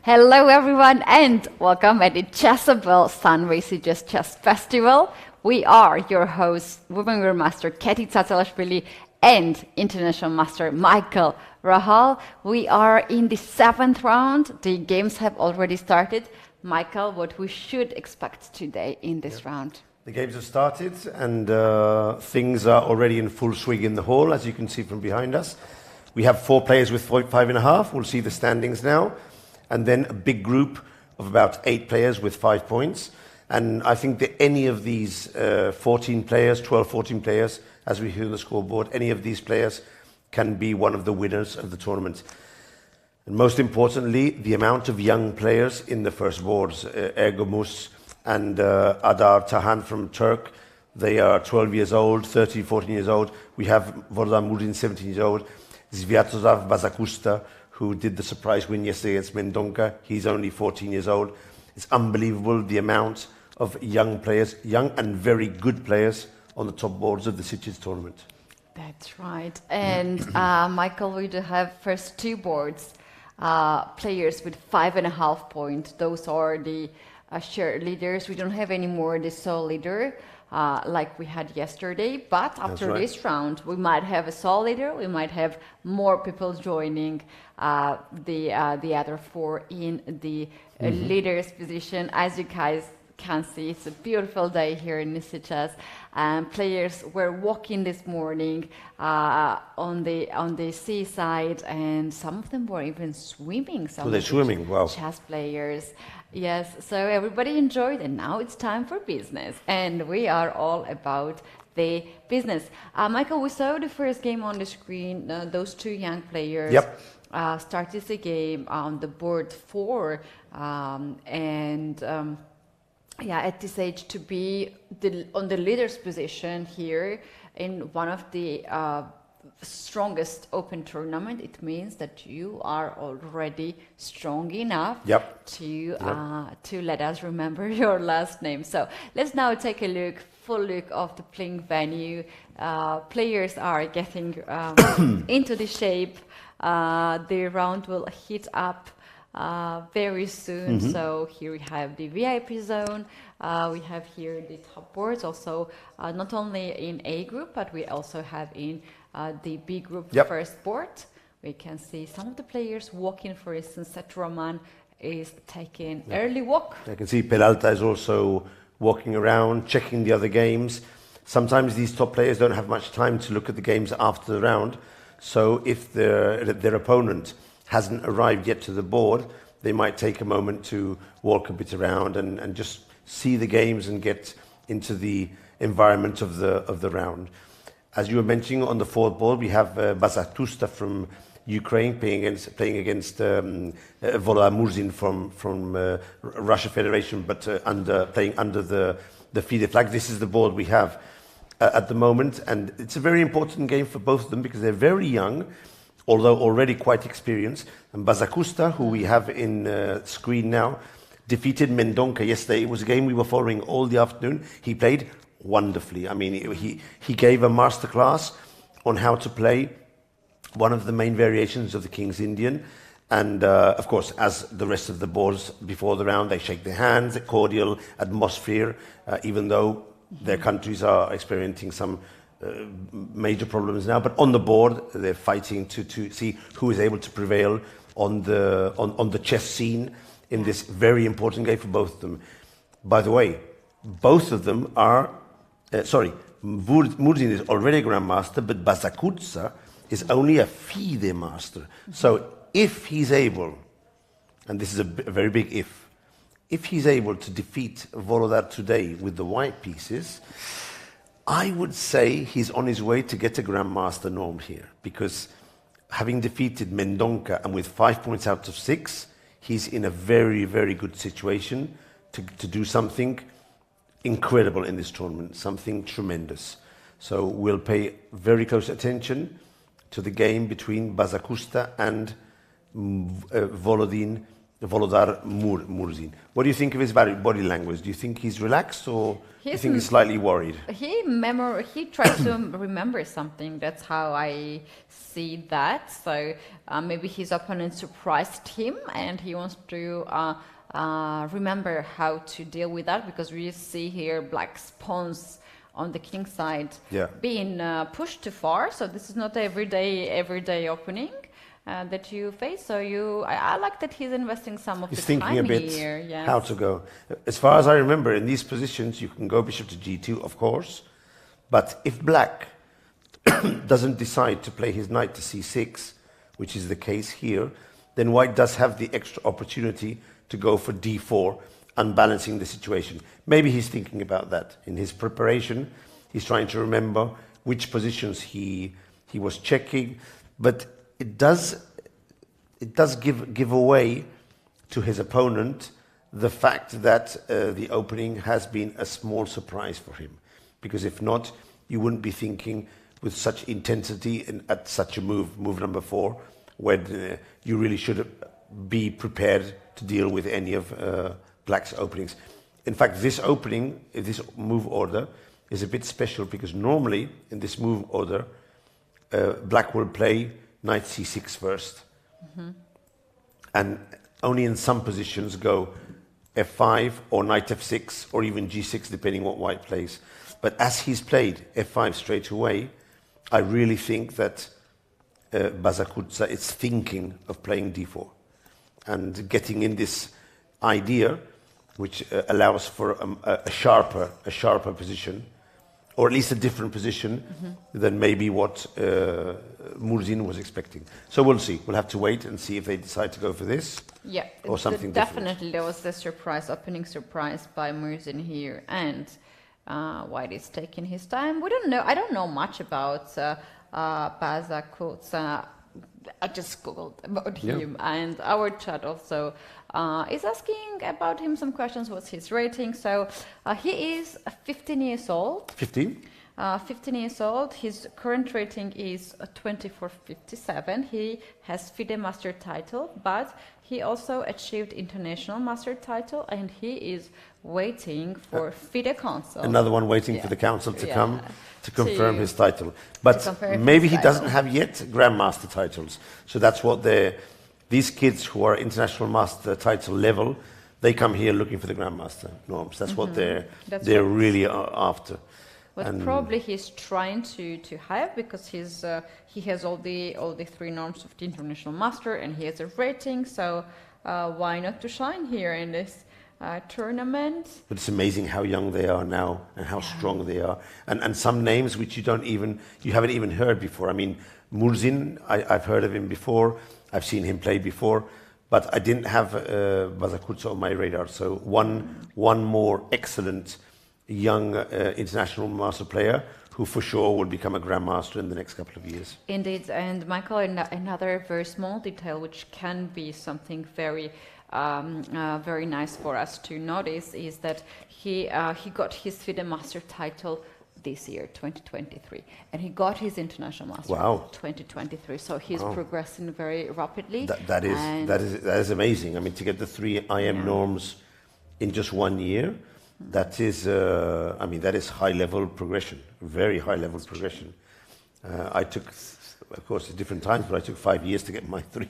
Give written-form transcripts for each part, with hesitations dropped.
Hello everyone and welcome at the Chessable Sunway Sitges Chess Festival. We are your hosts, Women Grandmaster Keti Tsatsalaashvili and International Master Michael Rahal. We are in the 7th round. The games have already started. Michael, what we should expect today in this round? The games have started and things are already in full swing in the hall, as you can see from behind us. We have 4 players with 5.5. We'll see the standings now. And then a big group of about 8 players with 5 points. And I think that any of these 14 players, 12, 14 players, as we hear the scoreboard, any of these players can be one of the winners of the tournament. And most importantly, the amount of young players in the first boards. Ergomus and Adar Tahan from Turk, they are 12 years old, 13, 14 years old. We have Vordan Mudin, 17 years old. Sviatoslav Bazakusta, who did the surprise win yesterday against Mendonca. He's only 14 years old. It's unbelievable the amount of young players, young and very good players on the top boards of the Sitges tournament. That's right. And Michael, we do have first 2 boards, players with 5.5 points. Those are the shared leaders. We don't have anymore the sole leader like we had yesterday, but after this round, we might have a sole leader. We might have more people joining the other 4 in the leader's position. As you guys can see, it's a beautiful day here in Sitges. Players were walking this morning on the seaside, and some of them were even swimming. Some they're swimming, wow. Chess players. Yes, so everybody enjoyed, and now it's time for business. And we are all about the business. Michael, we saw the first game on the screen, those 2 young players. Yep. Started the game on the board 4, at this age to be on the leader's position here in one of the strongest open tournament, it means that you are already strong enough to let us remember your last name. So let's now take a full look of the playing venue. Players are getting into the shape. The round will heat up very soon. So here we have the VIP zone. We have here the top boards also, not only in A group, but we also have in the B group first board. We can see some of the players walking. For instance, Seth Roman is taking early walk. I can see Peralta is also walking around, checking the other games. Sometimes these top players don't have much time to look at the games after the round. So if their opponent hasn't arrived yet to the board, they might take a moment to walk a bit around and just see the games and get into the environment of the round. As you were mentioning, on the fourth board, we have Bazatusta from Ukraine playing against Volodar Murzin from Russia Federation, but playing under the FIDE flag. This is the board we have at the moment, and it's a very important game for both of them because they're very young, although already quite experienced. And Bazakusta, who we have in screen now, defeated Mendonca yesterday. It was a game we were following all the afternoon. He played wonderfully. I mean, he gave a masterclass on how to play one of the main variations of the King's Indian. And of course, as the rest of the boards before the round, they shake their hands, a cordial atmosphere, even though their countries are experiencing some major problems now. But on the board, they're fighting to see who is able to prevail on the chess scene in this very important game for both of them. By the way, both of them are, Murzin is already a grandmaster, but Bazakutsa is only a FIDE master. So if he's able, and this is a very big if he's able to defeat Volodar today with the white pieces, I would say he's on his way to get a grandmaster norm here, because having defeated Mendonca and with 5 points out of 6, he's in a very, very good situation to do something incredible in this tournament, something tremendous. So we'll pay very close attention to the game between Bazakusta and Volodar Murzin. What do you think of his body language? Do you think he's relaxed, or do you think he's slightly worried? He tries to remember something. That's how I see that. So maybe his opponent surprised him, and he wants to remember how to deal with that, because we see here black's pawns on the king side being pushed too far. So this is not everyday opening that you face. So I like that he's investing some of the time here. He's thinking a bit how to go. As far as I remember, in these positions, you can go bishop to g2, of course. But if black doesn't decide to play his knight to c6, which is the case here, then white does have the extra opportunity to go for d4, unbalancing the situation. Maybe he's thinking about that. In his preparation, he's trying to remember which positions he was checking, but it does give away to his opponent the fact that the opening has been a small surprise for him. Because if not, you wouldn't be thinking with such intensity at such a move number 4, when you really should be prepared to deal with any of black's openings. In fact, this opening, this move order, is a bit special because normally in this move order, black will play knight c6 first, and only in some positions go f5 or knight f6 or even g6, depending what white plays. But as he's played f5 straight away, I really think that Bazakutsa is thinking of playing d4 and getting in this idea, which allows for a sharper position, or at least a different position than maybe what Murzin was expecting. So we'll see. We'll have to wait and see if they decide to go for this, or something definitely different. There was the opening surprise by Murzin here, and white is taking his time. We don't know. I don't know much about Bazakutsa. I just googled about him, and our chat also is asking about him some questions. What's his rating? So he is 15 years old. 15? 15 years old. His current rating is 2457. He has FIDE Master title, but he also achieved International Master title, and he is waiting for FIDE Council. Another one waiting for the council to come to confirm his title. But confirm maybe his he doesn't title. have yet Grandmaster titles. So that's what these kids who are International Master title level, they come here looking for the Grandmaster norms. That's what they're really after. But probably he's trying to have, because he has all the 3 norms of the International Master, and he has a rating. So why not to shine here in this tournament? But it's amazing how young they are now and how strong they are, and some names which you haven't even heard before. I mean, Murzin, I've heard of him before. I've seen him play before, but I didn't have Bazakutsa on my radar. So one more excellent young international master player who for sure will become a grandmaster in the next couple of years. Indeed, and Michael, another very small detail which can be something very very nice for us to notice is that he got his FIDE Master title this year, 2023, and he got his International Master 2023. So he's progressing very rapidly. That is amazing. I mean, to get the 3 IM norms in just 1 year, that is high level progression, very high level progression. I took, of course, at different times, but I took 5 years to get my 3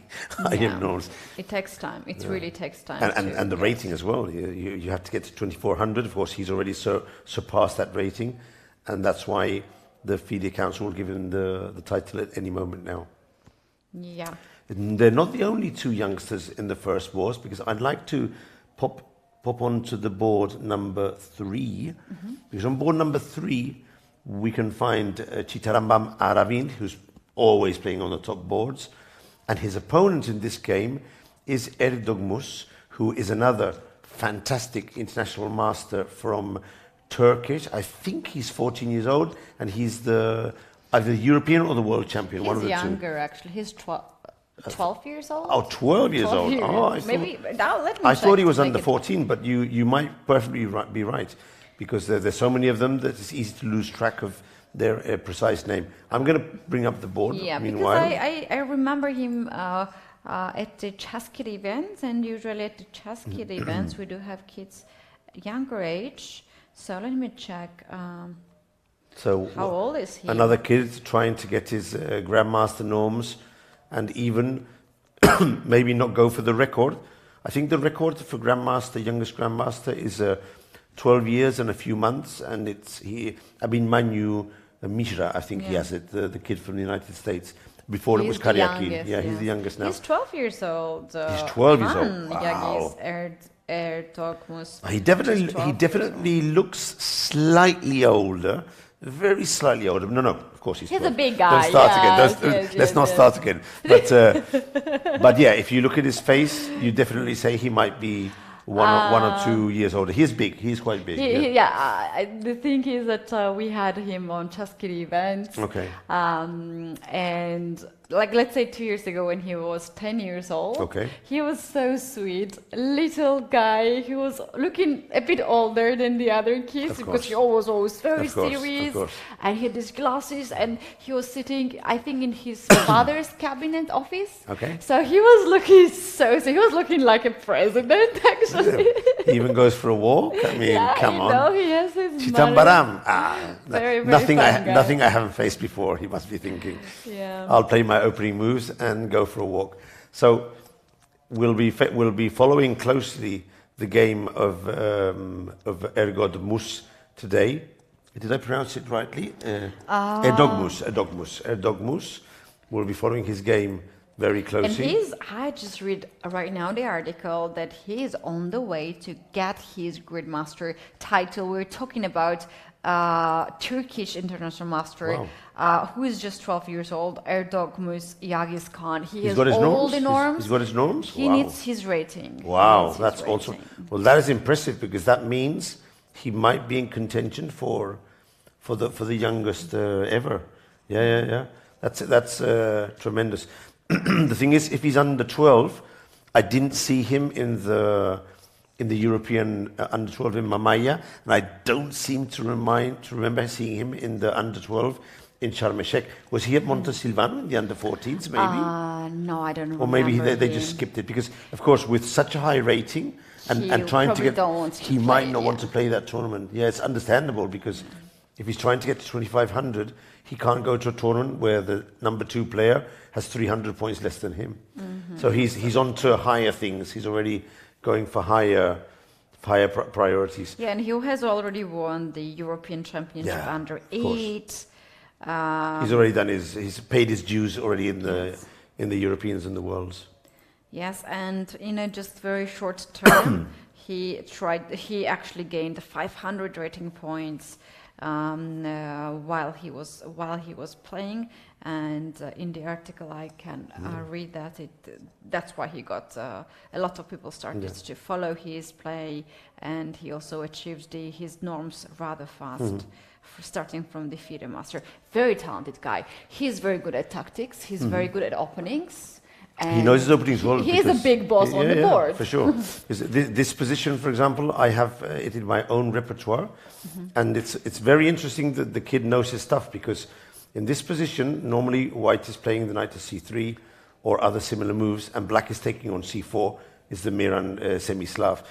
IM norms. It takes time. It really takes time. And the rating as well. You have to get to 2400. Of course, he's already surpassed that rating. And that's why the FIDE Council will give him the title at any moment now. Yeah. And they're not the only 2 youngsters in the first boards, because I'd like to pop onto the board number 3. Because on board number 3, we can find Chitarambam Aravind, who's always playing on the top boards. And his opponent in this game is Erdogmus, who is another fantastic international master from Turkish. I think he's 14 years old, and he's either the European or the world champion. He's one of the younger, actually. He's 12 years old. Oh, 12 years old. Years. Oh, I thought he was under 14, but you might perfectly be right, because there's so many of them that it's easy to lose track of their precise name. I'm going to bring up the board. Yeah, meanwhile, because I remember him at the chess kid events, and usually at the chess kid events we do have kids younger age. So let me check. How old is he? Another kid trying to get his grandmaster norms, and even maybe not go for the record. I think the record for grandmaster, youngest grandmaster, is 12 years and a few months, and Manu Mishra, I think he has it, the kid from the United States. Before it was Karyakin. Yeah, he's the youngest now. He's 12 years old. He's 12 years old. Wow. He definitely looks slightly older, very slightly older. No, of course he's 12. a big guy. Don't start again. Let's not start again. But yeah, if you look at his face, you definitely say he might be one or 2 years older. He's big. He's quite big. The thing is that we had him on Cheskiri events. Okay. And let's say 2 years ago when he was 10 years old. Okay. He was so sweet, little guy. He was looking a bit older than the other kids because he was always very serious. And he had his glasses, and he was sitting, I think, in his father's cabinet office. Okay. So he was looking he was looking like a president, actually. He even goes for a walk. I mean, come on. No, he has his Chitambaram. very nothing I haven't faced before, he must be thinking. Yeah. I'll play my opening moves and go for a walk. So we'll be following closely the game of Ergod Mus today. Did I pronounce it rightly? Erdogmus. We'll be following his game very closely. And I just read right now the article that he is on the way to get his Gridmaster title. We're talking about Turkish international master, who is just 12 years old, Erdogmus Yagiz Khan. He's got his all the norms. He's got his norms? He needs his rating. Wow, that's also... Well, that is impressive, because that means he might be in contention for the youngest ever. Yeah. That's tremendous. The thing is, if he's under 12, I didn't see him in the in the European under-12 in Mamaya, and I don't seem to remember seeing him in the under-12 in Sharm el-Sheikh. Was he at Montesilvano in the under-14s, maybe? No, I don't remember. Or maybe they just skipped it, because, of course, with such a high rating and trying to get... He might not want to play that tournament. Yeah, it's understandable, because if he's trying to get to 2,500, he can't go to a tournament where the number 2 player has 300 points less than him. So he's on to higher things. He's already going for higher priorities. Yeah, and he has already won the European Championship under 8. He's already done he's paid his dues already in the Europeans and the Worlds. Yes, and in a just very short term, he actually gained 500 rating points while he was playing, and in the article I can read that that's why he got a lot of people started to follow his play, and he also achieved his norms rather fast. Starting from the FIDE master. Very talented guy. He's very good at tactics. He's very good at openings. He knows his openings well. He's a big boss on the board. For sure. This position, for example, I have it in my own repertoire. And it's very interesting that the kid knows his stuff, because in this position, normally white is playing the knight to c3 or other similar moves, and black is taking on c4, is the Miran semi-Slav.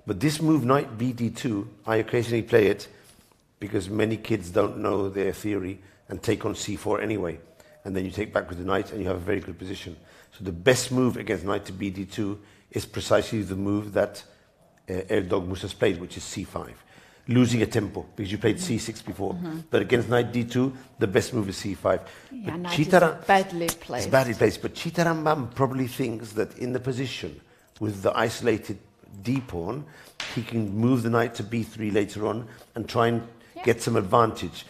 But this move, knight bd2, I occasionally play it, because many kids don't know their theory and take on c4 anyway. And then you take back with the knight and you have a very good position. So the best move against knight to bd2 is precisely the move that Erdogmus has played, which is c5. Losing a tempo, because you played c6 before. But against knight d2, the best move is c5. Yeah, knight is badly placed. It's badly placed. But Chitarambam probably thinks that in the position with the isolated d-pawn, he can move the knight to b3 later on and try and get some advantage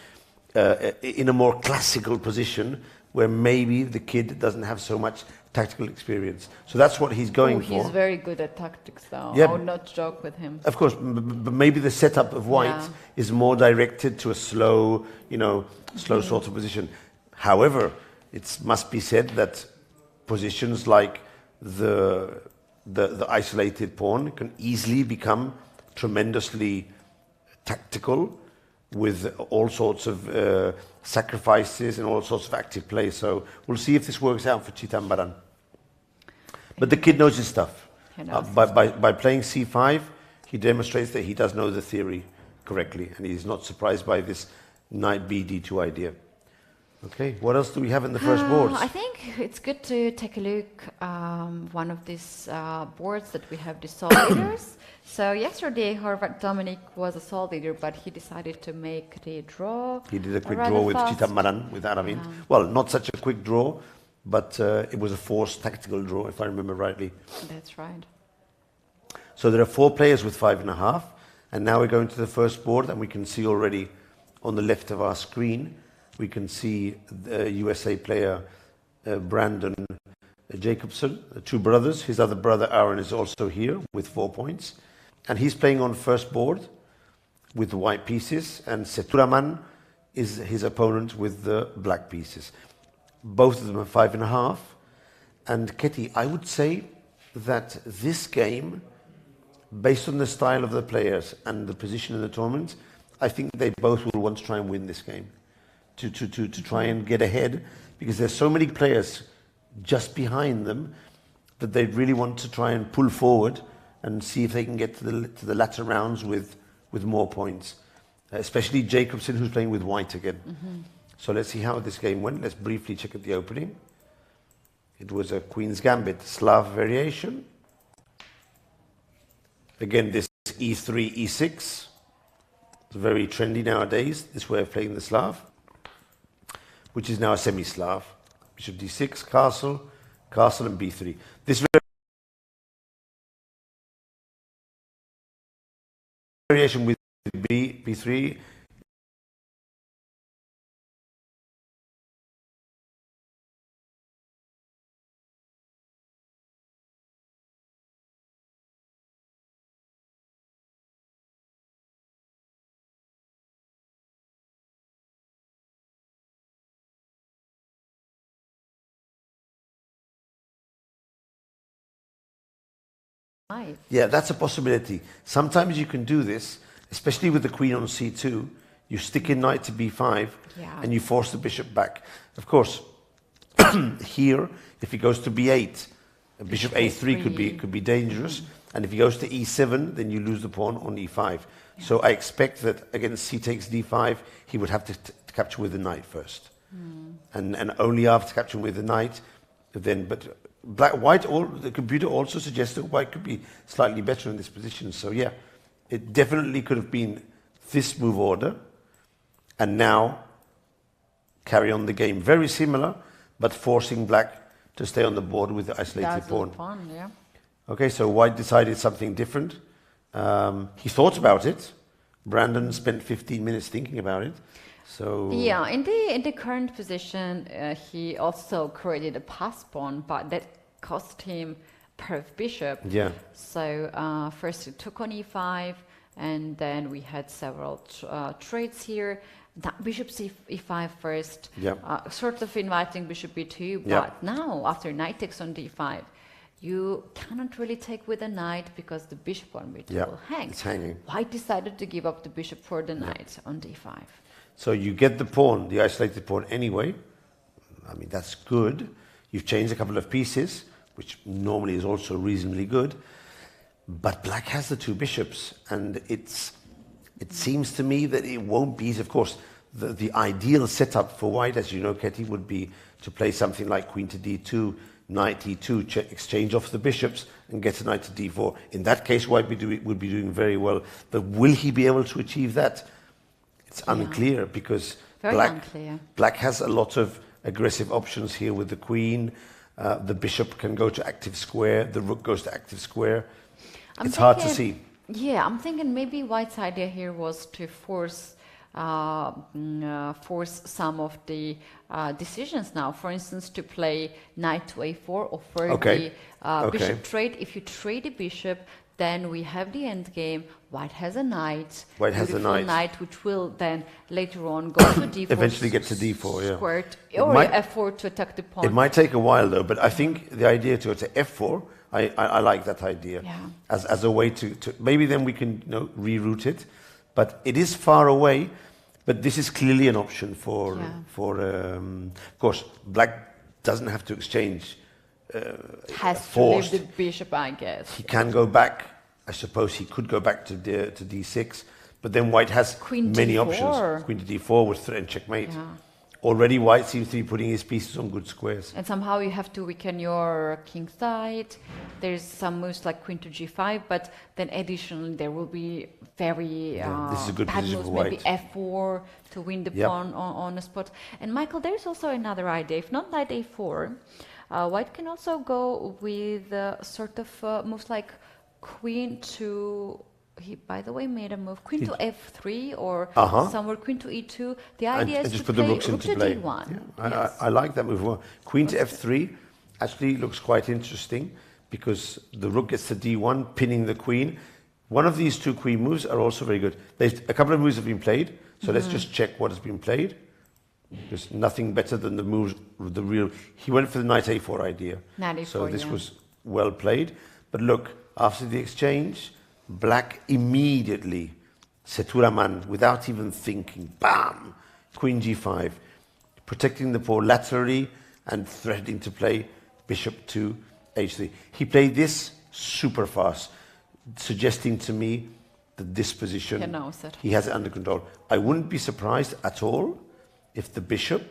in a more classical position where maybe the kid doesn't have so much tactical experience. So that's what he's going for. He's very good at tactics, though. Yeah, I would not joke with him. Of course, but maybe the setup of white is more directed to a slow, slow sort of position. However, it must be said that positions like the isolated pawn can easily become tremendously tactical, with all sorts of sacrifices and all sorts of active play. So we'll see if this works out for Chitambaran. But the kid knows his stuff. By playing c5, he demonstrates that he does know the theory correctly, and he's not surprised by this knight bd2 idea. Okay, what else do we have in the first boards? I think it's good to take a look one of these boards that we have the sole leaders. So yesterday, Horvat Dominic was a sole leader, but he decided to make the draw. He did a quick draw with Chitambaran, with Aravind. Well, not such a quick draw, but it was a forced tactical draw, if I remember rightly. That's right. So there are 4 players with 5.5, and now we're going to the first board, and we can see already on the left of our screen, we can see the USA player Brandon Jacobson, 2 brothers. His other brother Aaron is also here with 4 points. And he's playing on first board with the white pieces, and Seturaman is his opponent with the black pieces. Both of them are 5.5. And Ketty, I would say that this game, based on the style of the players and the position in the tournament, I think they both will want to try and win this game. To try and get ahead, because there's so many players just behind them that they really want to try and pull forward and see if they can get to the latter rounds with more points. Especially Jacobson, who's playing with white again. So let's see how this game went. Let's briefly check at the opening. It was a Queen's Gambit Slav variation. Again, this e3, e6. It's very trendy nowadays, this way of playing the Slav, which is now a semi-Slav. Bishop d6, castle, castle, and b3. This variation with b3 Right. Yeah, that's a possibility. Sometimes you can do this, especially with the queen on c2. You stick in knight to b5, Yeah. and you force the bishop back. Of course, here, if he goes to b8, bishop a3 could be dangerous. And if he goes to e7, then you lose the pawn on e5. So I expect that against c takes d5, he would have to capture with the knight first. And only after capturing with the knight, then, but the computer also suggests that white could be slightly better in this position. So yeah, it definitely could have been this move order, and now carry on the game. Very similar, but forcing black to stay on the board with the isolated pawn. Yeah. Okay, so white decided something different. He thought about it. Brandon spent 15 minutes thinking about it. So yeah, in the current position, he also created a pass pawn, but that cost him pair of bishop. Yeah. So first he took on e5, and then we had several trades here. That bishop e5 first, Yeah. sort of inviting bishop b2, but Yeah. now after knight takes on d5, you cannot really take with a knight because the bishop on b2 Yeah, will hang. it's hanging. White decided to give up the bishop for the knight on d5. So you get the pawn, the isolated pawn anyway. I mean, that's good. You've changed a couple of pieces, which normally is also reasonably good. But black has the two bishops, and it seems to me that it won't be, of course, the ideal setup for white, as you know, Ketty, would be to play something like queen to d2, knight e2, exchange off the bishops, and get a knight to d4. In that case, white would be doing very well. But will he be able to achieve that? It's unclear, because black has a lot of aggressive options here with the queen. The bishop can go to active square. The rook goes to active square. It's hard to see. Yeah, I'm thinking maybe white's idea here was to force some of the decisions now. For instance, to play knight to a4, offer the bishop trade. If you trade a bishop, then we have the end game. White has a knight. White has a knight, which will then later on go to d4. Eventually get to d4, yeah. Squared, or f4 to attack the pawn. It might take a while, though, but I think the idea to go to f4, I like that idea. Yeah. As a way to maybe then we can reroute it. But it is far away, but this is clearly an option for of course, black doesn't have to exchange has forced. to leave the bishop, I guess. He can go back. I suppose he could go back to d6, but then white has many options. Queen to d4 with threat and checkmate. Yeah. Already white seems to be putting his pieces on good squares. And somehow you have to weaken your king side. There's some moves like queen to g5, but then additionally there will be very this is a good bad position moves, for white. maybe f4 to win the pawn on a spot. And Michael, there's also another idea. If not knight a4, white can also go with sort of moves like queen to... He, by the way, made a move queen to f3 or somewhere queen to e2. The idea is just to put play the rooks rook into to play. d1. Yeah, I like that move. Queen to f3 actually looks quite interesting because the rook gets to d1, pinning the queen. One of these two queen moves are also very good. A couple of moves have been played, so let's just check what has been played. There's nothing better than the moves, the real... He went for the knight a4 idea. Knight a4, so this was well played. But look, after the exchange... Black immediately, Seturaman, without even thinking, bam, queen g5, protecting the pawn laterally and threatening to play bishop to h3. He played this super fast, suggesting to me that this position, he has it under control. I wouldn't be surprised at all if the bishop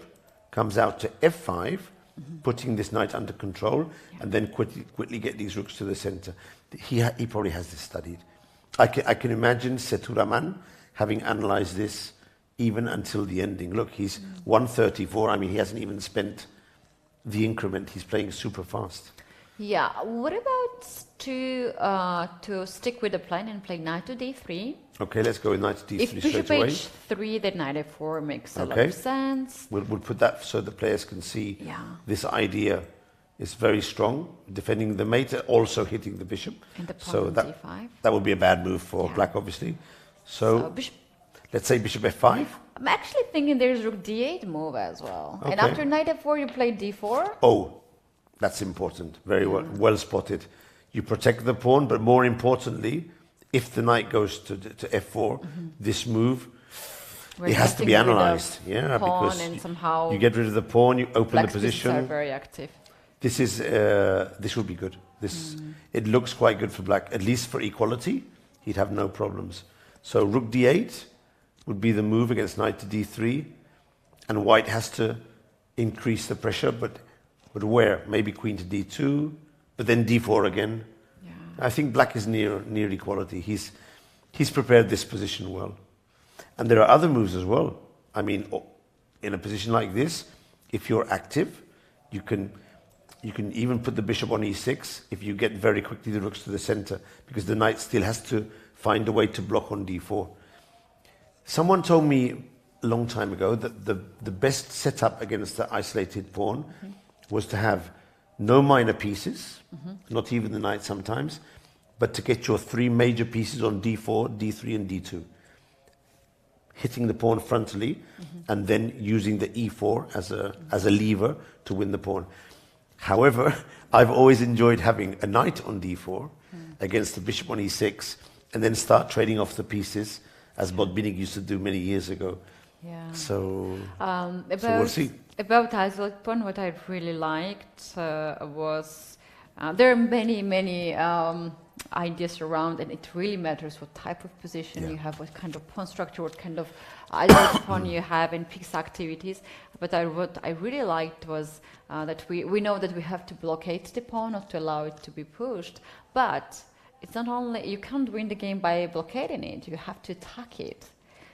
comes out to f5, putting this knight under control, and then quickly get these rooks to the center. He probably has this studied. I can imagine Seturaman having analyzed this even until the ending. Look, he's 134. I mean, he hasn't even spent the increment. He's playing super fast. Yeah. What about to stick with the plan and play knight to d3? Okay, let's go with knight to d3 if straight away. If bishop h3, then knight f4 makes a lot of sense. We'll put that so the players can see this idea is very strong, defending the mate, also hitting the bishop. And the pawn so that would be a bad move for black, obviously. So let's say bishop f5. I'm actually thinking there's rook d8 move as well. Okay. And after knight f4, you play d4. Oh, that's important. Very well spotted. you protect the pawn, but more importantly, if the knight goes to f4, this move, it has to be analyzed. Yeah, because and somehow you get rid of the pawn, you open the Black's pieces position. are very active. This will be good. It looks quite good for black, at least for equality. He'd have no problems. So rook d8 would be the move against knight to d3, and white has to increase the pressure, but where? Maybe queen to d2, but then d4 again. Yeah. I think black is near equality. He's prepared this position well. And there are other moves as well. I mean, in a position like this, if you're active, you can even put the bishop on e6 if you get very quickly the rooks to the center, because the knight still has to find a way to block on d4. Someone told me a long time ago that the best setup against the isolated pawn was to have no minor pieces, not even the knight sometimes, but to get your three major pieces on d4, d3 and d2. Hitting the pawn frontally and then using the e4 as a lever to win the pawn. However, I've always enjoyed having a knight on d4 against the bishop on e6 and then start trading off the pieces, as Botvinnik used to do many years ago. Yeah. So we'll see. About isolate pawn, what I really liked was there are many ideas around, and it really matters what type of position you have, what kind of pawn structure, what kind of isolate pawn you have, and fixed activities. But what I really liked was that we know that we have to blockade the pawn, not to allow it to be pushed. But it's not only, you can't win the game by blockading it, you have to attack it.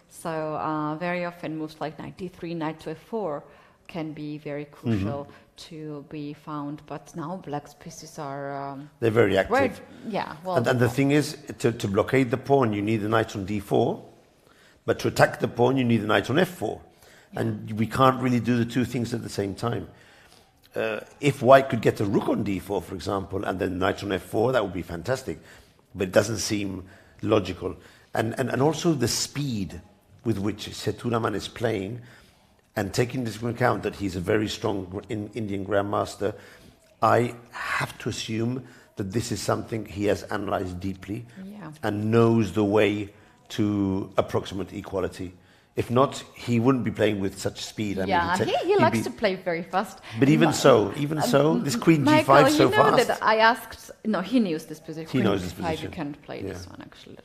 So very often moves like knight d3, knight to f4 can be very crucial to be found. But now black's pieces are... they're very active. And the thing is, to blockade the pawn, you need the knight on d4. But to attack the pawn, you need the knight on f4. Yeah. And we can't really do the two things at the same time. If white could get a rook on d4, for example, and then knight on f4, that would be fantastic. But it doesn't seem logical. And also the speed with which Sethuraman is playing, and taking into account that he's a very strong Indian grandmaster, I have to assume that this is something he has analyzed deeply and knows the way to approximate equality. If not, he wouldn't be playing with such speed. He likes to play very fast. But even so, this queen Michael, g5 so fast. That I asked. No, he knows this position. He knows this position. You can't play this one actually.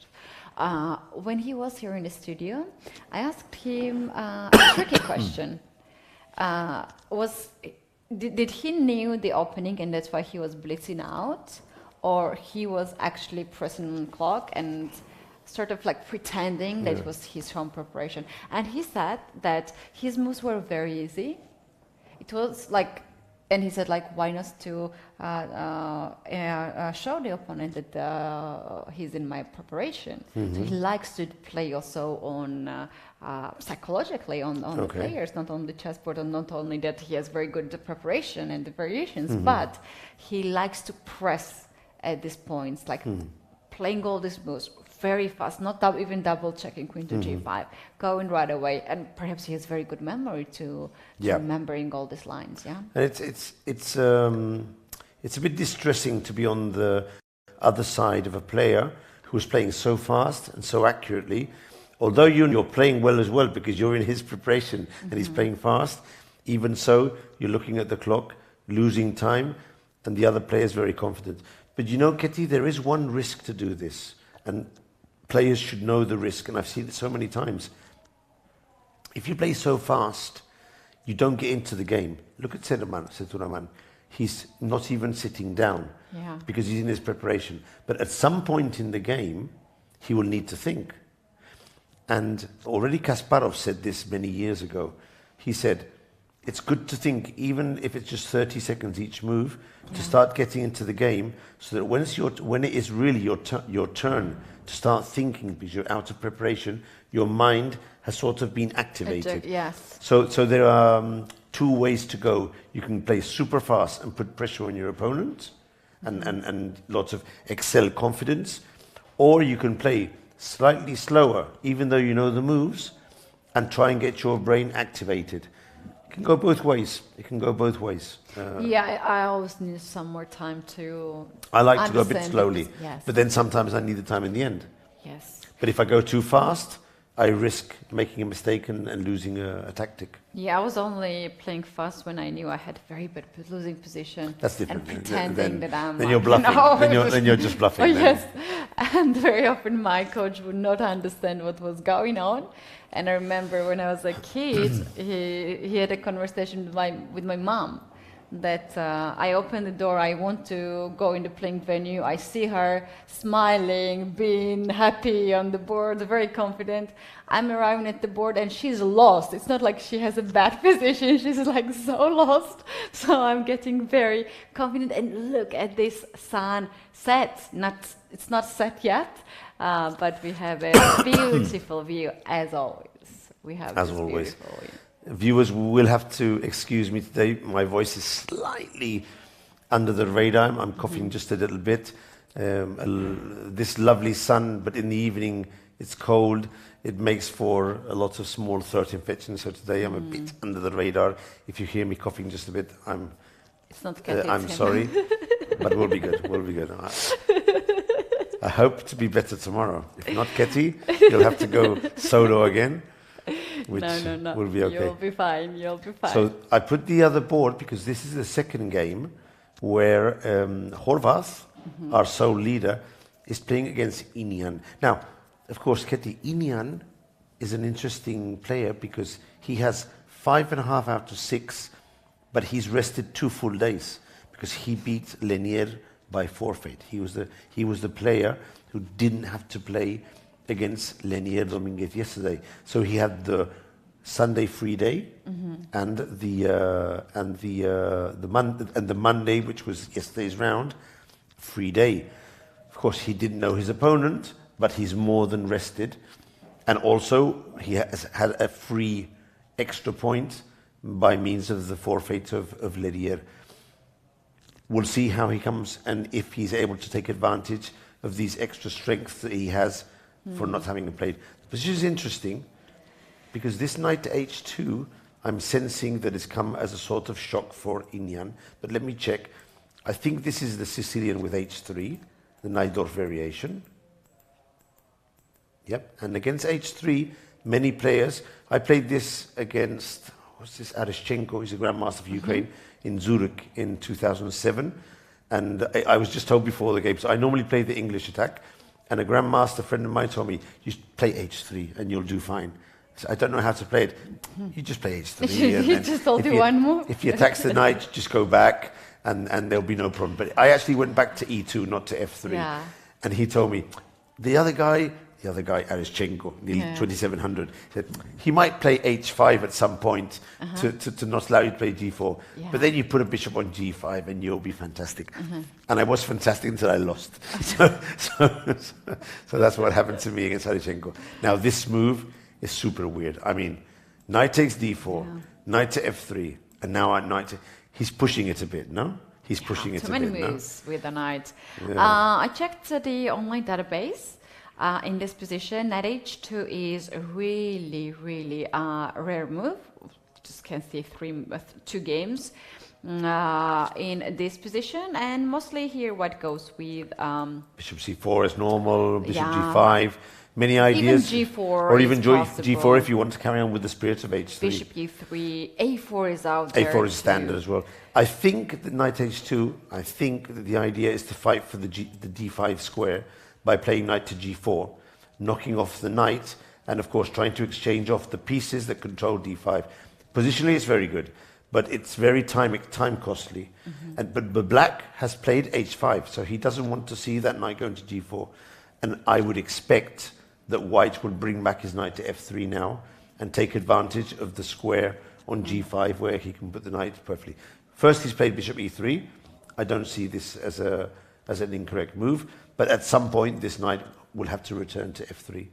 When he was here in the studio, I asked him a tricky question. Did he knew the opening and that's why he was blitzing out, or he was actually pressing on the clock and sort of like pretending that it was his home preparation? And he said that his moves were very easy. It was like, and he said like, why not to show the opponent that he's in my preparation. So he likes to play also on psychologically on the players, not on the chessboard, and not only that he has very good preparation and the variations, but he likes to press at these points, like playing all these moves very fast, not even double checking queen to g5, going right away, and perhaps he has very good memory to remembering all these lines. Yeah, and it's a bit distressing to be on the other side of a player who's playing so fast and so accurately. Although you're playing well as well because you're in his preparation and he's playing fast, even so, you're looking at the clock, losing time, and the other player is very confident. But you know, Ketty, there is one risk to do this, and players should know the risk, and I've seen it so many times. If you play so fast, you don't get into the game. Look at Sethuraman. He's not even sitting down because he's in his preparation. But at some point in the game, he will need to think. And already Kasparov said this many years ago. He said, it's good to think, even if it's just 30 seconds each move, to start getting into the game, so that when it is really your turn to start thinking, because you're out of preparation, your mind has sort of been activated. Yes. So there are two ways to go. You can play super fast and put pressure on your opponent, and lots of excel confidence, or you can play slightly slower, even though you know the moves, and try and get your brain activated. can go both ways. It can go both ways. Yeah, I always need some more time to I like to go a bit understand slowly, because- yes. but then sometimes I need the time in the end. Yes. But if I go too fast, I risk making a mistake and losing a tactic. Yeah, I was only playing fast when I knew I had very bad losing position. That's different. And pretending that I'm. Then you're bluffing. No. Then you're just bluffing. Oh, then. yes. And very often my coach would not understand what was going on. And I remember when I was a kid, he had a conversation with my mom that I open the door, I want to go in the playing venue, I see her smiling, being happy on the board, very confident. I'm arriving at the board and she's lost. It's not like she has a bad position, she's like so lost. So I'm getting very confident and look at this sunset. It's not set yet, but we have a beautiful view as always. We have As this always. beautiful view. Viewers will have to excuse me today. My voice is slightly under the radar. I'm coughing just a little bit. This lovely sun, but in the evening it's cold. It makes for a lot of small throat infections. So today I'm a bit under the radar. If you hear me coughing just a bit, It's not Kathy, I'm it's him. sorry, but we'll be good. We'll be good. I hope to be better tomorrow. If not, Ketty, you'll have to go solo again. Which No. will be okay. You'll be fine. So I put the other board because this is the second game where Horvath, our sole leader, is playing against Inian. Now, of course, Ketty, Inian is an interesting player because he has 5.5 out of 6, but he's rested 2 full days because he beat Lenier by forfeit. He was the player who didn't have to play against Lenier Dominguez yesterday. So he had the Sunday free day and the Monday, which was yesterday's round, free day. Of course, he didn't know his opponent, but he's more than rested, and also he has had a free extra point by means of the forfeit of Lenier. We'll see how he comes and if he's able to take advantage of these extra strengths that he has for not having played. The position is interesting because this knight to h2, I'm sensing that it's come as a sort of shock for Inian. But let me check. I think this is the Sicilian with h3, the Najdorf variation. Yep, and against h3, many players. I played this against, what's this, Aryshchenko, he's a Grandmaster of Ukraine, in Zurich in 2007. And I was just told before the game, so I normally play the English attack. And a grandmaster friend of mine told me, you play h3 and you'll do fine. So I don't know how to play it. You just play h3. He just told you one move. If he attacks the knight, just go back and there'll be no problem. But I actually went back to e2, not to f3. Yeah. And he told me, the other guy, Aryshchenko, the 2700, said he might play h5 at some point to not allow you to play g4. Yeah. But then you put a bishop on g5 and you'll be fantastic. And I was fantastic until I lost. So that's what happened to me against Aryshchenko. Now this move is super weird. I mean, knight takes d4, knight to f3, and now knight to... He's pushing it a bit, no? He's pushing it a bit, no? Too many moves with the knight. Yeah. I checked the online database. In this position, knight h2 is a really rare move. Just can see 2 games in this position, and mostly here white goes with Bishop c4 is normal, bishop Yeah. g5, many ideas. Even g4 or even is g4 possible. if you want to carry on with the spirit of h3. bishop e3, a4 is out there. a4 is standard too. as well. I think that knight h2, I think that the idea is to fight for the d5 square by playing knight to g4, knocking off the knight, and of course trying to exchange off the pieces that control d5. Positionally it's very good, but it's very time costly. But black has played h5, so he doesn't want to see that knight going to g4. And I would expect that white will bring back his knight to f3 now and take advantage of the square on g5 where he can put the knight perfectly. First he's played bishop e3. I don't see this as an incorrect move, but at some point this knight will have to return to f3.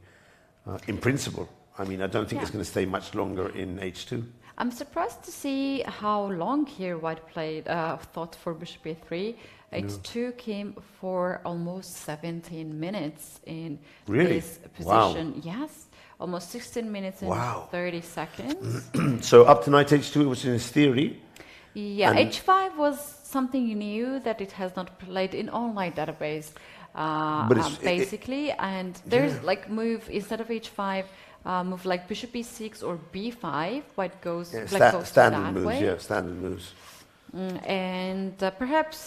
In principle, I mean, I don't think it's going to stay much longer in h2. I'm surprised to see how long here white played, thought for bishop e3. H2 came for almost 17 minutes in Really? this position. Wow. Yes, almost 16 minutes and Wow. 30 seconds. So up to knight h2, which in his theory. Yeah, And- h5 was something new that it has not played in online database, But it's- basically. And there's like move, instead of h5, move like bishop e6 or b5. White goes, Yeah, black goes standard that moves, way. yeah, standard moves. And perhaps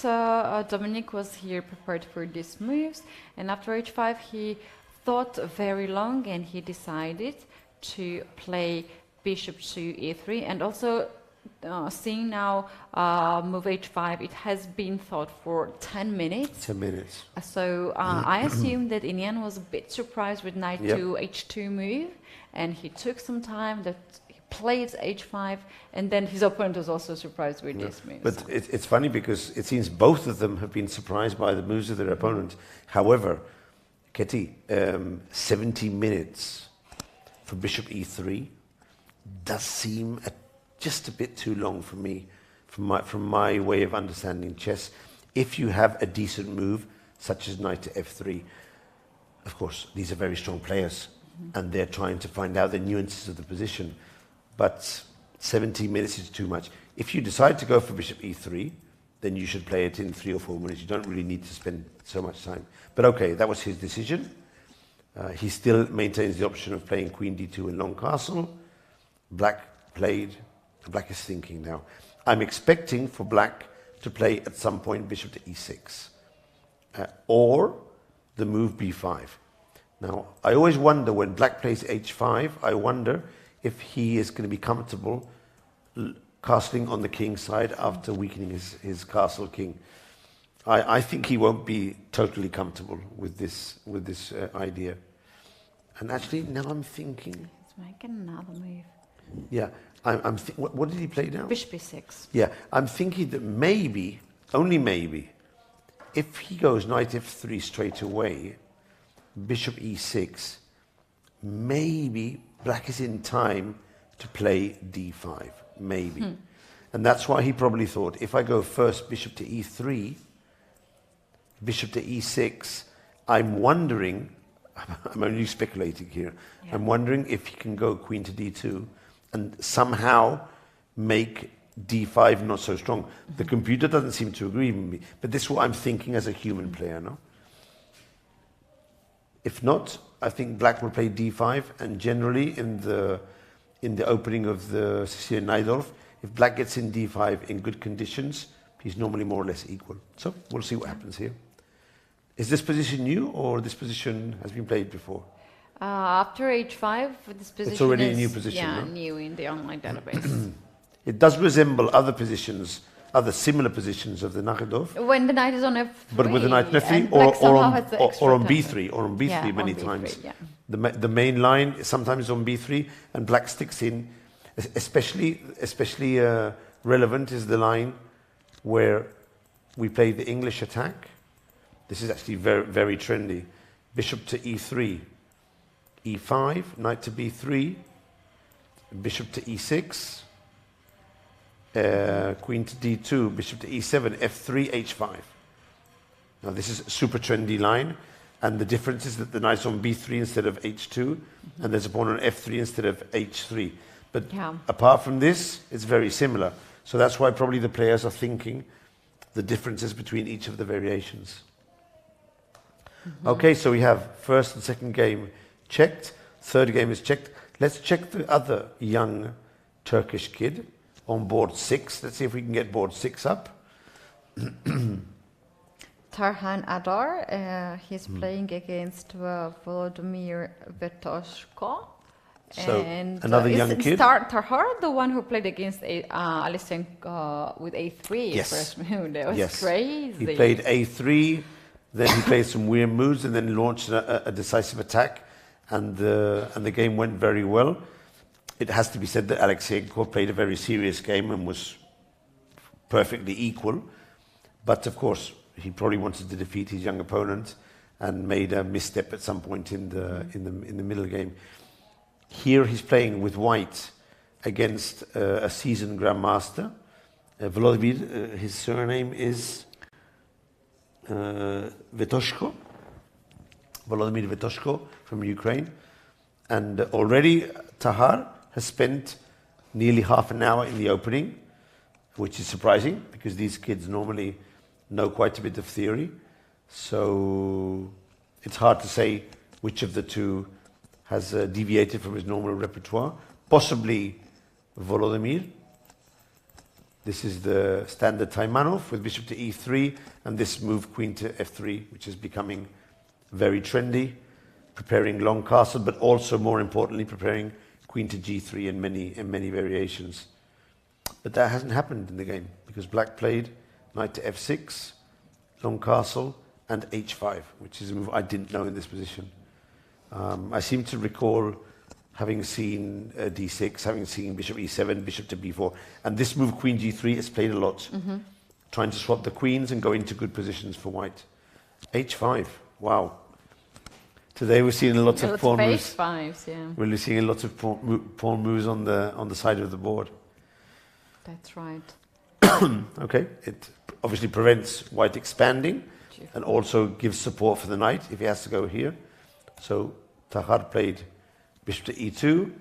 Dominic was here prepared for these moves. And after h5, he thought very long and he decided to play bishop to e3. And also, seeing now move h5, it has been thought for 10 minutes. 10 minutes. So I assume that Inian was a bit surprised with knight Yep. to h2 move, and he took some time, that he played h5, and then his opponent was also surprised with this move. But it's funny because it seems both of them have been surprised by the moves of their opponent. However, Ketty, 70 minutes for bishop e3 does seem just a bit too long for me, from my way of understanding chess. If you have a decent move, such as knight to f3, of course, these are very strong players, and they're trying to find out the nuances of the position. But 70 minutes is too much. If you decide to go for bishop e3, then you should play it in 3 or 4 minutes. You don't really need to spend so much time. But okay, that was his decision. He still maintains the option of playing queen d2 in long castle. Black is thinking now. I'm expecting for black to play at some point bishop to e6. Or the move b5. Now, I always wonder when black plays h5, I wonder if he is going to be comfortable castling on the king side after weakening his castle king. I think he won't be totally comfortable with this idea. And actually, now I'm thinking... Let's make another move. Yeah, what did he play now? Bishop e6. Yeah, I'm thinking that maybe, only maybe, if he goes knight f3 straight away, bishop e6, maybe black is in time to play d5, maybe. And that's why he probably thought, if I go first bishop to e3, bishop to e6, I'm wondering, I'm only speculating here, I'm wondering if he can go queen to d2 and somehow make d5 not so strong. The computer doesn't seem to agree with me, but this is what I'm thinking as a human player, no? If not, I think black will play d5, and generally in the opening of the Sicilian Najdorf, if black gets in d5 in good conditions, he's normally more or less equal. So we'll see what happens here. Is this position new, or this position has been played before? After h5, this position It's already is a new position, yeah, no? new in the online database. It does resemble other positions, other similar positions of the Najdorf, When the knight is on f3. but with the knight on f3 and black somehow has the extra or on tempo. b3, or on b3 Yeah, many on B3, times. yeah. The main line sometimes on b3, and black sticks in. Especially relevant is the line where we play the English attack. This is actually very, very trendy. Bishop to e3, e5, knight to b3, bishop to e6, queen to d2, bishop to e7, f3, h5. Now this is a super trendy line, and the difference is that the knight's on b3 instead of h2, and there's a pawn on f3 instead of h3. But apart from this, it's very similar. So that's why probably the players are thinking the differences between each of the variations. Okay, so we have first and second game checked, third game is checked. Let's check the other young Turkish kid on board 6. Let's see if we can get board 6 up. Tarhan Adar, he's playing against Volodymyr Vetoshko. So, and another young kid. Tarhan, the one who played against Alisenko with a3 Yes. first move. That was Yes. crazy. He played a3, then he played some weird moves, and then launched a decisive attack, and the game went very well. It has to be said that Alexeyenko played a very serious game and was perfectly equal, but of course he probably wanted to defeat his young opponent and made a misstep at some point in the middle game. Here he's playing with white against a seasoned grandmaster. Volodymyr, his surname is Vetoshko. Volodymyr Vetoshko from Ukraine. And already Tahar has spent nearly half an hour in the opening, which is surprising because these kids normally know quite a bit of theory. So it's hard to say which of the two has deviated from his normal repertoire. Possibly Volodymyr. This is the standard Taimanov with bishop to e3, and this move queen to f3, which is becoming very trendy, preparing long castle, but also more importantly preparing queen to g3 in many variations. But that hasn't happened in the game because black played knight to f6, long castle, and h5, which is a move I didn't know in this position. I seem to recall having seen d6, having seen bishop e7, bishop to b4, and this move queen g3 is played a lot, trying to swap the queens and go into good positions for white. h5, wow. Today we're seeing lots of pawn moves. h5s, yeah. We're seeing lots of pawn moves on the side of the board. That's right. Okay, it obviously prevents white expanding and also gives support for the knight if he has to go here. So Tahar played bishop to e2,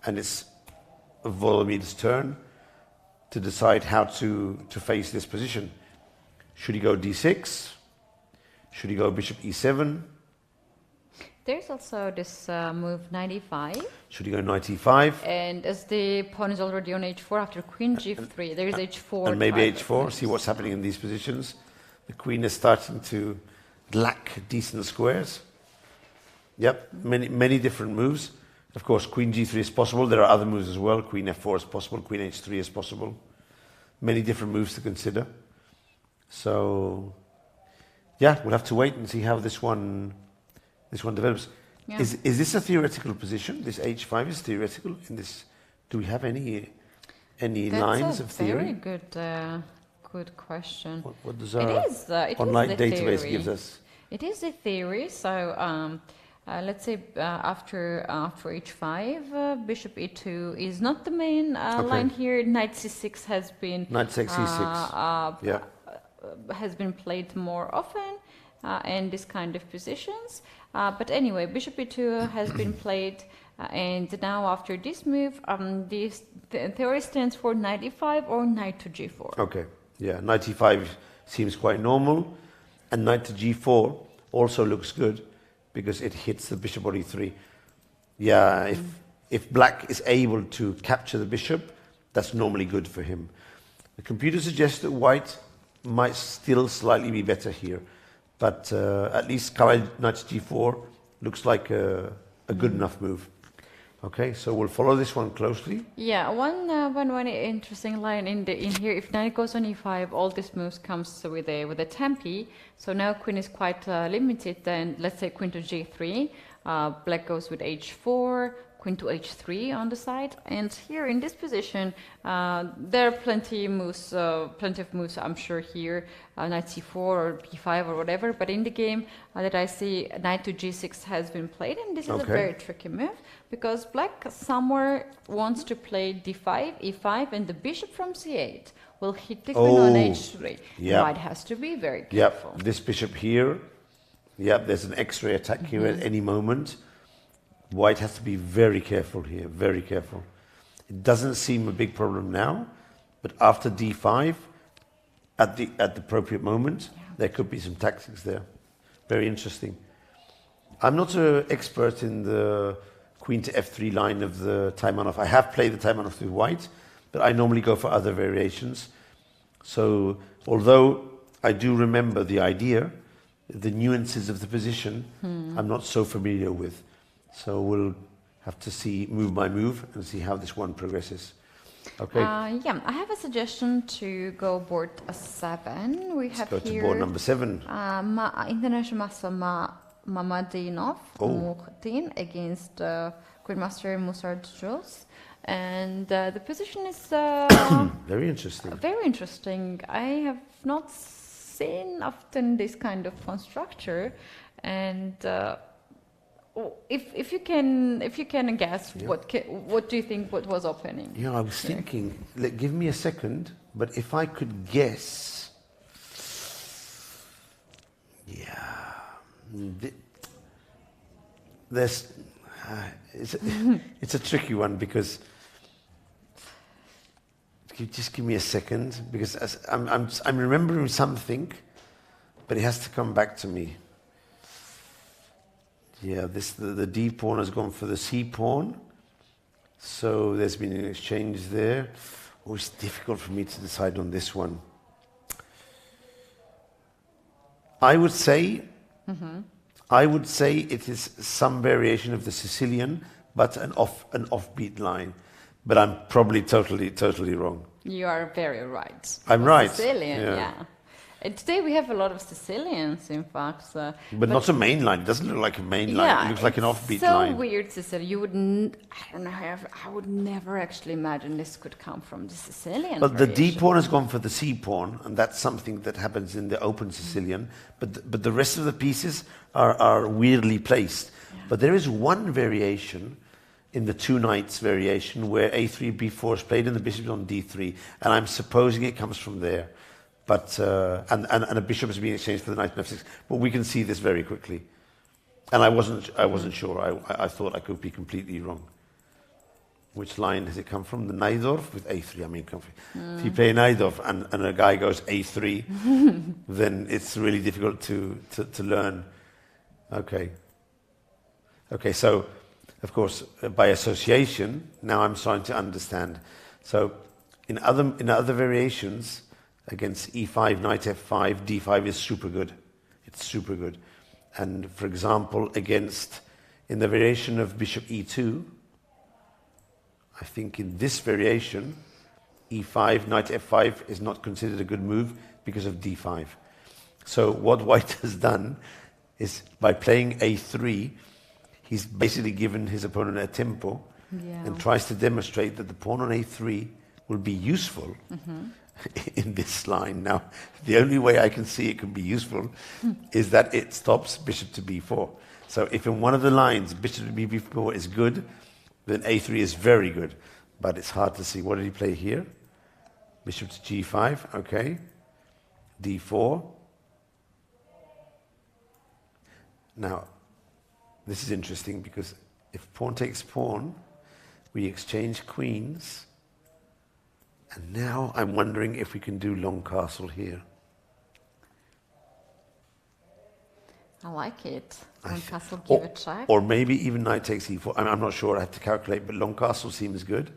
and it's Volodymyr's turn to decide how to face this position. Should he go d6? Should he go bishop e7? There's also this move knight e5. Should he go knight e5? And as the pawn is already on h4 after queen g3, there is h4. And maybe h4, see what's happening in these positions. The queen is starting to lack decent squares. Yep, many different moves. Of course, queen g3 is possible. There are other moves as well. Queen f4 is possible. Queen h3 is possible. Many different moves to consider. So, yeah, we'll have to wait and see how this one develops. Yeah. Is this a theoretical position? This h5 is theoretical in this. Do we have any lines of theory? That's a very good question. What does our online database gives us? It is a theory. So let's say after h5, bishop e2 is not the main line here. Knight c6 has been has been played more often in this kind of positions. But anyway, bishop e2 has been played, and now after this move, this theory stands for knight e5 or knight to g4. Okay, yeah, knight e5 seems quite normal, and knight to g4 also looks good because it hits the bishop on e3. Yeah, if black is able to capture the bishop, that's normally good for him. The computer suggests that white might still slightly be better here. But at least knight to g4 looks like a good enough move. Okay, so we'll follow this one closely. Yeah, one interesting line in here. If knight goes on e5, all these moves comes with a tempi. So now queen is quite limited. Then let's say queen to g3. Black goes with h4. Queen to h3 on the side, and here in this position, there are plenty of moves. I'm sure here, knight c4 or b5 or whatever. But in the game that I see, knight to g6 has been played, and this is a very tricky move because black somewhere wants to play d5, e5, and the bishop from c8 will hit the queen on h3. Yeah. White has to be very careful. Yep, this bishop here. Yep, there's an X-ray attack here at any moment. White has to be very careful here, very careful. It doesn't seem a big problem now, but after d5, at the appropriate moment, there could be some tactics there. Very interesting. I'm not an expert in the queen to f3 line of the Taimanov. I have played the Taimanov with white, but I normally go for other variations. So although I do remember the idea, the nuances of the position, I'm not so familiar with. So we'll have to see move by move and see how this one progresses. Okay. Yeah, I have a suggestion to go board 7. We have Let's go here to board number 7. International master Mamadinov Muhtin against Grandmaster Musar Jules. And the position is very interesting. Very interesting. I have not seen often this kind of pawn structure, and if you can guess, what do you think what was opening? Yeah, I was thinking. Give me a second, but if I could guess, It's a tricky one because. Just give me a second because I'm remembering something, but it has to come back to me. Yeah, the D pawn has gone for the C pawn, so there's been an exchange there. Oh, it's difficult for me to decide on this one. I would say it is some variation of the Sicilian, but an offbeat line. But I'm probably totally wrong. You are very right. I'm right. Sicilian, yeah. And today we have a lot of Sicilians, in fact. But not a main line. It doesn't look like a main line. It looks like an offbeat line. So weird, Sicilian. You would, I don't know. I would never actually imagine this could come from the Sicilian. But the D pawn has gone for the C pawn, and that's something that happens in the open Sicilian. But the rest of the pieces are weirdly placed. Yeah. But there is one variation in the two knights variation where A3, B4 is played and the bishop is on D3, and I'm supposing it comes from there. But and a bishop is being exchanged for the knight on F6. But we can see this very quickly. And I wasn't sure. I thought I could be completely wrong. Which line has it come from? The Najdorf with A3. I mean, if you play Najdorf and a guy goes A3, then it's really difficult to learn. Okay. So. Of course, by association, now I'm starting to understand. So, in other variations, against E5, Knight F5, D5 is super good. It's super good. And for example, in the variation of Bishop E2, I think in this variation, E5, Knight F5 is not considered a good move because of D5. So what White has done is by playing A3, he's basically given his opponent a tempo and tries to demonstrate that the pawn on A3 will be useful in this line. Now, the only way I can see it can be useful is that it stops bishop to B4. So if in one of the lines bishop to B4 is good, then A3 is very good. But it's hard to see. What did he play here? Bishop to G5, okay. D4. Now, this is interesting because if pawn takes pawn, we exchange queens. And now I'm wondering if we can do long castle here. I like it. Long castle, give a check. Or maybe even knight takes e4. I'm not sure, I have to calculate, but long castle seems good.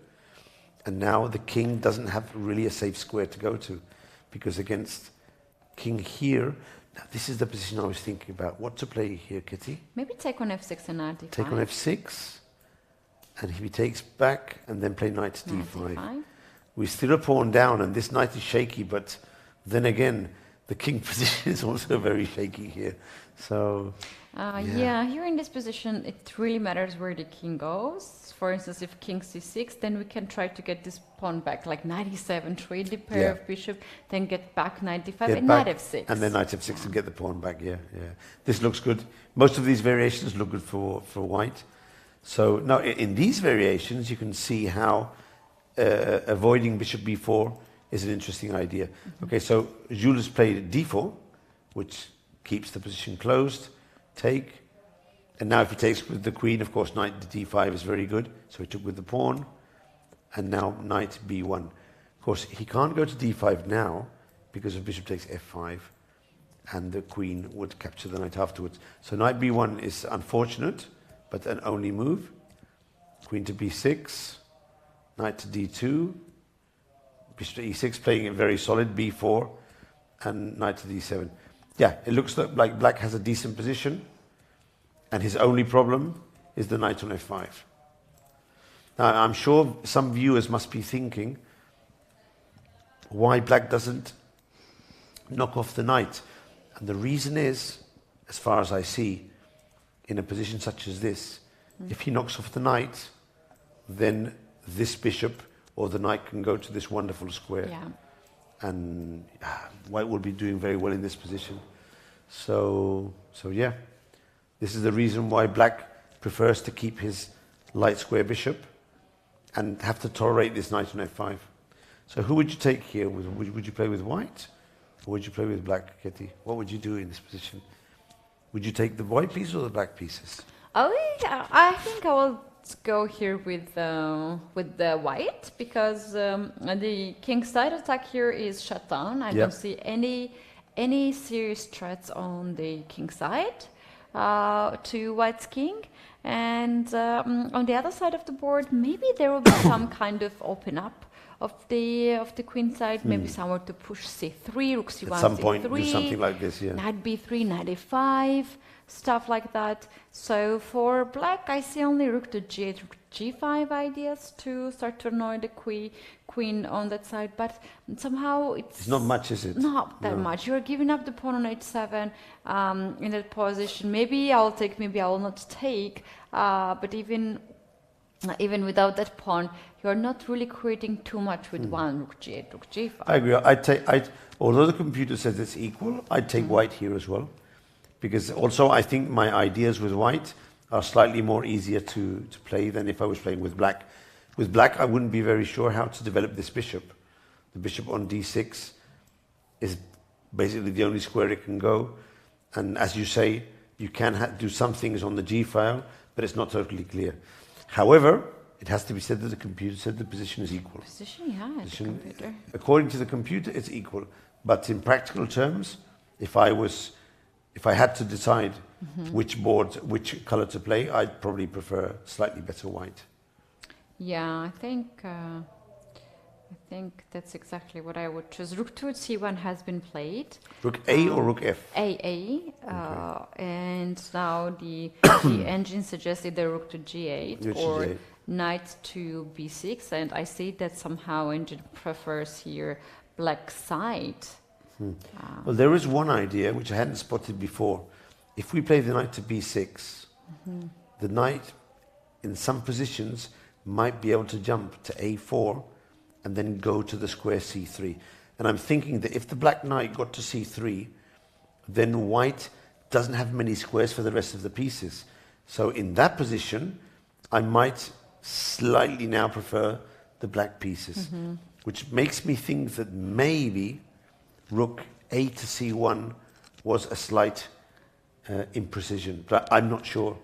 And now the king doesn't have really a safe square to go to, because against king here, now this is the position I was thinking about. What to play here, Kitty? Maybe take on f6 and knight d5. Take on f6, and if he takes back, and then play knight d5. D5. We still a pawn down, and this knight is shaky, but then again, the king position is also very shaky here. So, yeah, here in this position, it really matters where the king goes. For instance, if king c6, then we can try to get this pawn back, like knight e7, trade the pair of bishop, then get back knight d5, and knight f6. And then knight f6 and get the pawn back, yeah. This looks good. Most of these variations look good for white. So now in these variations, you can see how avoiding bishop b4 is an interesting idea. Okay, so Jules played d4, which keeps the position closed, take, and now if he takes with the queen, of course, knight to d5 is very good, so he took with the pawn, and now knight b1. Of course, he can't go to d5 now, because if bishop takes f5, and the queen would capture the knight afterwards. So knight b1 is unfortunate, but an only move. Queen to b6, knight to d2, bishop to e6, playing it very solid, b4, and knight to d7. Yeah, it looks like black has a decent position, and his only problem is the knight on f5. Now, I'm sure some viewers must be thinking why black doesn't knock off the knight. And the reason is, as far as I see, in a position such as this, if he knocks off the knight, then this bishop or the knight can go to this wonderful square. Yeah. And white will be doing very well in this position. So yeah, this is the reason why black prefers to keep his light square bishop and have to tolerate this knight on f5. So who would you take here? Would you play with white, or would you play with black, Kitty? What would you do in this position? Would you take the white pieces or the black pieces? Oh, yeah, I think I will go here with the white because the king side attack here is shut down. I don't see any serious threats on the king side to white's king. And on the other side of the board, maybe there will be some kind of open up of the queen side, maybe somewhere to push c3, rook c1, at some c3, point do something like this, knight b3, knight a5, stuff like that. So for black, I see only rook to g8, rook to g5 ideas to start to annoy the queen on that side, but somehow it's not much, is it? Not that much. You're giving up the pawn on h7 in that position. Maybe I'll take, maybe I will not take, but even without that pawn, you're not really creating too much with one rook g8, rook g5. I agree. Although the computer says it's equal, I'd take white here as well. Because also I think my ideas with white are slightly more easier to play than if I was playing with black. With black, I wouldn't be very sure how to develop this bishop. The bishop on d6 is basically the only square it can go. And as you say, you can do some things on the g file, but it's not totally clear. However, it has to be said that the computer said the position is equal. Position, yeah, the computer. According to the computer, it's equal. But in practical terms, if I had to decide which color to play, I'd probably prefer slightly better white. Yeah, I think that's exactly what I would choose. Rook to c1 has been played. Rook A or rook F? A. And now the engine suggested the rook to g8 or knight to b6, and I see that somehow engine prefers here black side. Well, there is one idea which I hadn't spotted before. If we play the knight to b6, the knight in some positions might be able to jump to a4 and then go to the square c3. And I'm thinking that if the black knight got to c3, then white doesn't have many squares for the rest of the pieces. So in that position, I might slightly now prefer the black pieces, which makes me think that maybe rook a to c1 was a slight imprecision, but I'm not sure.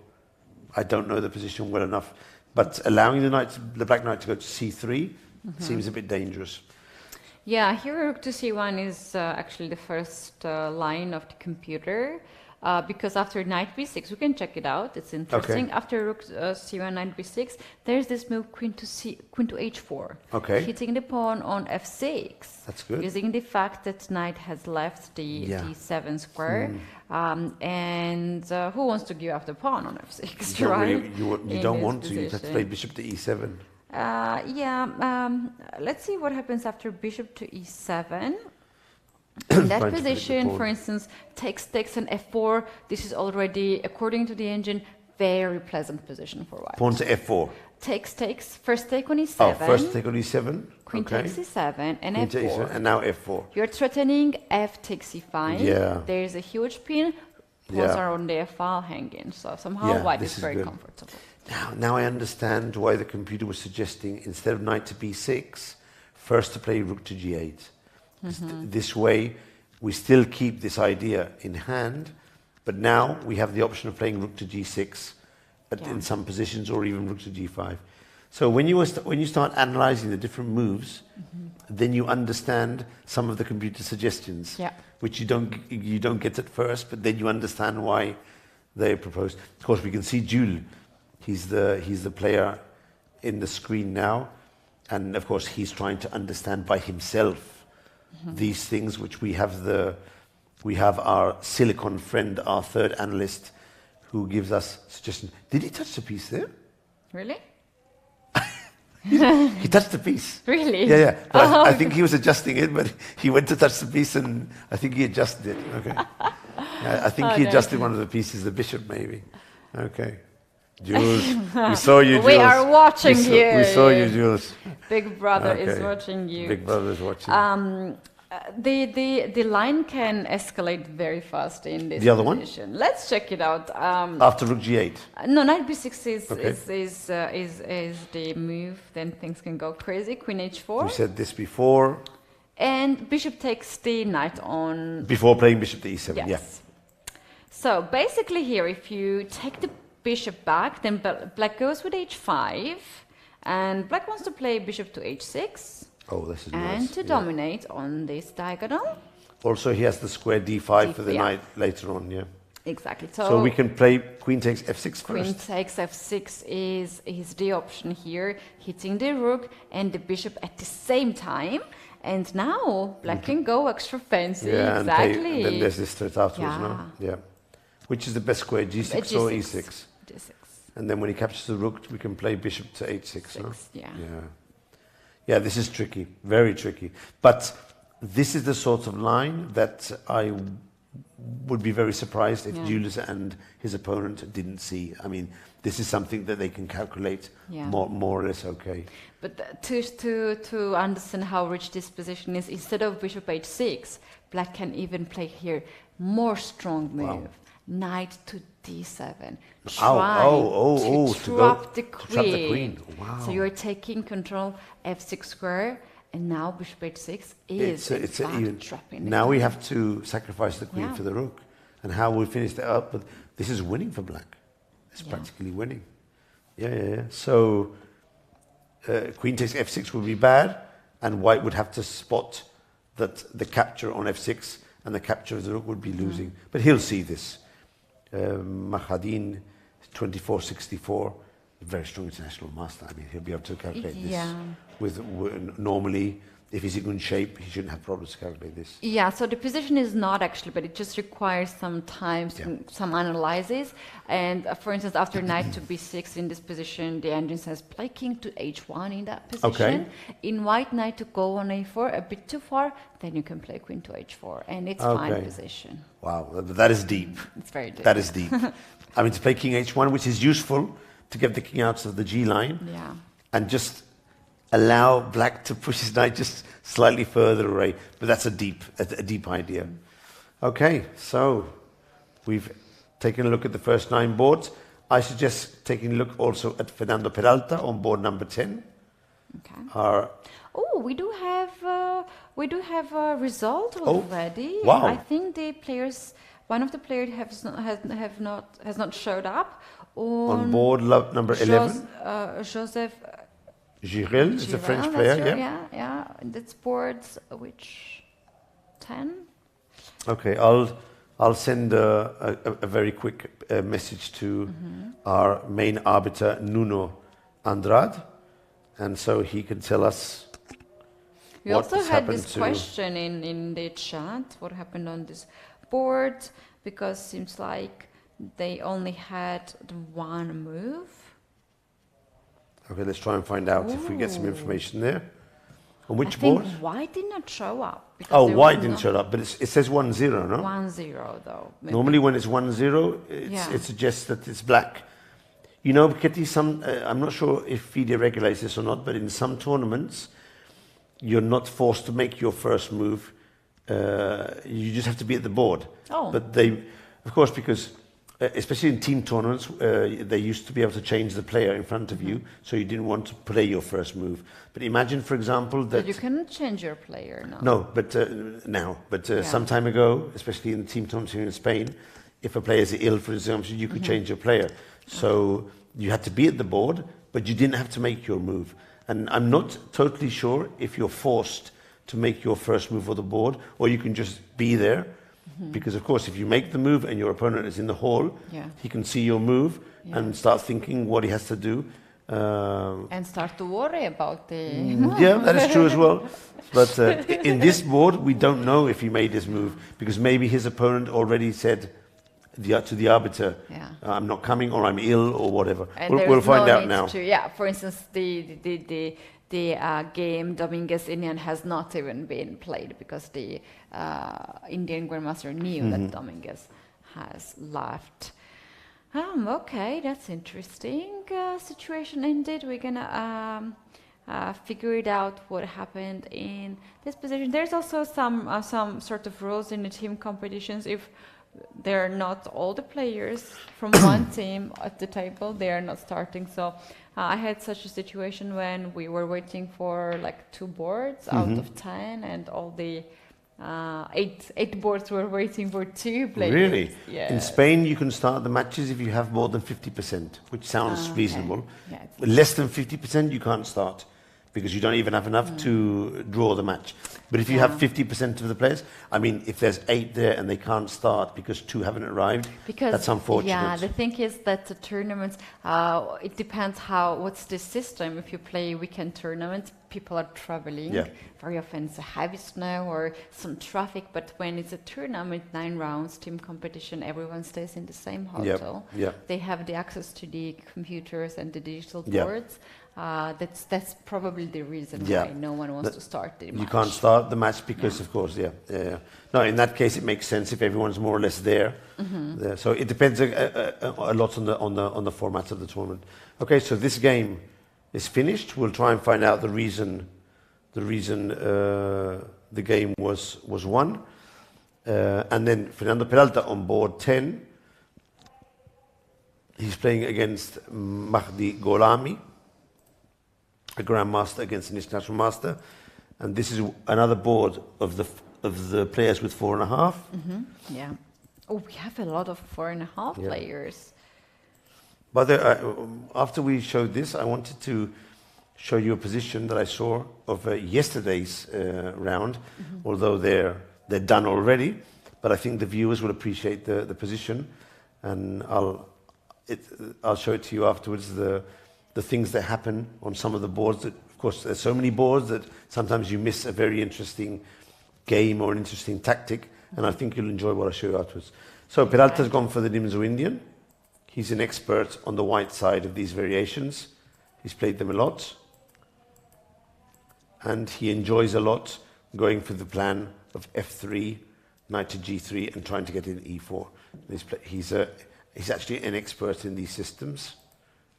I don't know the position well enough. But allowing the black knight to go to c3 seems a bit dangerous. Yeah, here rook to c1 is actually the first line of the computer. Because after knight b6, we can check it out. It's interesting. Okay. After rook c1, knight b6, there's this move queen to h4. Okay. Hitting the pawn on f6. That's good. Using the fact that knight has left the d7 square. And who wants to give up the pawn on f6, right? You don't want to. You have to play bishop to e7. Let's see what happens after bishop to e7. In that position, for instance, takes and f4, this is already, according to the engine, very pleasant position for white. Pawn to f4. Takes, first take on e7. Oh, first take on e7. Queen takes e7 and Queen f4. E7, and now f4. You're threatening f takes e5. Yeah. There's a huge pin. Pawns are on the f file hanging, so somehow white is very comfortable. Now I understand why the computer was suggesting, instead of knight to b6, first to play rook to g8. This way, we still keep this idea in hand, but now we have the option of playing rook to g6 in some positions, or even rook to g5. So when you start analyzing the different moves, then you understand some of the computer suggestions, which you don't get at first, but then you understand why they proposed. Of course, we can see Jules. He's the player in the screen now, and of course he's trying to understand by himself these things, which we have our silicon friend, our third analyst, who gives us suggestions. Did he touch the piece there? Really? He touched the piece. Really? Yeah. But I think he was adjusting it, but he went to touch the piece, and I think he adjusted it. Okay. I think he adjusted one of the pieces, the bishop maybe. Okay. Jules, we saw you, Jules. We are watching you. We saw you, Jules. Big brother is watching you. Big brother is watching. The line can escalate very fast in this position. One? Let's check it out. After rook g8. No, knight b6 is the move. Then things can go crazy. Queen h4. We said this before. And bishop takes the knight on. Before playing bishop to e7. Yes. So basically here, if you take the bishop back, then black goes with h5, and black wants to play bishop to h6. Oh, this is and nice. to dominate on this diagonal. Also, he has the square d5 for the yeah. knight later on, yeah. Exactly. So we can play queen takes f6 first. Queen takes f6 is the option here, hitting the rook and the bishop at the same time. And now black can go extra fancy. Yeah, exactly. And then there's this threat afterwards, Yeah. no? Yeah. Which is the best square, g6 or e6? g6. And then when he captures the rook, we can play bishop to h6, no? Yeah. Yeah, this is tricky, very tricky. But this is the sort of line that I would be very surprised if Julius and his opponent didn't see. I mean, this is something that they can calculate more or less okay. But to understand how rich this position is, instead of bishop h6, black can even play here more strong move. Wow. Knight to d7. To trap the trap the queen. Wow. So you're taking control f6 square, and now bishop h6 is even trapping. Now we have to sacrifice the queen for the rook. And how we finish that up, but this is winning for black. It's practically winning. Yeah. So queen takes f6 would be bad, and white would have to spot that the capture on f6 and the capture of the rook would be losing. But he'll see this. Mahadin, 2464, very strong international master. I mean, he'll be able to calculate this. Normally, if he's in good shape, he shouldn't have problems to calculate this. Yeah, so the position is not actually, but it just requires some time, some analysis. And for instance, after knight to b6 in this position, the engine says play king to h1 in that position. In white, knight to go on a4, a bit too far, then you can play queen to h4, and it's fine position. Wow, that is deep. It's very deep. That is deep. I mean, to play king h1, which is useful to get the king out of the g line, and just allow black to push his knight just slightly further away. But that's a deep idea. Okay, so we've taken a look at the first 9 boards. I suggest taking a look also at Fernando Peralta on board number 10. Okay. We do have a result already. Wow. I think one of the players has not showed up on board number 11. Joseph Girel is a French player, yeah. That's boards which 10. Okay, I'll send a very quick message to our main arbiter Nuno Andrade, and so he can tell us. We also had this question in the chat. What happened on this board? Because it seems like they only had the one move. Okay, let's try and find out if we get some information there. On which board? White did not show up. White didn't show up, but it says 1-0, no? 1-0, though. Maybe. Normally when it's 1-0, it suggests that it's black. You know, Ketty, I'm not sure if FIDE regulates this or not, but in some tournaments, you're not forced to make your first move. You just have to be at the board. But they, of course, because especially in team tournaments, they used to be able to change the player in front of you, so you didn't want to play your first move. But imagine, for example, that... But you cannot change your player now. No, but now. But some time ago, especially in the team tournaments here in Spain, if a player is ill, for example, you could change your player. So you had to be at the board, but you didn't have to make your move. And I'm not totally sure if you're forced to make your first move on the board, or you can just be there. Because, of course, if you make the move and your opponent is in the hall, he can see your move and start thinking what he has to do. And start to worry about the... Yeah, that is true as well. But in this board, we don't know if he made his move, because maybe his opponent already said to the arbiter, I'm not coming, or I'm ill, or whatever. We'll find out now. For instance, the game Dominguez Indian has not even been played because the Indian Grandmaster knew that Dominguez has left. Okay, that's interesting situation indeed. We're gonna figure it out what happened in this position. There's also some sort of rules in the team competitions. If they're not all the players from one team at the table, they are not starting. So I had such a situation when we were waiting for like 2 boards out of 10, and all the Eight boards were waiting for 2 players. Really? Yeah. In Spain, you can start the matches if you have more than 50%, which sounds Okay. reasonable. Yeah. Less than 50%, you can't start because you don't even have enough to draw the match. But if you have 50% of the players, I mean, if there's 8 there and they can't start because 2 haven't arrived, that's unfortunate. Yeah, the thing is that the tournaments, it depends what's the system. If you play weekend tournaments, people are traveling. Yeah. Very often it's a heavy snow or some traffic, but when it's a tournament, 9 rounds, team competition, everyone stays in the same hotel. Yeah. They have the access to the computers and the digital Yeah. boards. That's probably the reason Yeah. why no one wants to start the match. You can't start the match because, of course, No, in that case, it makes sense if everyone's more or less there. There. So it depends a lot on the format of the tournament. Okay, so this game is finished. We'll try and find out the reason the game was won. And then Fernando Peralta on board 10. He's playing against Mahdi Golami, a grandmaster against an international master, and this is another board of the players with 4.5. Yeah. Oh, we have a lot of 4.5 players. But after we showed this, I wanted to show you a position that I saw of yesterday's round, although they're done already. But I think the viewers will appreciate the position, and I'll show it to you afterwards. The things that happen on some of the boards. That, of course, there's so many boards that sometimes you miss a very interesting game or an interesting tactic, and I think you'll enjoy what I show you afterwards. So Peralta's gone for the Nimzo Indian. He's an expert on the white side of these variations. He's played them a lot, and he enjoys a lot going for the plan of f3, knight to g3, and trying to get in e4. He's actually an expert in these systems,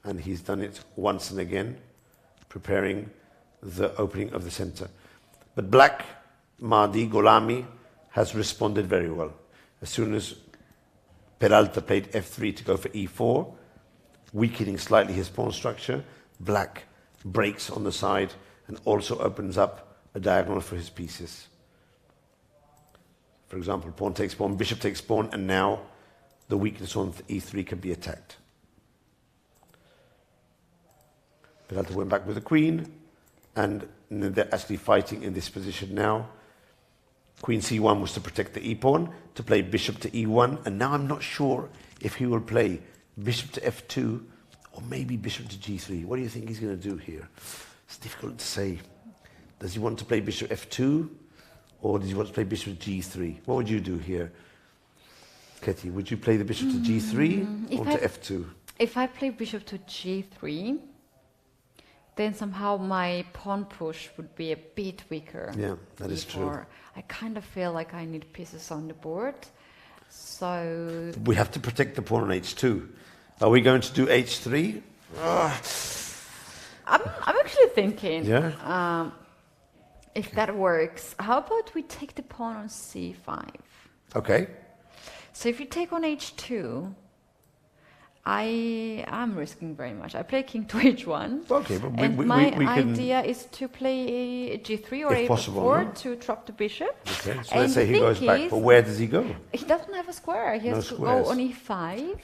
and he's done it once and again, preparing the opening of the center. But black, Mahdi Golami, has responded very well. As soon as Peralta played f3 to go for e4, weakening slightly his pawn structure, black breaks on the side and also opens up a diagonal for his pieces. For example, pawn takes pawn, bishop takes pawn, and now the weakness on e3 can be attacked. Peralta went back with the queen, and they're actually fighting in this position now. Queen c1 was to protect the e-pawn, to play bishop to e1, and now I'm not sure if he will play bishop to f2 or maybe bishop to g3. What do you think he's going to do here? It's difficult to say. Does he want to play bishop f2 or does he want to play bishop to g3? What would you do here, Ketty? Would you play the bishop to g3 or to f2? If I play bishop to g3, then somehow my pawn push would be a bit weaker. Yeah, that is true. I kind of feel like I need pieces on the board. So we have to protect the pawn on h2. Are we going to do h3? I'm actually thinking, Yeah. If that works, how about we take the pawn on c5? Okay. So if you take on h2, I am risking very much. I play king to h1. Okay, but my we can... idea is to play a g3 or If a4 possible, to drop the bishop. Okay, so And let's say the he goes thing back, is, but where does he go? He doesn't have a square. He No has to squares. go on e5.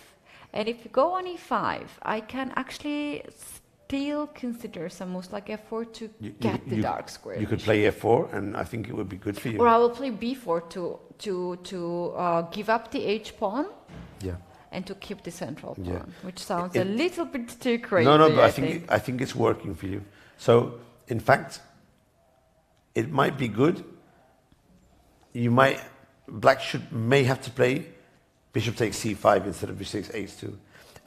And if you go on e5, I can actually still consider some moves like f4 to get the dark square. You could play f4, and I think it would be good for you. Or I will play b4 to give up the h pawn. Yeah. And to keep the central pawn, Yeah. which sounds a little bit too crazy. No, but I think it's working for you. So, in fact, it might be good. Black may have to play bishop takes c5 instead of bishop takes h2.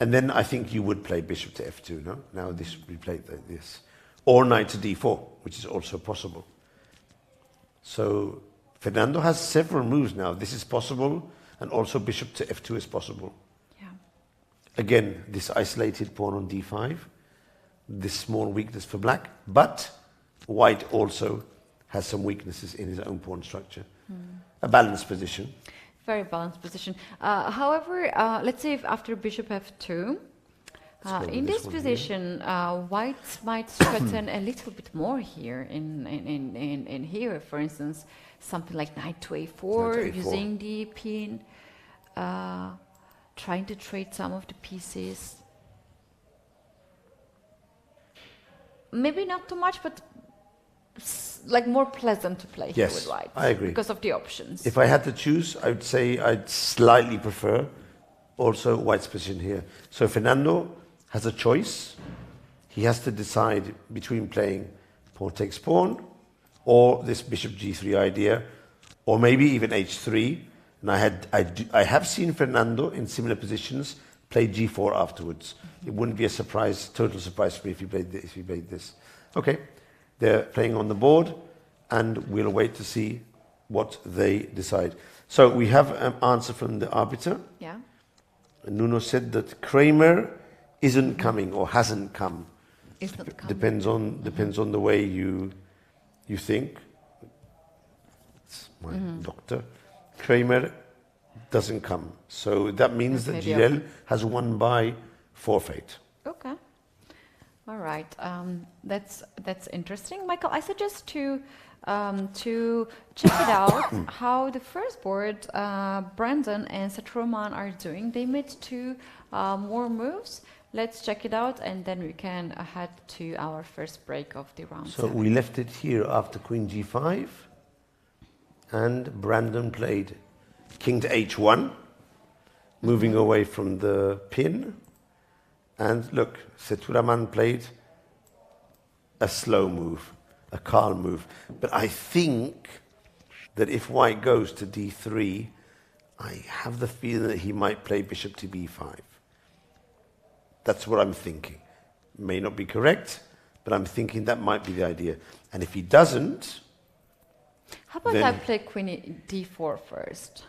And then I think you would play bishop to f2, no? Now this would be played like this. Or knight to d4, which is also possible. So, Fernando has several moves now. This is possible, and also bishop to f2 is possible. Again, this isolated pawn on d5, this small weakness for black, but white also has some weaknesses in his own pawn structure. A balanced position. Very balanced position. However, let's say if after bishop f2, Let's go In with this one here. position, white might threaten a little bit more here in here. For instance, something like knight to a4, Knight to a4. using the pin, trying to trade some of the pieces. Maybe not too much, but like more pleasant to play here Yes, with white. I agree. Because of the options. If I had to choose, I would say I'd slightly prefer also white's position here. So Fernando has a choice. He has to decide between playing pawn takes pawn, or this bishop g3 idea, or maybe even h3. And I have seen Fernando in similar positions play g4 afterwards. It wouldn't be a surprise, total surprise for me if he played this. Okay, they're playing on the board, and we'll wait to see what they decide. So we have an answer from the arbiter. Yeah. Nuno said that Kramer isn't coming or hasn't come. It's not coming. Depends on the way you think. It's my doctor. Kramer doesn't come. So that means that Gilel has won by forfeit. Okay. All right. That's interesting, Michael. I suggest to check it out how the first board Brandon and Satroman are doing. They made 2 more moves. Let's check it out, and then we can head to our first break of the round. So we left it here after Queen G5, and Brandon played King to H1, moving away from the pin. And look, Seturaman played a slow move, a calm move. But I think that if white goes to D3, I have the feeling that he might play bishop to B5. That's what I'm thinking. May not be correct, but I'm thinking that might be the idea. And if he doesn't... How about I play Queen D4 first?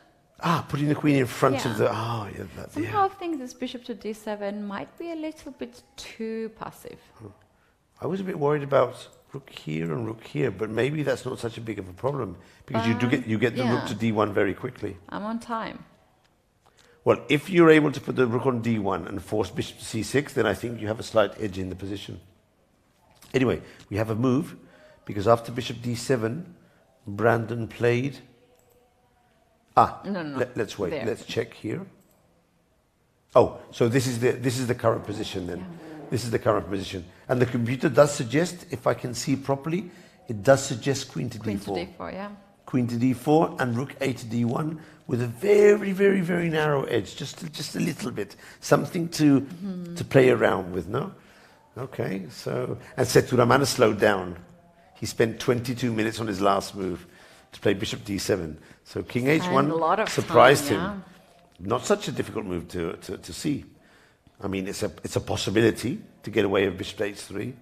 Putting the queen in front of the... Somehow I think this bishop to D7 might be a little bit too passive. I was a bit worried about rook here and rook here, but maybe that's not such a big of a problem, because you get the rook to D1 very quickly. I'm on time. Well, if you're able to put the rook on D1 and force bishop to C6, then I think you have a slight edge in the position. Anyway, we have a move, because after bishop D7, Brandon played... let's wait. There. Let's check here. Oh, so this is the current position then. Yeah. This is the current position. And the computer does suggest, if I can see properly, it does suggest queen to Queen D4. to D4, yeah. Queen to D4 and rook A to D1 with a very, very, very narrow edge, just a little bit. Something to play around with, no? Okay, so... And Seturaman slowed down. He spent 22 minutes on his last move to play bishop D7. So King H1 surprised him. Not such a difficult move to see. I mean, it's a possibility to get away with bishop H3.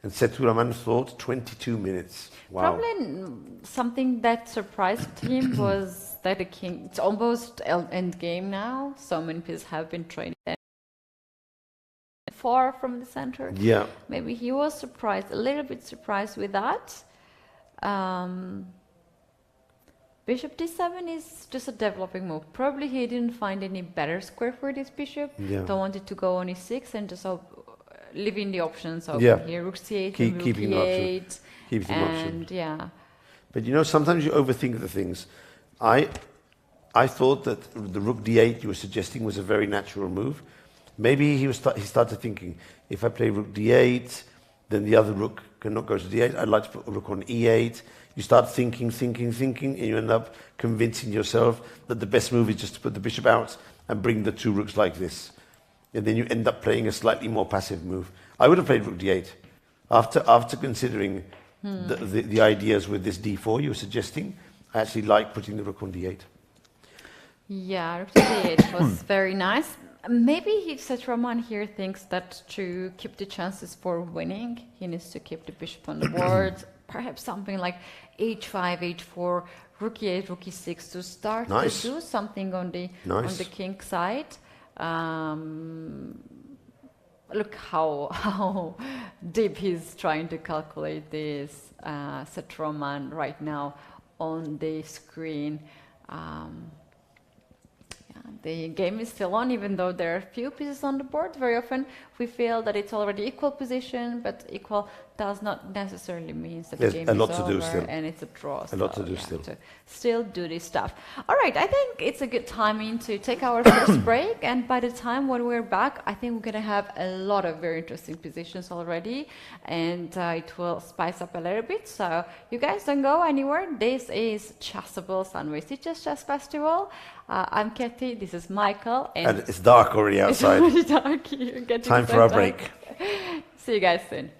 And Seturaman thought 22 minutes. Wow. Probably something that surprised him was that the king, it's almost end game now. So many pieces have been traded far from the center. Yeah. Maybe he was surprised, a little bit surprised with that. Bishop D7 is just a developing move. Probably he didn't find any better square for this bishop. Yeah. Don't want it to go on E6 and just leaving the options open here. Rook C8 and rook E8. Keep the option. Yeah. But you know, sometimes you overthink the things. I thought that the rook D8 you were suggesting was a very natural move. Maybe he started thinking, if I play rook D8, then the other rook cannot go to D8. I'd like to put a rook on E8. You start thinking, and you end up convincing yourself that the best move is just to put the bishop out and bring the 2 rooks like this. And then you end up playing a slightly more passive move. I would have played rook D8. After considering the ideas with this D4 you were suggesting, I actually like putting the rook on D8. Yeah, rook D8 was very nice. Maybe Seturaman here thinks that to keep the chances for winning, he needs to keep the bishop on the board. Perhaps something like H5, H4, rook E8, rook E6 to start to do something on the king side. Look how deep he's trying to calculate this Seturaman right now on the screen. I'm the game is still on, even though there are few pieces on the board. Very often we feel that it's already equal position, but equal does not necessarily mean that There's the game a is lot to over do still. and it's a draw. A lot so to do you have still. to still do this stuff. All right, I think it's a good timing to take our first break, and by the time when we're back, I think we're going to have a lot of very interesting positions already, and it will spice up a little bit. So you guys don't go anywhere. This is Chessable Sunway Sitges Chess Festival. I'm Katie, this is Michael. And it's dark already outside. It's already dark. You get to Time the for our center. break. See you guys soon.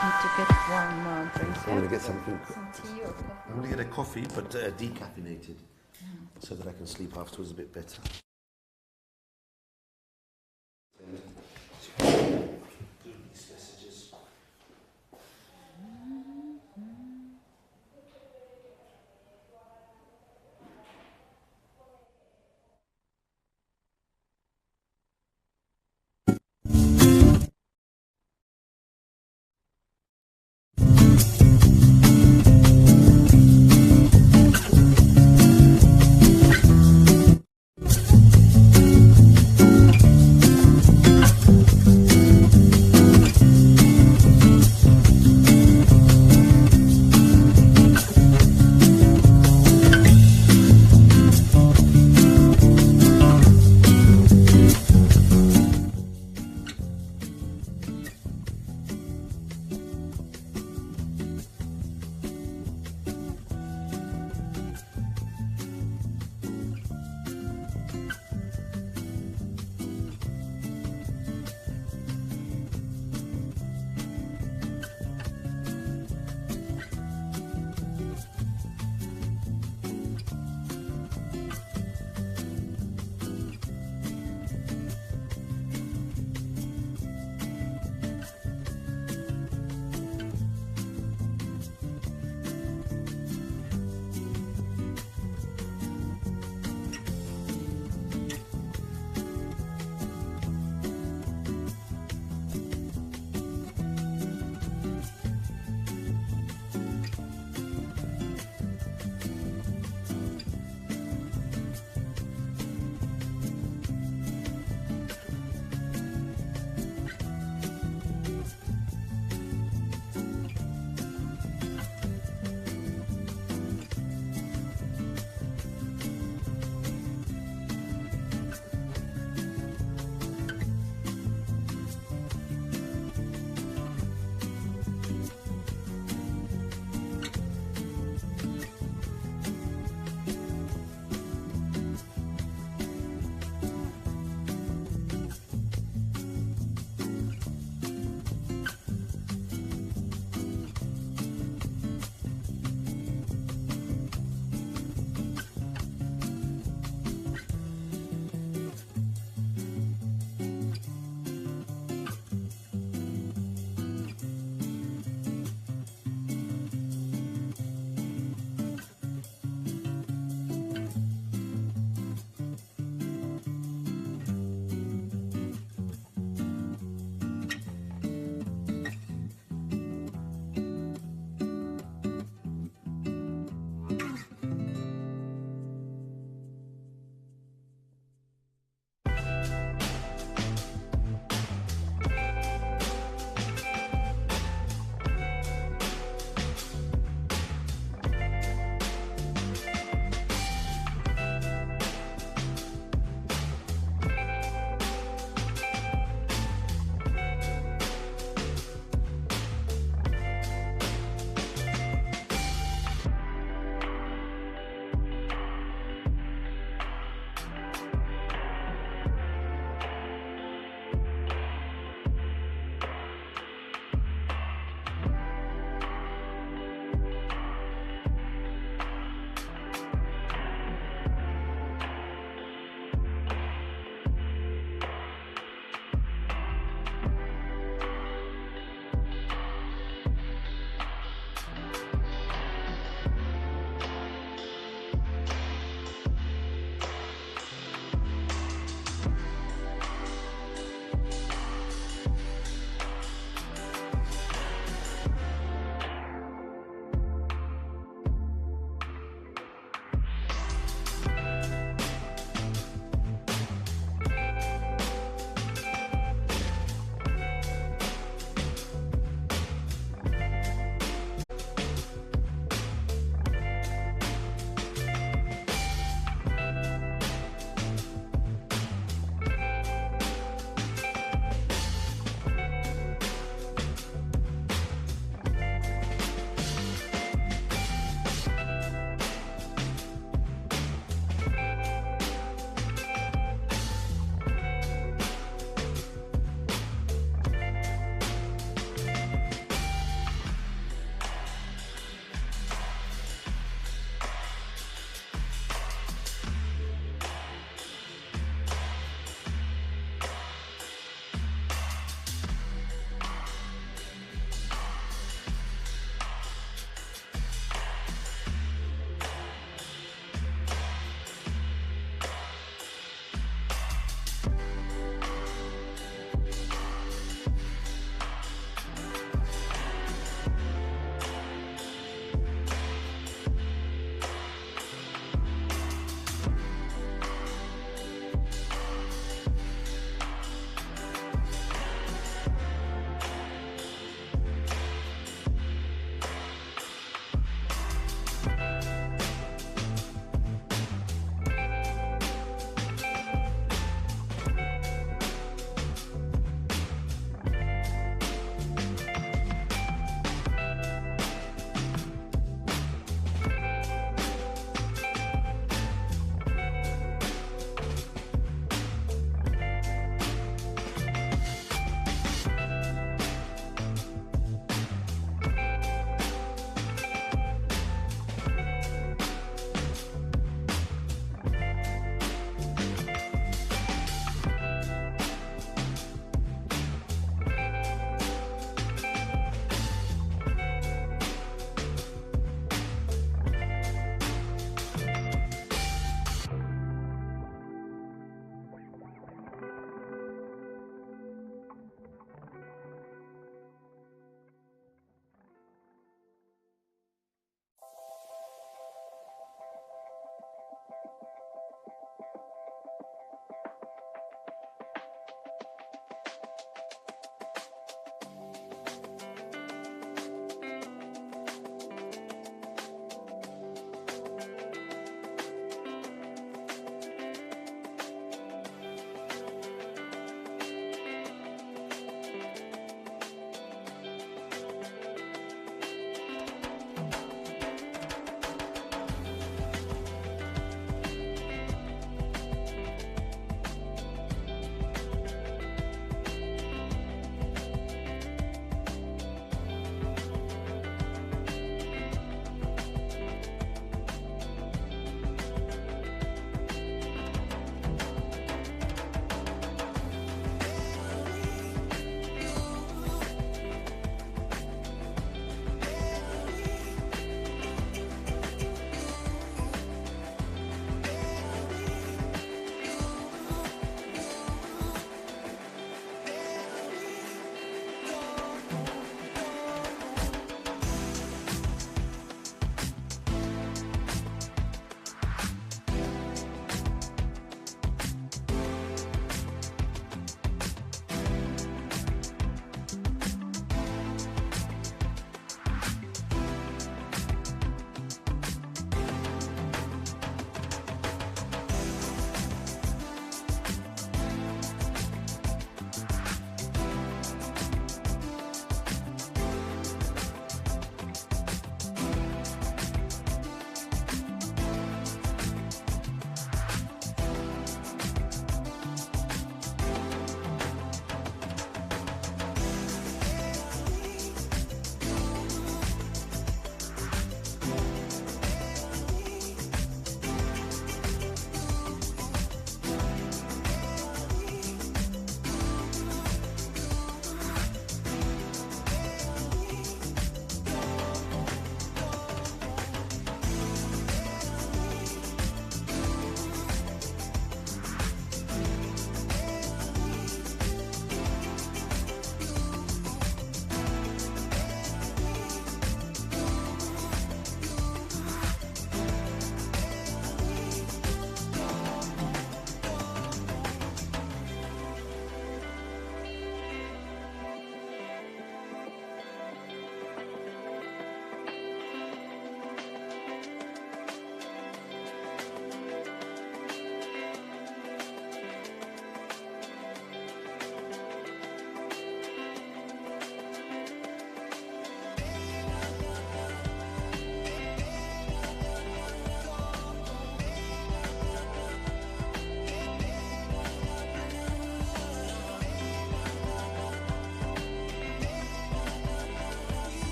Need to get warm drinks. I'm going to get something. Some tea or coffee. I'm going to get a coffee, but decaffeinated, so that I can sleep afterwards a bit better. These messages.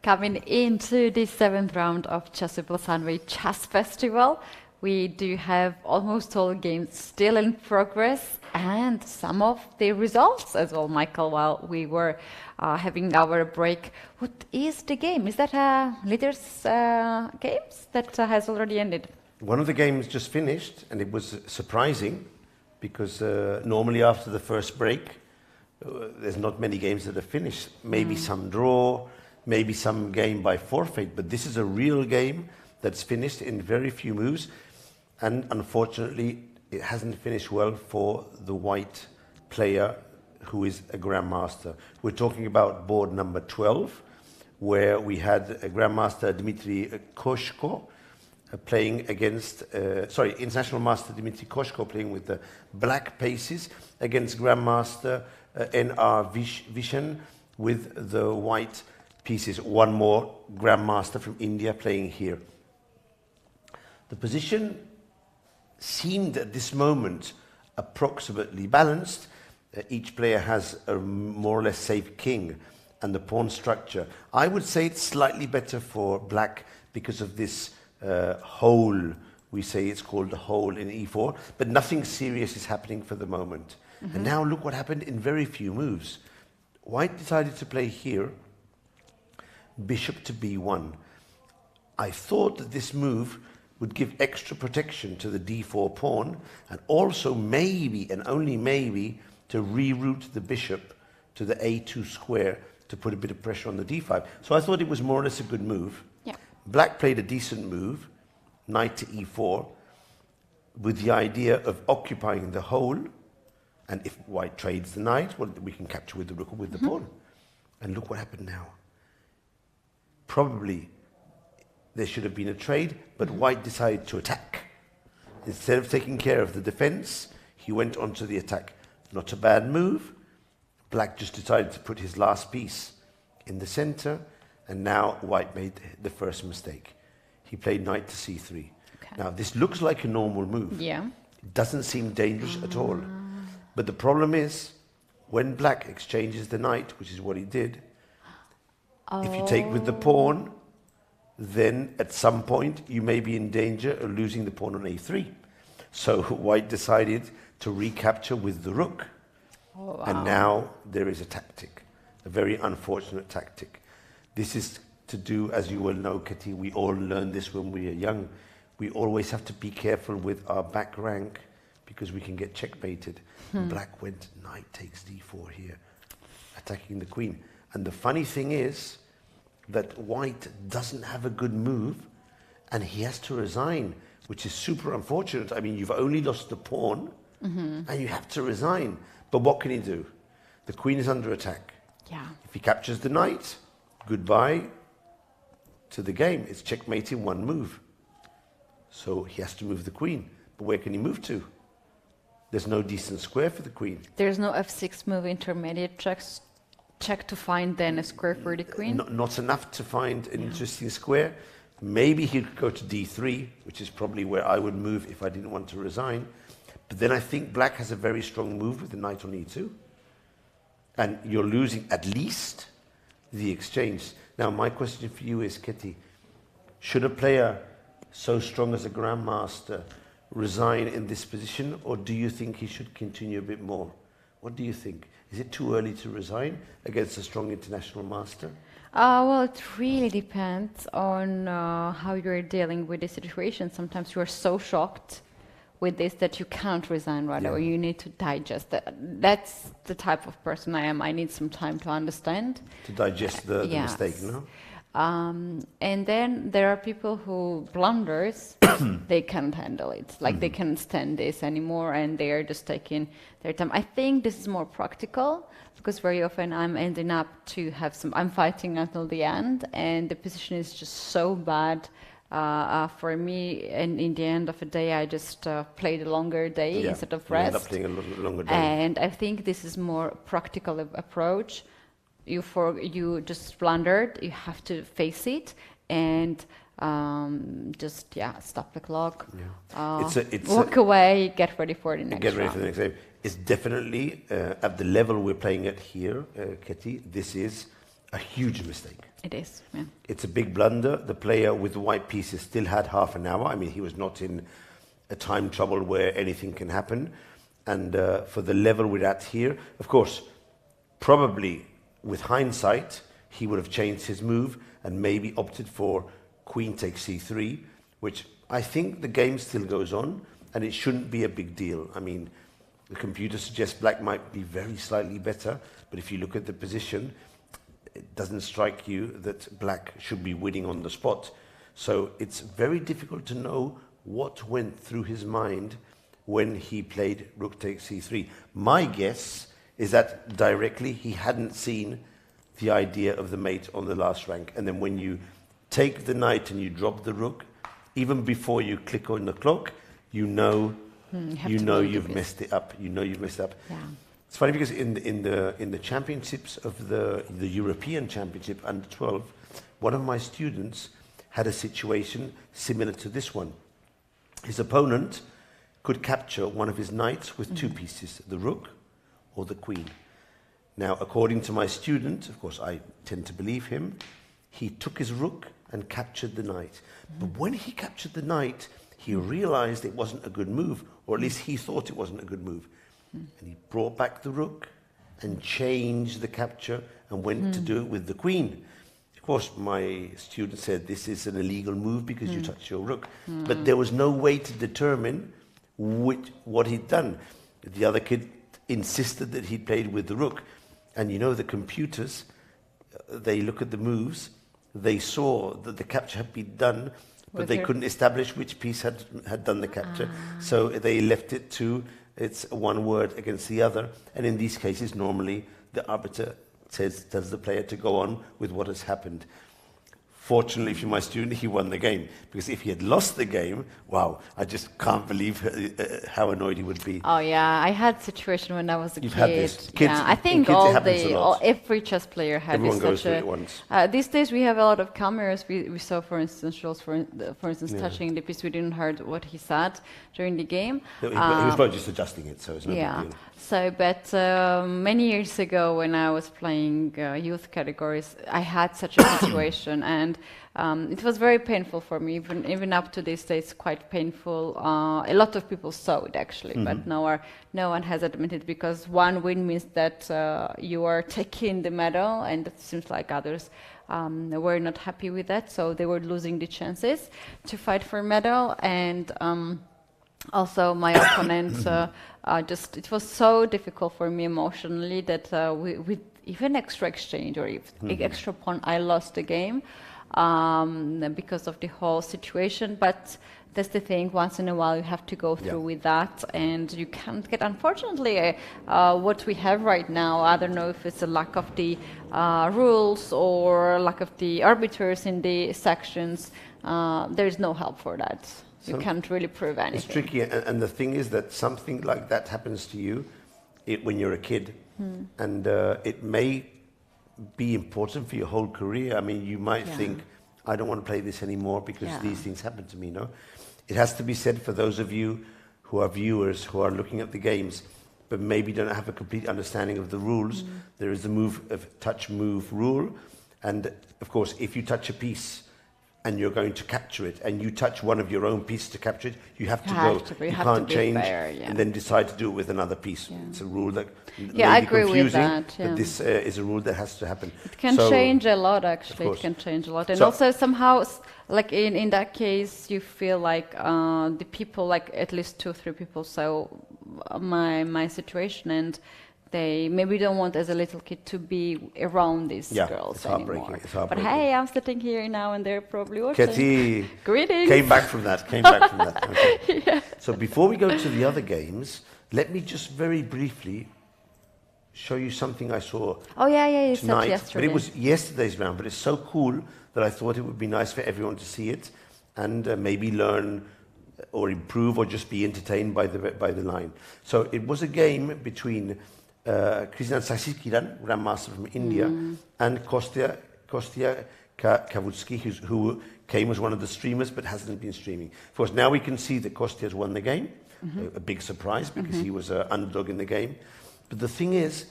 Coming into the 7th round of Chasuble Sunway Chess Festival, we do have almost all games still in progress and some of the results as well, Michael, while we were having our break. What is the game? Is that a leaders games that has already ended? One of the games just finished, and it was surprising because normally after the first break, there's not many games that are finished. Maybe some draw, maybe some game by forfeit, but this is a real game that's finished in very few moves, and unfortunately it hasn't finished well for the white player who is a grandmaster. We're talking about board number 12, where we had a grandmaster Dmitry Koshko playing against, international master Dmitry Koshko playing with the black paces against grandmaster N.R. Vishen with the white pieces. One more grandmaster from India playing here. The position seemed at this moment approximately balanced. Each player has a more or less safe king and the pawn structure. I would say it's slightly better for black because of this hole. We say it's called the hole in e4, but nothing serious is happening for the moment. And now look what happened in very few moves. White decided to play here, bishop to b1. I thought that this move would give extra protection to the d4 pawn, and also maybe, and only maybe, to reroute the bishop to the a2 square to put a bit of pressure on the d5. So I thought it was more or less a good move. Yeah. Black played a decent move, knight to e4, with the idea of occupying the hole, and if white trades the knight, well, we can capture with the rook or with the pawn. And look what happened now. Probably there should have been a trade, but white decided to attack. Instead of taking care of the defense, he went on to the attack. Not a bad move. Black just decided to put his last piece in the center, and now white made the first mistake. He played knight to c3. Okay. Now, this looks like a normal move. Yeah. It doesn't seem dangerous at all. But the problem is, when black exchanges the knight, which is what he did, if you take with the pawn, then at some point you may be in danger of losing the pawn on a3. So white decided to recapture with the rook. Oh, wow. And now there is a tactic, a very unfortunate tactic. This is to do, as you well know, Kati, we all learned this when we were young. We always have to be careful with our back rank because we can get checkmated. Black went knight takes d4 here, attacking the queen. And the funny thing is that white doesn't have a good move and he has to resign, which is super unfortunate. I mean, you've only lost the pawn and you have to resign. But what can he do? The queen is under attack. Yeah. If he captures the knight, goodbye to the game. It's checkmate in one move. So he has to move the queen. But where can he move to? There's no decent square for the queen. There's no f6 move intermediate check to find then a square for the queen? Not enough to find an interesting square. Maybe he could go to d3, which is probably where I would move if I didn't want to resign. But then I think black has a very strong move with the knight on e2. And you're losing at least the exchange. Now, my question for you is, Kitty, should a player so strong as a grandmaster resign in this position, or do you think he should continue a bit more? What do you think? Is it too early to resign against a strong international master? Well, it really depends on how you're dealing with the situation. Sometimes you are so shocked with this that you can't resign right away. You need to digest that. That's the type of person I am. I need some time to understand. To digest the Yes. mistake, no? And then there are people who blunders, they can't handle it. Like they can't stand this anymore and they are just taking their time. I think this is more practical because very often I'm ending up to have I'm fighting until the end and the position is just so bad for me. And in the end of the day, I just played a longer day instead of rest. You end up playing a longer day. And I think this is more practical approach. You just blundered, you have to face it and just stop the clock, walk away, get ready for the next round. Get ready for the next game. It's definitely at the level we're playing at here, Ketty, this is a huge mistake. It is, yeah. It's a big blunder. The player with the white pieces still had half an hour. I mean, he was not in a time trouble where anything can happen. And for the level we're at here, of course, probably with hindsight, he would have changed his move and maybe opted for queen takes c3, which I think the game still goes on, and it shouldn't be a big deal. I mean, the computer suggests black might be very slightly better, but if you look at the position, it doesn't strike you that black should be winning on the spot. So it's very difficult to know what went through his mind when he played rook takes c3. My guess is that directly he hadn't seen the idea of the mate on the last rank. And then when you take the knight and you drop the rook, even before you click on the clock, you know you've messed it up. You know you've messed it up. Yeah. It's funny because in the championships of the European Championship under 12, one of my students had a situation similar to this one. His opponent could capture one of his knights with two pieces, the rook or the queen. Now, according to my student, of course I tend to believe him, he took his rook and captured the knight. But when he captured the knight, he realized it wasn't a good move, or at least he thought it wasn't a good move. And he brought back the rook and changed the capture and went to do it with the queen. Of course, my student said this is an illegal move because you touched your rook. But there was no way to determine what he'd done. The other kid insisted that he played with the rook. And you know, the computers, they look at the moves, they saw that the capture had been done, but they couldn't establish which piece had done the capture. So they left it to it's one word against the other. And in these cases, normally the arbiter tells the player to go on with what has happened. Fortunately for my student, he won the game. Because if he had lost the game, wow, I just can't believe how annoyed he would be. Oh yeah, I had situation when I was a kid. You've had this. Kids, yeah, I think every chess player had Everyone this. goes through it once. These days we have a lot of cameras. We saw, for instance, Jules, for instance, touching the piece. We didn't heard what he said during the game. He was probably just adjusting it, so it's no big deal. So, but many years ago when I was playing youth categories, I had such a situation, and it was very painful for me. Even up to this day, it's quite painful. A lot of people saw it actually, but no one has admitted, because one win means that you are taking the medal, and it seems like others were not happy with that, so they were losing the chances to fight for medal. And also my opponent, it was so difficult for me emotionally that with even extra exchange or extra pawn, I lost the game because of the whole situation. But that's the thing, once in a while you have to go through with that, and you can't get, unfortunately, what we have right now. I don't know if it's a lack of the rules or lack of the arbiters in the sections. There is no help for that. You can't really prove anything. It's tricky, and the thing is that something like that happens to you when you're a kid, and it may be important for your whole career. I mean, you might think, I don't want to play this anymore because these things happen to me, no? It has to be said for those of you who are viewers, who are looking at the games, but maybe don't have a complete understanding of the rules. There is the touch move rule, and of course, if you touch a piece, and you're going to capture it, and you touch one of your own pieces to capture it, you have to go. You can't change and then decide to do it with another piece. It's a rule that may be confusing, but this is a rule that has to happen. It can change a lot, actually. It can change a lot. And also somehow, like in that case, you feel like the people, like at least 2 or 3 people saw my situation, and they maybe don't want, as a little kid, to be around these girls anymore. It's heartbreaking. But hey, I'm sitting here now, and they're probably watching. Ketty Greetings. Came back from that. Okay. So before we go to the other games, let me just very briefly show you something I saw. Oh yeah, you tonight. said yesterday. But it was yesterday's round. But it's so cool that I thought it would be nice for everyone to see it, and maybe learn or improve or just be entertained by the line. So it was a game between Christian Sasikiran, Grandmaster from India, and Kostya Kavutsky, who came as one of the streamers but hasn't been streaming. Of course, now we can see that Kostya has won the game, a big surprise because he was an underdog in the game. But the thing is,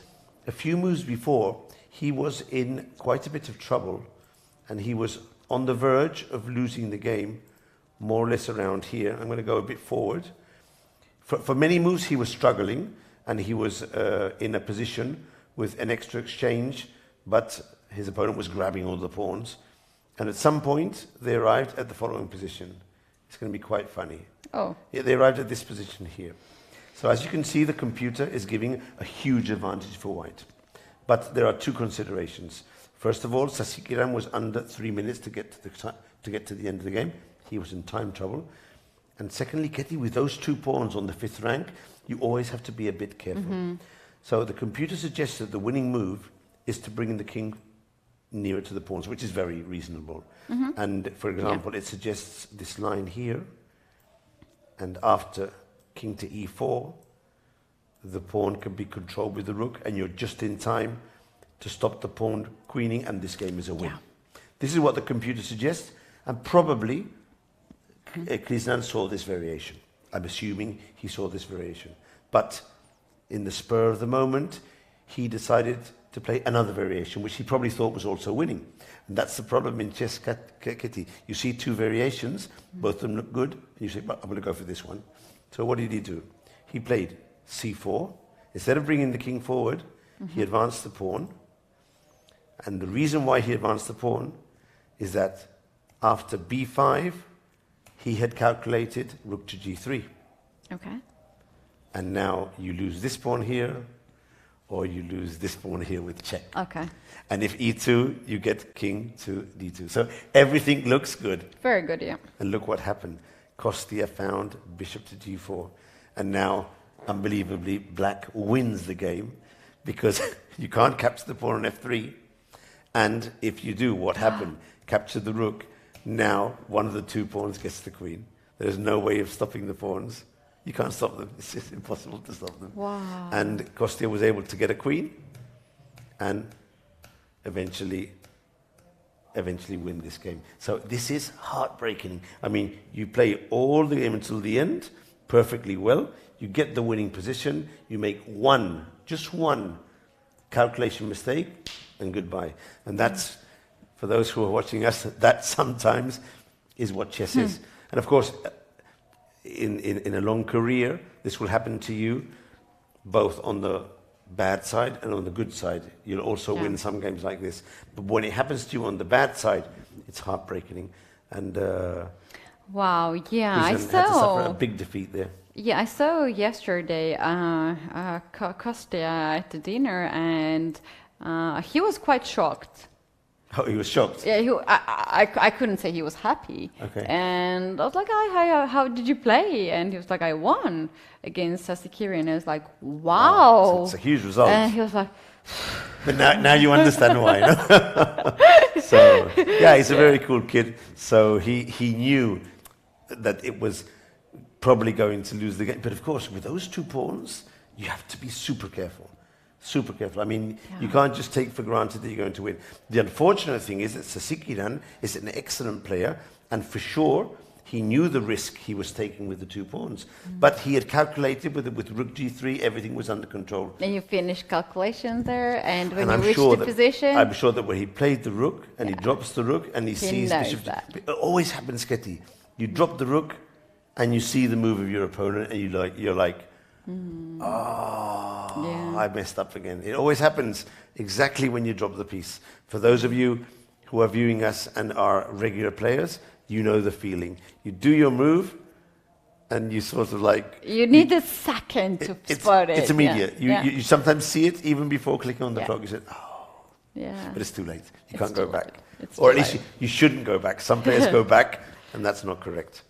a few moves before, he was in quite a bit of trouble and he was on the verge of losing the game, more or less around here. I'm going to go a bit forward. For many moves, he was struggling, and he was in a position with an extra exchange, but his opponent was grabbing all the pawns. And at some point, they arrived at the following position. It's going to be quite funny. Oh. Yeah, they arrived at this position here. So as you can see, the computer is giving a huge advantage for white. But there are two considerations. First of all, Sasikiran was under 3 minutes to get to the end of the game. He was in time trouble. And secondly, Ketty, with those 2 pawns on the 5th rank, you always have to be a bit careful. So the computer suggests that the winning move is to bring the king nearer to the pawns, which is very reasonable. And for example, it suggests this line here, and after king to e4, the pawn can be controlled with the rook, and you're just in time to stop the pawn queening, and this game is a win. Yeah. This is what the computer suggests, and probably Kriznan saw this variation. I'm assuming he saw this variation. But in the spur of the moment, he decided to play another variation, which he probably thought was also winning. And that's the problem in chess, Kitty. You see 2 variations, both of them look good, and you say, well, I'm going to go for this one. So what did he do? He played c4. Instead of bringing the king forward, he advanced the pawn. And the reason why he advanced the pawn is that after b5, he had calculated rook to g3. Okay. And now you lose this pawn here, or you lose this pawn here with check. Okay. And if e2, you get king to d2. So everything looks good. Very good, yeah. And look what happened. Kostia found bishop to g4. And now, unbelievably, black wins the game because you can't capture the pawn on f3. And if you do, what happened? Capture the rook. Now, one of the 2 pawns gets the queen. There's no way of stopping the pawns. You can't stop them. It's just impossible to stop them. Wow. And Kostia was able to get a queen and eventually win this game. So this is heartbreaking. I mean, you play all the game until the end perfectly well. You get the winning position. You make just one calculation mistake, and goodbye. And that's, for those who are watching us, that sometimes is what chess is. And of course, in a long career, this will happen to you both on the bad side and on the good side. You'll also win some games like this. But when it happens to you on the bad side, it's heartbreaking. And wow, yeah, I Krizan had to suffer a saw. big defeat there. Yeah, I saw yesterday Kostia at the dinner, and he was quite shocked. Oh, he was shocked. Yeah, I couldn't say he was happy. Okay. And I was like, how did you play? And he was like, I won against Sasikiri. And I was like, wow. It's a huge result. And he was like, But now you understand why, no? So, yeah, he's a very cool kid. So he knew that it was probably going to lose the game. But of course, with those 2 pawns, you have to be super careful. Super careful. I mean, you can't just take for granted that you're going to win. The unfortunate thing is that Sasikiran is an excellent player, and for sure, he knew the risk he was taking with the 2 pawns. But he had calculated with rook g3, everything was under control. and you finished calculation there, and when And you reached the position, I'm sure that when he played the rook, and he drops the rook, and he sees knows bishop... that. It always happens, Ketty. You drop the rook, and you see the move of your opponent, and you're like, I messed up again. It always happens exactly when you drop the piece. For those of you who are viewing us and are regular players, you know the feeling. You do your move, and you sort of like... you need a second to spot it. It's immediate. Yeah. You sometimes see it even before clicking on the Yeah. clock. You say, oh, Yeah. but it's too late. You It's can't go too back. late. It's Or at too least late. you shouldn't go back. Some players go back, and that's not correct.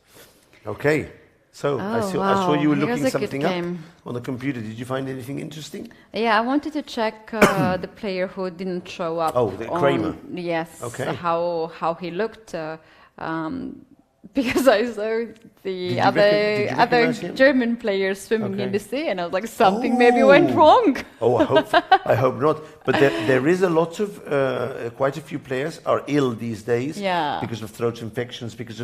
Okay. So I saw you were Here's looking a good something up game. on the computer. Did you find anything interesting? Yeah, I wanted to check the player who didn't show up. Oh, the Kramer. Yes. Okay. How he looked, because I saw the Did you other recognize him? German players swimming in Okay. the sea, and I was like, something maybe went wrong. Oh, I hope not. But there is a lot of, quite a few players are ill these days Yeah. because of throat infections, because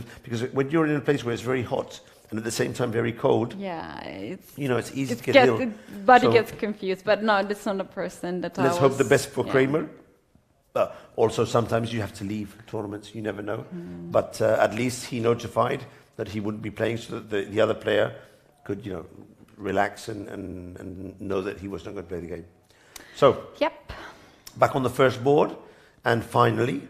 when you're in a place where it's very hot and at the same time very cold, Yeah, it's easy to get ill. the body So gets confused, but no, that's not a person that let's I hope was, the best for Kramer. Also, sometimes you have to leave tournaments. You never know. But at least he notified that he wouldn't be playing, so that the other player could, relax and know that he was not going to play the game. So, Yep. back on the first board, and finally,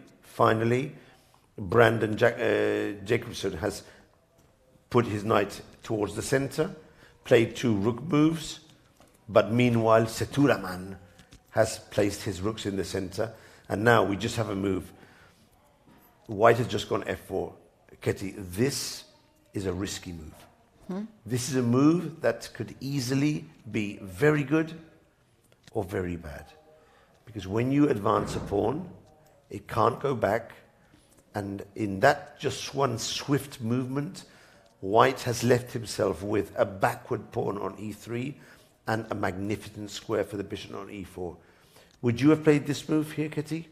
Brandon Jacobson has put his knight towards the center, played 2 rook moves, but meanwhile Seturaman has placed his rooks in the center, and now we just have a move. White has just gone f4. Ketty, this is a risky move. This is a move that could easily be very good or very bad. Because when you advance a pawn, it can't go back, and in that just one swift movement, White has left himself with a backward pawn on e3 and a magnificent square for the bishop on e4. Would you have played this move here, Kitty?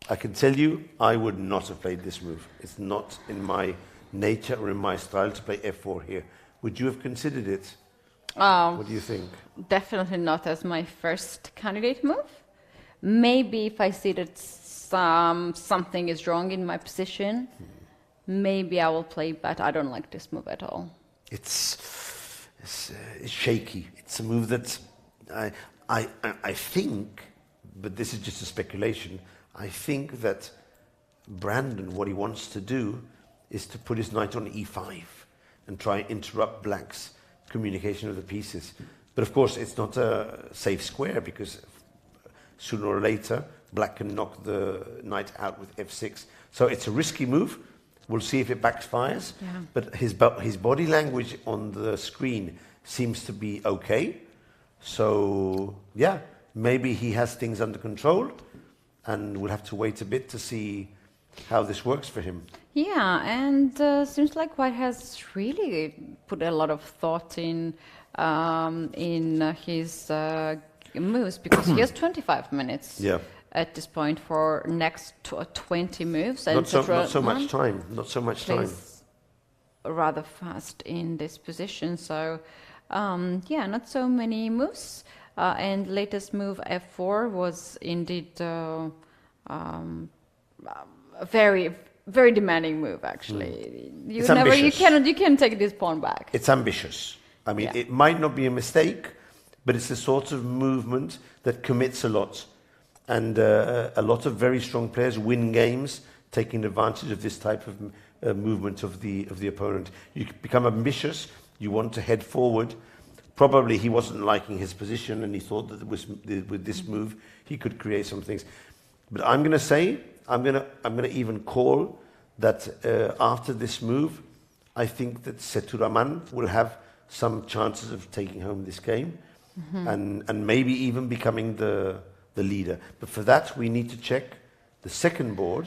I can tell you, I would not have played this move. It's not in my nature or in my style to play f4 here. Would you have considered it? What do you think? Definitely not as my first candidate move. Maybe if I see that something is wrong in my position, maybe I will play, but I don't like this move at all. It's shaky. It's a move that I think, but this is just a speculation, I think that Brandon, what he wants to do is to put his knight on e5 and try and interrupt Black's communication of the pieces. But of course, it's not a safe square, because sooner or later, Black can knock the knight out with f6. So it's a risky move. We'll see if it backfires. Yeah. But his body language on the screen seems to be okay. So, yeah, maybe he has things under control, and we'll have to wait a bit to see how this works for him. Yeah, and seems like White has really put a lot of thought in his moves, because he has 25 minutes at this point for next 20 moves. And Not so much time. Plays rather fast in this position. So, yeah, not so many moves. And latest move f4 was indeed a very, very demanding move. Actually, you can take this pawn back. It's ambitious. I mean, it might not be a mistake, but it's the sort of movement that commits a lot. And a lot of very strong players win games taking advantage of this type of movement of the opponent. You become ambitious, you want to head forward. Probably he wasn't liking his position, and he thought that with this move he could create some things. But I'm going to say, I'm going to even call that after this move, I think that Seturaman will have some chances of taking home this game, and maybe even becoming the leader. But for that, we need to check the second board.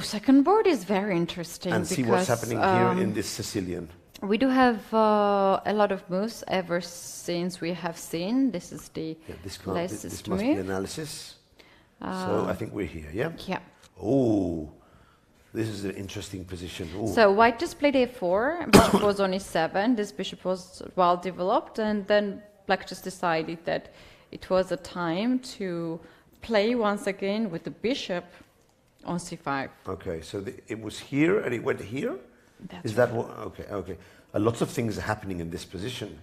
Second board is very interesting. And see what's happening here in this Sicilian. We do have a lot of moves ever since we have seen. This is the this latest must move. be analysis. So I think we're here, yeah? Yeah. Oh, this is an interesting position. Ooh. So White just played a4, bishop was on e7, this bishop was well developed, and then Black just decided that it was a time to play once again with the bishop on c5. Okay, so it was here and it went here? That's Is that what? Okay. A lot of things are happening in this position.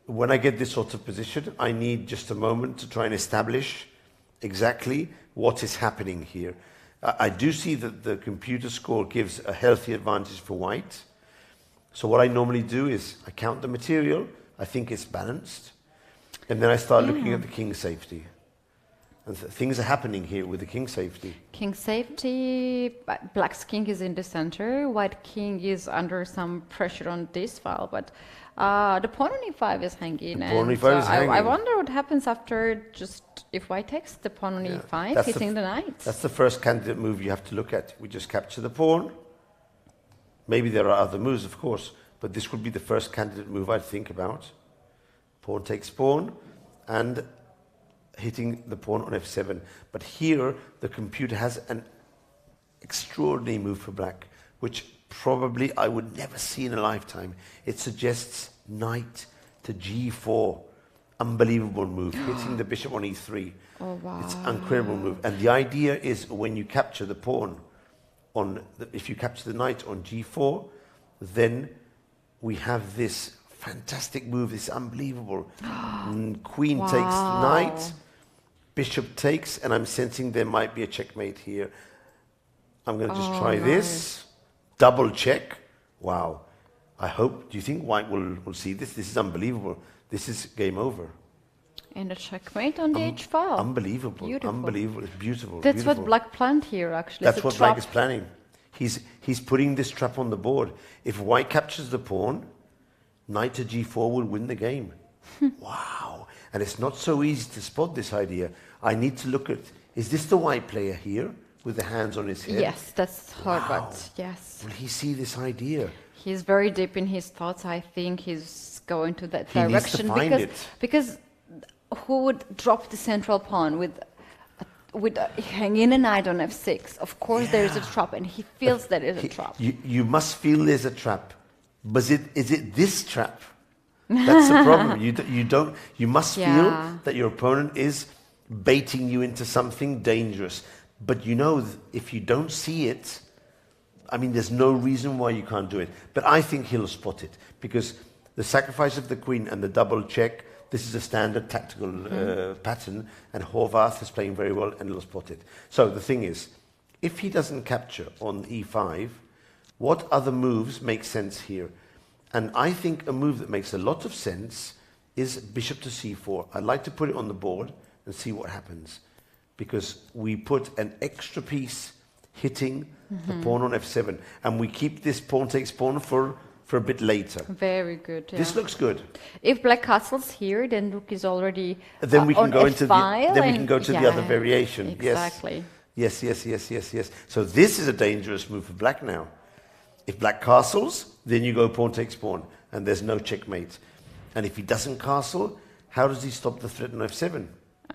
When I get this sort of position, I need just a moment to try and establish exactly what is happening here. I do see that the computer score gives a healthy advantage for White. So what I normally do is I count the material, I think it's balanced, and then I start looking at the king safety. And things are happening here with the king safety. King safety, Black's king is in the center, White king is under some pressure on this file, but the pawn on e5 is hanging. I wonder what happens after if White takes the pawn on e5, hitting the knight. That's the first candidate move you have to look at. We just capture the pawn. Maybe there are other moves, of course, but this would be the first candidate move I'd think about. Pawn takes pawn, and hitting the pawn on f7. But here, the computer has an extraordinary move for Black, which probably I would never see in a lifetime. It suggests knight to g4. unbelievable move, hitting the bishop on e3. Oh, wow. It's an incredible move. And the idea is when you capture the pawn, if you capture the knight on g4, then we have this fantastic move, this unbelievable. Queen takes knight, bishop takes, and I'm sensing there might be a checkmate here. I'm going to just try this. Double check. Wow. Do you think white will see this? This is unbelievable. This is game over. And a checkmate on the h file. Unbelievable. Beautiful. Unbelievable. It's beautiful. That's beautiful. what black planned here, actually. That's it's a what trap. black is planning. He's putting this trap on the board. If white captures the pawn, knight to g4 will win the game. Wow. And it's not so easy to spot this idea. I need to look at, is this the white player here with the hands on his head? Yes, that's Horvath. Wow. Yes. Will he see this idea? He's very deep in his thoughts. I think he's going to that He needs to direction find it. because who would drop the central pawn with hanging a knight on f6? Of course, there is a trap, and he feels that is a trap. You must feel there's a trap, but is it this trap? That's the problem. You must feel that your opponent is baiting you into something dangerous. But if you don't see it, I mean, there's no reason why you can't do it. But I think he'll spot it, because the sacrifice of the queen and the double check, this is a standard tactical pattern, and Horvath is playing very well, and he'll spot it. So the thing is, if he doesn't capture on e5, what other moves make sense here? And I think a move that makes a lot of sense is bishop to c4. I'd like to put it on the board and see what happens, because we put an extra piece hitting the pawn on f7, and we keep this pawn takes pawn for a bit later. Very good. Yeah. This looks good. If black castles here, then rook is already then we can on go into F5 the other variation. Exactly. Yes. So this is a dangerous move for black now. If black castles, then you go pawn takes pawn, and there's no checkmate. And if he doesn't castle, how does he stop the threat on f7?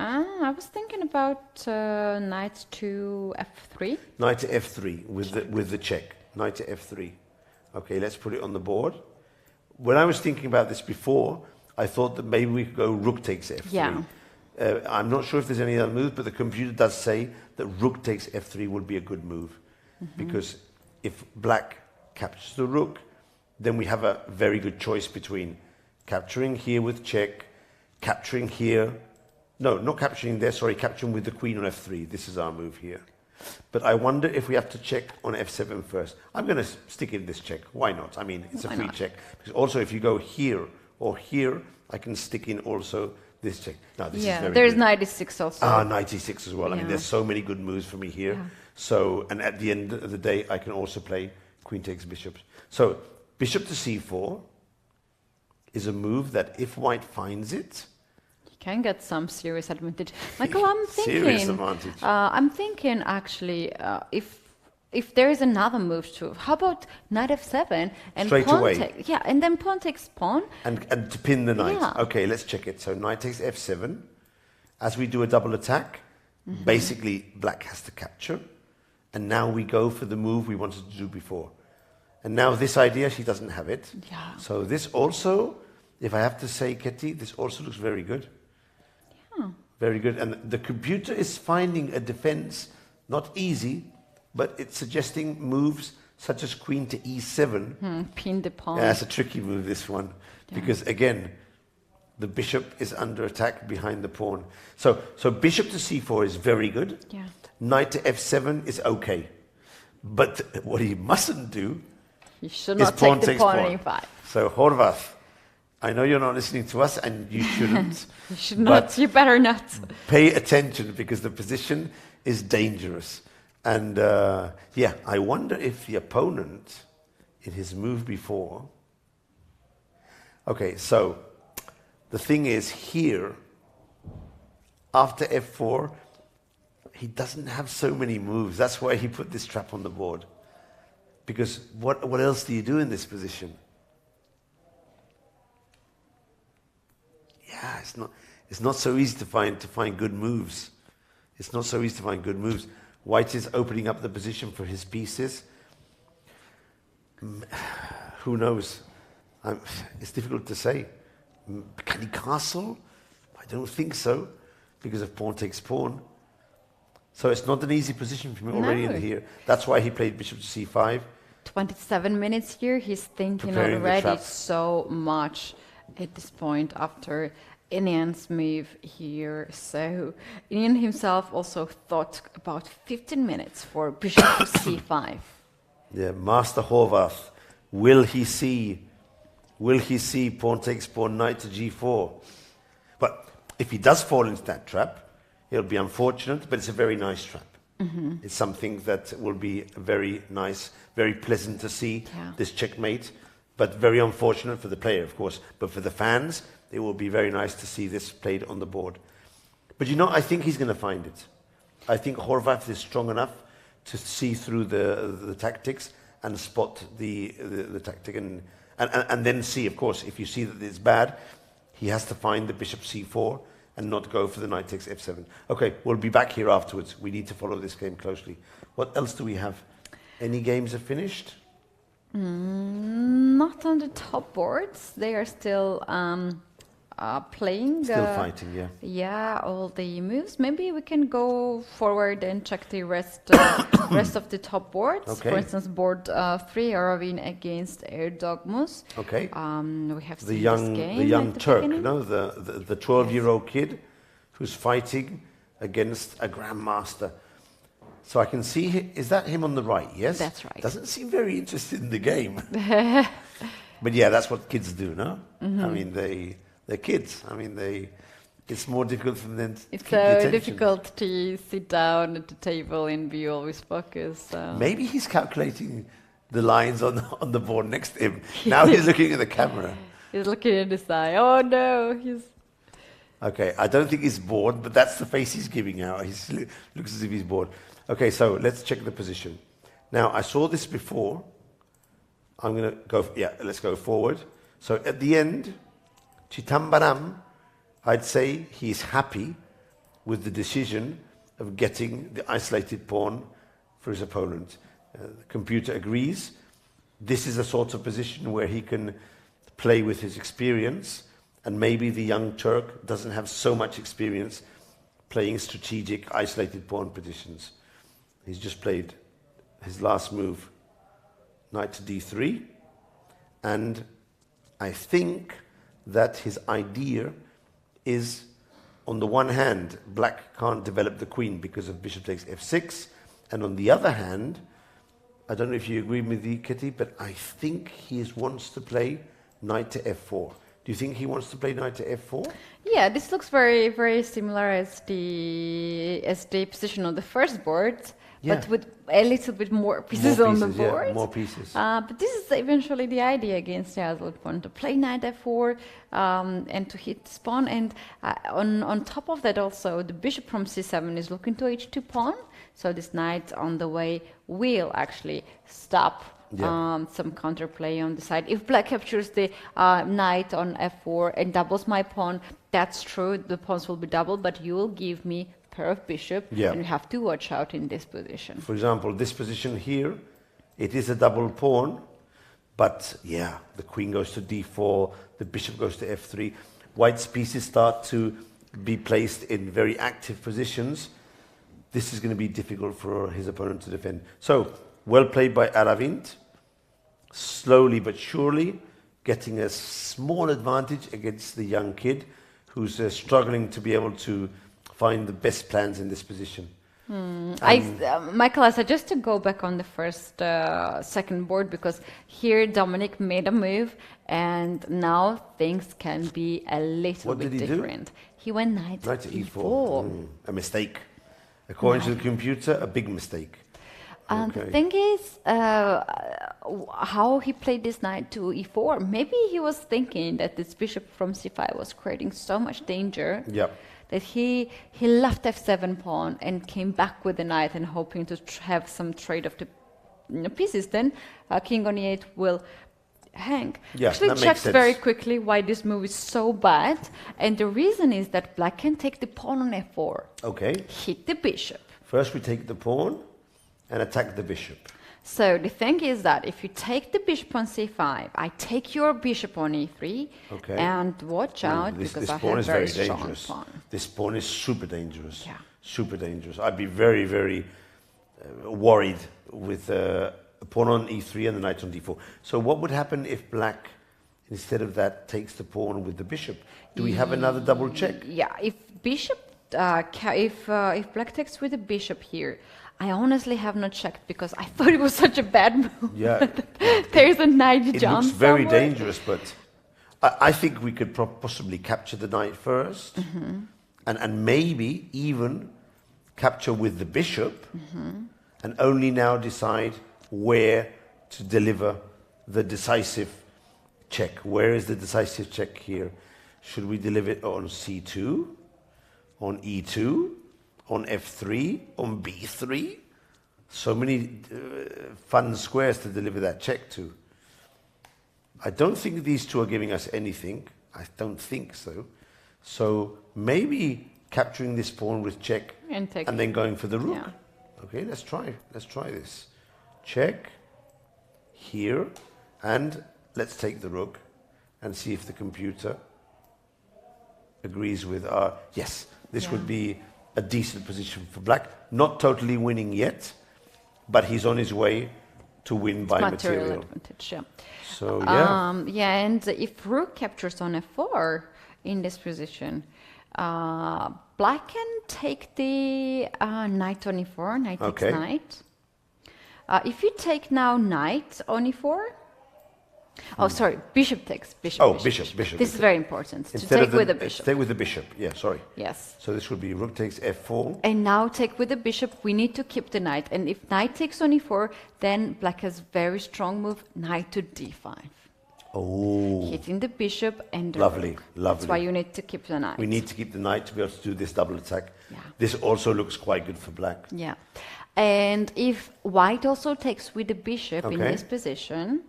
I was thinking about knight to f3. Knight to f3 with the check. Knight to f3. Okay, let's put it on the board. When I was thinking about this before, I thought that maybe we could go rook takes f3. Yeah. I'm not sure if there's any other moves, but the computer does say that rook takes f3 would be a good move. Because if black captures the rook, then we have a very good choice between capturing here with check, capturing here. No, not capturing there, sorry, capturing with the queen on f3. This is our move here. But I wonder if we have to check on f7 first. I'm going to stick in this check. Why not? I mean, it's a free check. Because also, if you go here or here, I can stick in also this check. Now, this is very there's good. knight e6 also. Knight e6 as well. I mean, there's so many good moves for me here. Yeah. So, and at the end of the day, I can also play queen takes bishop. So, bishop to c4 is a move that if white finds it, can get some serious advantage. Michael, I'm thinking. Serious advantage. I'm thinking actually, if there is another move too, how about knight f7 and straight pawn away? And then pawn takes pawn. And to pin the knight. Yeah. Okay, let's check it. So knight takes f7. As we do a double attack, basically black has to capture, and now we go for the move we wanted to do before. And now this idea, she doesn't have it. Yeah. So this also, if I have to say, Ketty, this also looks very good. Very good. And the computer is finding a defense not easy, but it's suggesting moves such as queen to e7. Pin the pawn. Yeah, it's a tricky move, this one. Because, again, the bishop is under attack behind the pawn. So bishop to c4 is very good. Yeah. Knight to f7 is okay. But what he mustn't do You should is not take the takes pawn on e5. So, Horvath, I know you're not listening to us, and you shouldn't. You should not. You better not. Pay attention, because the position is dangerous. And I wonder if the opponent, in his move before. Okay, so the thing is here, after f4, he doesn't have so many moves. That's why he put this trap on the board. Because what else do you do in this position? Yeah, it's not so easy to find good moves. It's not so easy to find good moves. White is opening up the position for his pieces. Who knows? It's difficult to say. Can he castle? I don't think so, because of pawn takes pawn. So it's not an easy position for me already in here. That's why he played bishop to c5. 27 minutes here. He's thinking Preparing the already trap. so much at this point after Inian's move here. So Inian himself also thought about 15 minutes for bishop to c5. Yeah, Master Horvath. Will he see pawn takes pawn, knight to g4? But if he does fall into that trap, it'll be unfortunate, but it's a very nice trap. It's something that will be very nice, very pleasant to see, this checkmate, but very unfortunate for the player, of course. But for the fans, it will be very nice to see this played on the board. But you know, I think he's going to find it. I think Horvath is strong enough to see through the tactics and spot the tactic and then see, of course, if you see that it's bad, he has to find the bishop c4 and not go for the knight takes f7. Okay, we'll be back here afterwards. We need to follow this game closely. What else do we have? Any games are finished? Not on the top boards. They are still playing. Still fighting, yeah. Yeah, all the moves. Maybe we can go forward and check the rest rest of the top boards. Okay. For instance, board 3, Aravin against Erdogmus. Okay. We have The seen young, this game the young at the Turk, beginning. no, the 12-year-old kid who's fighting against a grandmaster. So I can see, is that him on the right? Yes? That's right. Doesn't seem very interested in the game. But yeah, that's what kids do, no? I mean, they're kids. I mean, it's more difficult for them to It's keep the so attention. difficult to sit down at the table and be always focused. So. Maybe he's calculating the lines on the board next to him. Now he's looking at the camera. He's looking at the side. Oh no, he's... Okay, I don't think he's bored, but that's the face he's giving out. He looks as if he's bored. Okay, so let's check the position. Now, I saw this before. I'm going to go, let's go forward. So at the end, Chitambaram, I'd say he's happy with the decision of getting the isolated pawn for his opponent. The computer agrees. This is a sort of position where he can play with his experience, and maybe the young Turk doesn't have so much experience playing strategic, isolated pawn positions. He's just played his last move, knight to d3, and I think that his idea is, on the one hand, black can't develop the queen because of bishop takes f6, and on the other hand, I don't know if you agree with me, Kitty, but I think he wants to play knight to f4. Do you think he wants to play knight to f4? Yeah, this looks very, very similar as the position on the first board, but with a little bit more pieces on the board. Yeah, more pieces. But this is eventually the idea against the Azul pawn, to play knight f4 and to hit this pawn. And on top of that also, the bishop from c7 is looking to h2 pawn. So this knight on the way will actually stop some counterplay on the side. If black captures the knight on f4 and doubles my pawn, that's true, the pawns will be doubled, but you will give me pair of bishop, and you have to watch out in this position. For example, this position here, it is a double pawn, but yeah, the queen goes to d4, the bishop goes to f3. White's pieces start to be placed in very active positions. This is going to be difficult for his opponent to defend. So, well played by Aravint, slowly but surely getting a small advantage against the young kid who's struggling to be able to find the best plans in this position. Michael, I suggest to go back on the second board, because here Dominic made a move and now things can be a little bit different. He went knight to e4. A mistake. According to the computer, a big mistake. The thing is, how he played this knight to e4, maybe he was thinking that this bishop from c5 was creating so much danger that he left f7 pawn and came back with the knight and hoping to have some trade of the pieces. Then king on e8 will hang. Actually checked very quickly why this move is so bad, and the reason is that black can take the pawn on f4. Okay. Hit the bishop. First we take the pawn and attack the bishop. So the thing is that if you take the bishop on c5, I take your bishop on e3, Okay. and watch out This because I pawn have is very very strong dangerous. pawn. This pawn is super dangerous. Yeah. Super dangerous. I'd be very, very worried with a pawn on e3 and the knight on d4. So what would happen if black, instead of that, takes the pawn with the bishop? Do we have another double check? Yeah, if bishop, if black takes with the bishop here, I honestly have not checked because I thought it was such a bad move. Yeah. There's a knight It jump looks very somewhere. dangerous, but I think we could possibly capture the knight first, and maybe even capture with the bishop, and only now decide where to deliver the decisive check. Where is the decisive check here? Should we deliver it on c2, on e2, on f3, on b3? So many fun squares to deliver that check to. I don't think these two are giving us anything. I don't think so. So maybe capturing this pawn with check And then going for the rook. Yeah. Okay, let's try. Let's try this. Check here, and let's take the rook and see if the computer agrees with our... Yes, this would be a decent position for black. Not totally winning yet, but he's on his way to win by material. Advantage, yeah. So, yeah. Yeah, and if rook captures on f4 in this position, black can take the knight on e4, knight takes knight. If you take now knight on e4, sorry, bishop takes, bishop. Bishop. This is very important, Instead to of take with the bishop. Take with the bishop, yeah, sorry. Yes. So this would be rook takes f4. And now take with the bishop, we need to keep the knight. And if knight takes on e4, then black has very strong move, knight to d5. Oh. Hitting the bishop and the Lovely, rook. lovely. That's why you need to keep the knight. We need to keep the knight to be able to do this double attack. Yeah. This also looks quite good for black. Yeah. And if white also takes with the bishop in this position,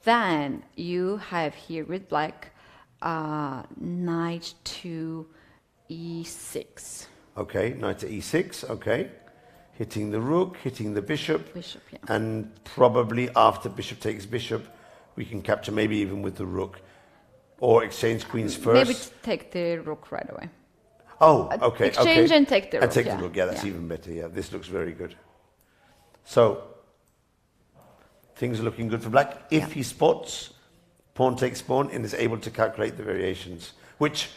then you have here with black knight to e6. Okay, knight to e6, okay. Hitting the rook, hitting the bishop. Bishop, yeah. And probably after bishop takes bishop, we can capture maybe even with the rook. Or exchange queens first. Maybe take the rook right away. Oh, okay. Exchange and take the rook. And take the rook, yeah, that's even better. Yeah, this looks very good. So, things are looking good for black. If he spots pawn takes pawn and is able to calculate the variations, which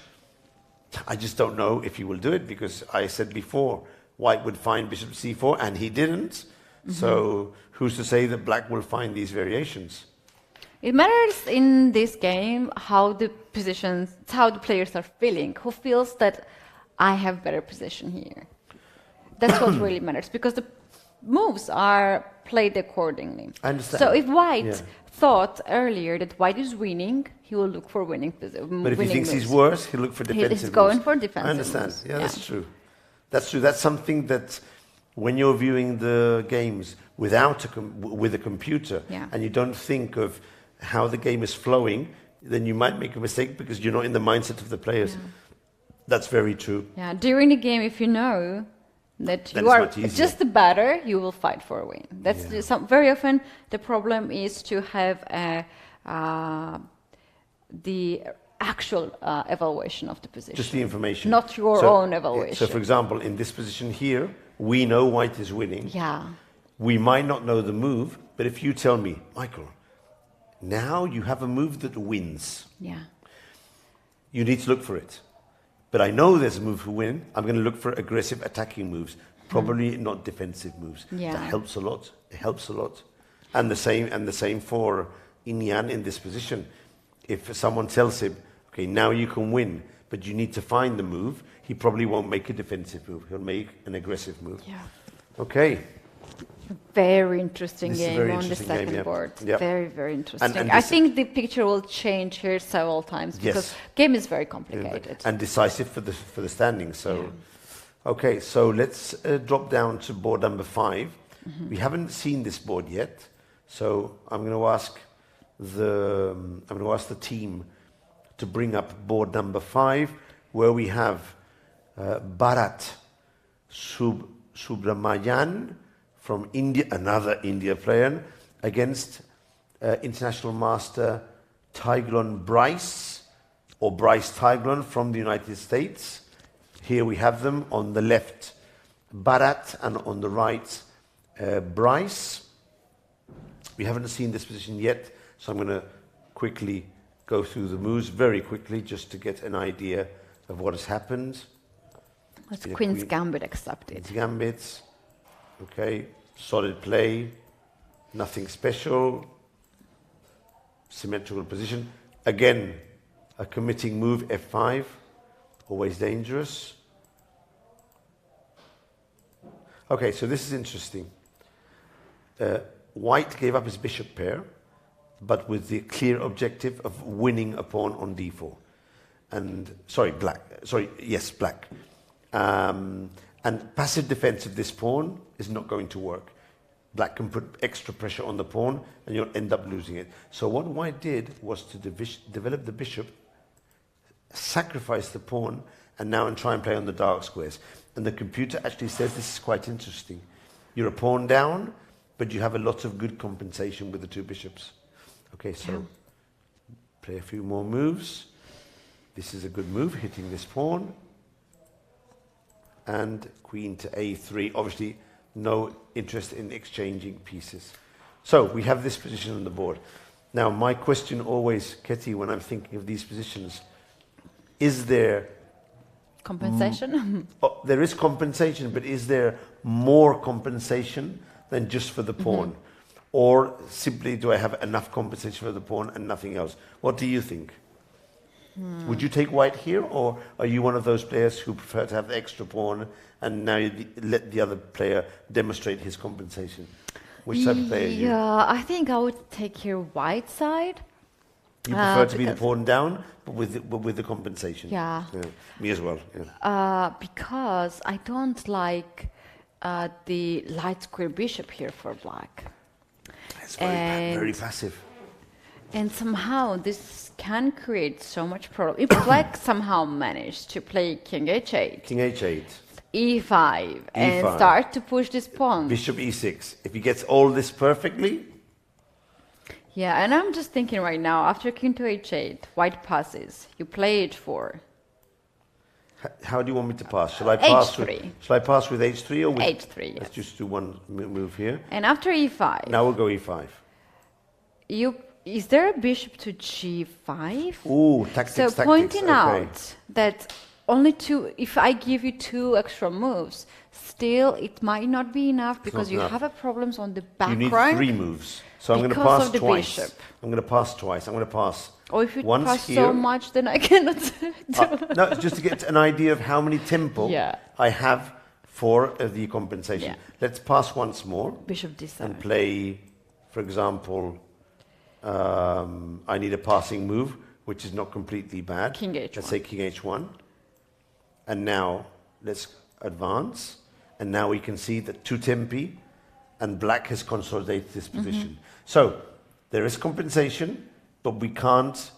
I just don't know if he will do it, because I said before white would find bishop c4 and he didn't. So who's to say that black will find these variations? It matters in this game how the positions, how the players are feeling. Who feels that I have better position here? That's what really matters, because the moves are played accordingly. I understand. So if white thought earlier that white is winning, he will look for winning position. But if he thinks he's worse, he'll look for defensive moves. He's going for defensive I understand. moves. Yeah, that's true. That's true. That's something that when you're viewing the games without with a computer and you don't think of how the game is flowing, then you might make a mistake because you're not in the mindset of the players. Yeah. That's very true. Yeah, during the game, if you know that you are just the better, you will fight for a win. That's very often the problem is to have the actual evaluation of the position. Just the information. Not your own evaluation. So, for example, in this position here, we know white is winning. Yeah. We might not know the move, but if you tell me, Michael, now you have a move that wins. Yeah. You need to look for it. But I know there's a move for win. I'm going to look for aggressive attacking moves, probably not defensive moves. Yeah. That helps a lot. It helps a lot. And the same for Inyan in this position. If someone tells him, okay, now you can win, but you need to find the move, he probably won't make a defensive move. He'll make an aggressive move. Yeah. Okay. Very interesting game very on interesting the second game, board. Yep. Very, very interesting. And I think the picture will change here several times because game is very complicated. And decisive for the standings. So, okay, so let's drop down to board number 5. We haven't seen this board yet, so I'm going to ask the team to bring up board number 5, where we have Bharat Subramayan from India, another India player, against international master Tiglon Bryce, or Bryce Tiglon from the United States. Here we have them on the left, Bharat, and on the right, Bryce. We haven't seen this position yet, so I'm going to quickly go through the moves very quickly just to get an idea of what has happened. That's Queen's Gambit accepted. Queen's Gambit. Okay, solid play. Nothing special. Symmetrical position. Again, a committing move, F5. Always dangerous. Okay, so this is interesting. White gave up his bishop pair, but with the clear objective of winning a pawn on d4. And, black. Black. And passive defense of this pawn is not going to work. Black can put extra pressure on the pawn and you'll end up losing it. So what white did was to develop the bishop, sacrifice the pawn, and now try and play on the dark squares. And the computer actually says this is quite interesting. You're a pawn down, but you have a lot of good compensation with the two bishops. Okay, so play a few more moves. This is a good move, hitting this pawn. And queen to a3. Obviously, no interest in exchanging pieces. So we have this position on the board. Now, my question always, Ketty, when I'm thinking of these positions, is there compensation? There is compensation, but is there more compensation than just for the pawn? Or simply do I have enough compensation for the pawn and nothing else? What do you think? Would you take white here, or are you one of those players who prefer to have the extra pawn and now you let the other player demonstrate his compensation? Which type of player are you? Yeah, I think I would take here white side. You prefer to be the pawn down, but with the compensation? Yeah. Me as well. Yeah. Because I don't like the light square bishop here for black. It's very passive. And somehow this can create so much problem. If black somehow managed to play king h8, King h8, e5, and start to push this pawn. Bishop e6. If he gets all this perfectly. Yeah, and I'm just thinking right now, after king to h8, white passes, you play h4. How do you want me to pass? Shall I pass h3. Shall I pass with h3 or with h3? Yes. Let's just do one move here. And after e5. Now we'll go e5. Is there a bishop to g5? Ooh, tactics. So pointing out that only if I give you 2 extra moves, still it might not be enough because you have a problems on the back You need rank 3 moves. So I'm going to because pass of the twice. bishop. I'm going to pass twice. I'm going to pass Or if you once pass here. so much, then I cannot do No, it's just to get an idea of how many tempo I have for the compensation. Yeah. Let's pass once more. Bishop d7. And play, for example, I need a passing move, which is not completely bad. King h1. Let's say king h1. And now let's advance. And now we can see that 2 tempi, and black has consolidated this position. So there is compensation, but we can't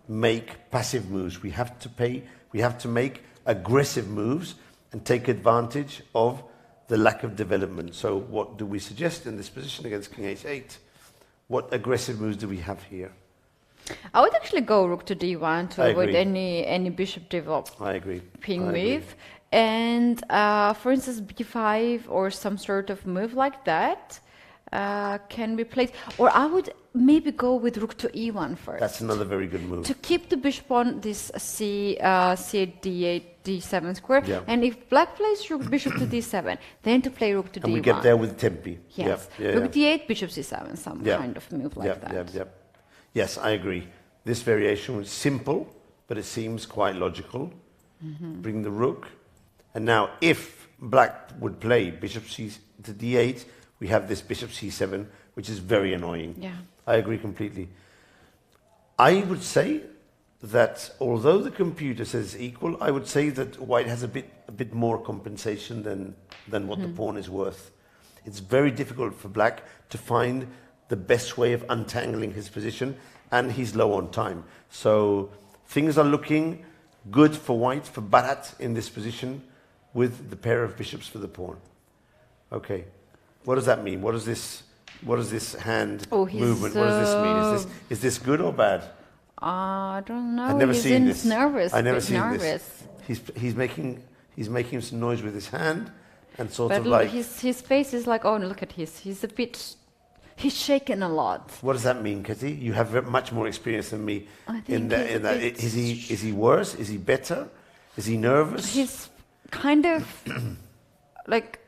make passive moves. We have to make aggressive moves and take advantage of the lack of development. So what do we suggest in this position against king h8? What aggressive moves do we have here? I would actually go rook to d1 to avoid agree. any bishop developing I agree. move. And for instance, b5 or some sort of move like that can be played. Or I would maybe go with rook to e1 first. That's another very good move. To keep the bishop on this c8, d8, d7 square. Yeah. And if black plays rook bishop to d7, then to play rook to d1. And we get there with tempi. Yes. Yeah, rook d8, bishop c7, some kind of move like that. Yes, I agree. This variation was simple, but it seems quite logical. Bring the rook. And now if black would play bishop c to d8, we have this bishop c7, which is very annoying. Yeah. I agree completely. I would say that although the computer says equal, I would say that white has a bit more compensation than what the pawn is worth. It's very difficult for black to find the best way of untangling his position, and he's low on time. So things are looking good for white, for Bharat in this position, with the pair of bishops for the pawn. Okay. What does that mean? What does this hand He's, movement? What does this mean? Is this good or bad? I don't know. I've never seen this. Nervous. I've never bit seen nervous. this. He's making some noise with his hand and sort But of like. his face is like, oh, look at he's shaken a lot. What does that mean, Kitty? You have much more experience than me I in think that. Is he worse? Is he better? Is he nervous? He's kind of like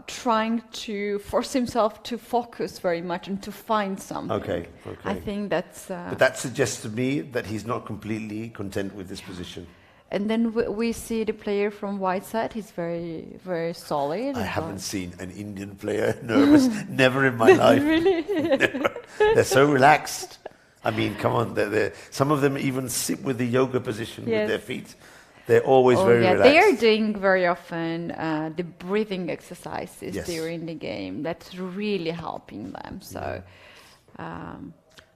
trying to force himself to focus very much and to find something. Okay. I think that's. But that suggests to me that he's not completely content with this position. And then we see the player from white side. He's very, very solid. I haven't seen an Indian player nervous, never in my life. Really? Never. They're so relaxed. I mean, come on. Some of them even sit with the yoga position with their feet. They're always very relaxed. They are doing very often the breathing exercises during the game. That's really helping them. So,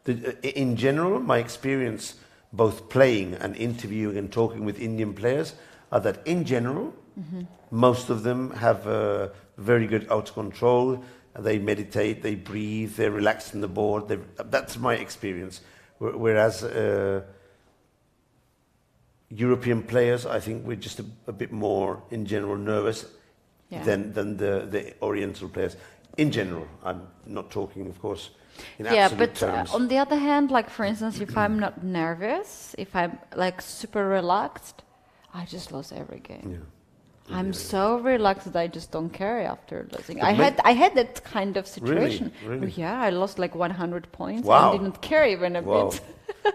in general, my experience, both playing and interviewing and talking with Indian players, are that in general, most of them have very good auto-control. They meditate, they breathe, they're relaxed on the board. That's my experience. Whereas European players, I think we're just a bit more, in general, nervous than the Oriental players. In general, I'm not talking, of course, in absolute terms. On the other hand, like for instance, if I'm not nervous, if I'm like super relaxed, I just lose every game. Yeah. I'm so relaxed that I just don't care after losing. I had that kind of situation. Really? Yeah, I lost like 100 points. Wow. I didn't care even a bit.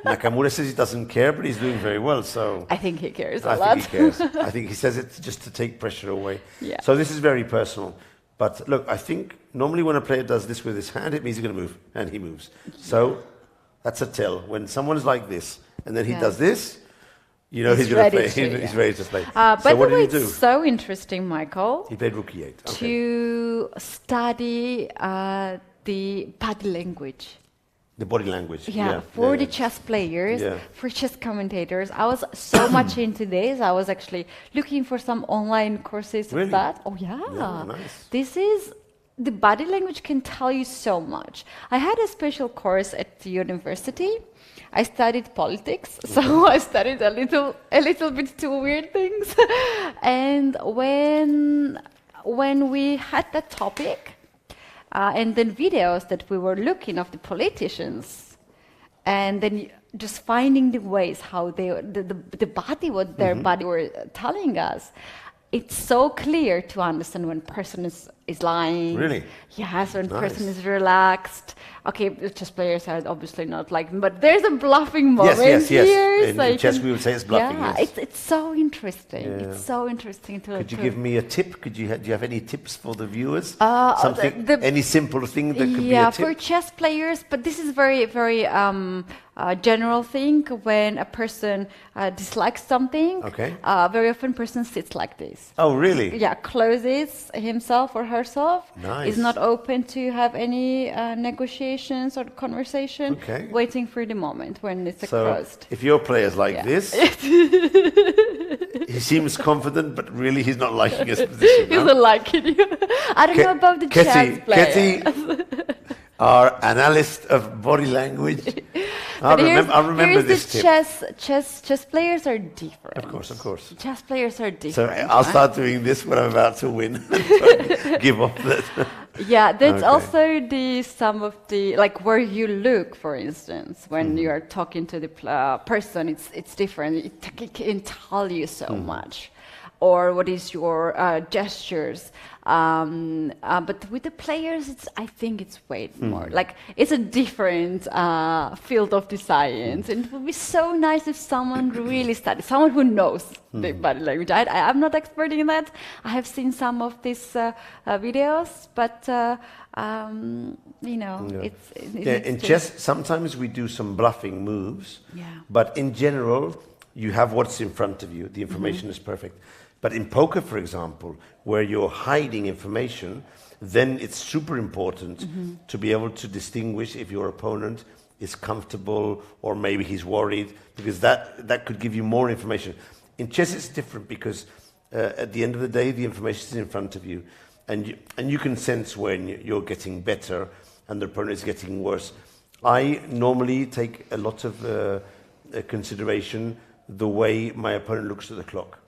Nakamura says he doesn't care, but he's doing very well. So I think he cares a lot. I think he cares. I think he says it just to take pressure away. Yeah. So this is very personal. But look, I think normally when a player does this with his hand, it means he's going to move, and he moves. So that's a tell. When someone is like this, and then he does this, you know he's going to play. He's ready to play. So what did he do? It's so interesting, Michael. He played Rook E8. Okay. To study the body language. The body language. For the chess players, for chess commentators. I was so much into this. I was actually looking for some online courses of that. Oh, yeah. Nice. The body language can tell you so much. I had a special course at the university. I studied politics, so I studied a little bit two weird things. And when we had that topic, and then videos that we were looking of the politicians, and then just finding the ways how the body, what their body were telling us. It's so clear to understand when person is lying. Really? Yes, when person is relaxed. Okay, chess players are obviously not like, but there's a bluffing moment here. Yes. In chess we would say it's bluffing. Yeah, it's so interesting. Yeah. It's so interesting to. Could you give me a tip? Do you have any tips for the viewers? Something, any simple thing that could be a tip? For chess players, but this is very, very general thing. When a person dislikes something, very often person sits like this. Oh, really? Yeah, closes himself or herself. Nice. Is not open to have any negotiations or conversation. Waiting for the moment when it's closed. If your player's like this, he seems confident, but really he's not liking his position. He's not liking you. I don't know about the chess player. Ketty, our analyst of body language. I remember this tip. Chess players are different. Of course. Chess players are different. So I'll start doing this when I'm about to win. Give up that. Yeah, that's also some of the, like where you look, for instance, when you are talking to the person, it's different. It can tell you so much. Or what is your gestures. But with the players, I think it's way more. Like, it's a different field of the science. And it would be so nice if someone really studies, someone who knows the body language. I'm not expert in that. I have seen some of these videos, but, it's in chess, sometimes we do some bluffing moves. Yeah. But in general, you have what's in front of you. The information is perfect. But in poker, for example, where you're hiding information, then it's super important to be able to distinguish if your opponent is comfortable or maybe he's worried, because that could give you more information. In chess, it's different because at the end of the day, the information is in front of you. and you can sense when you're getting better and the opponent is getting worse. I normally take a lot of consideration the way my opponent looks at the clock.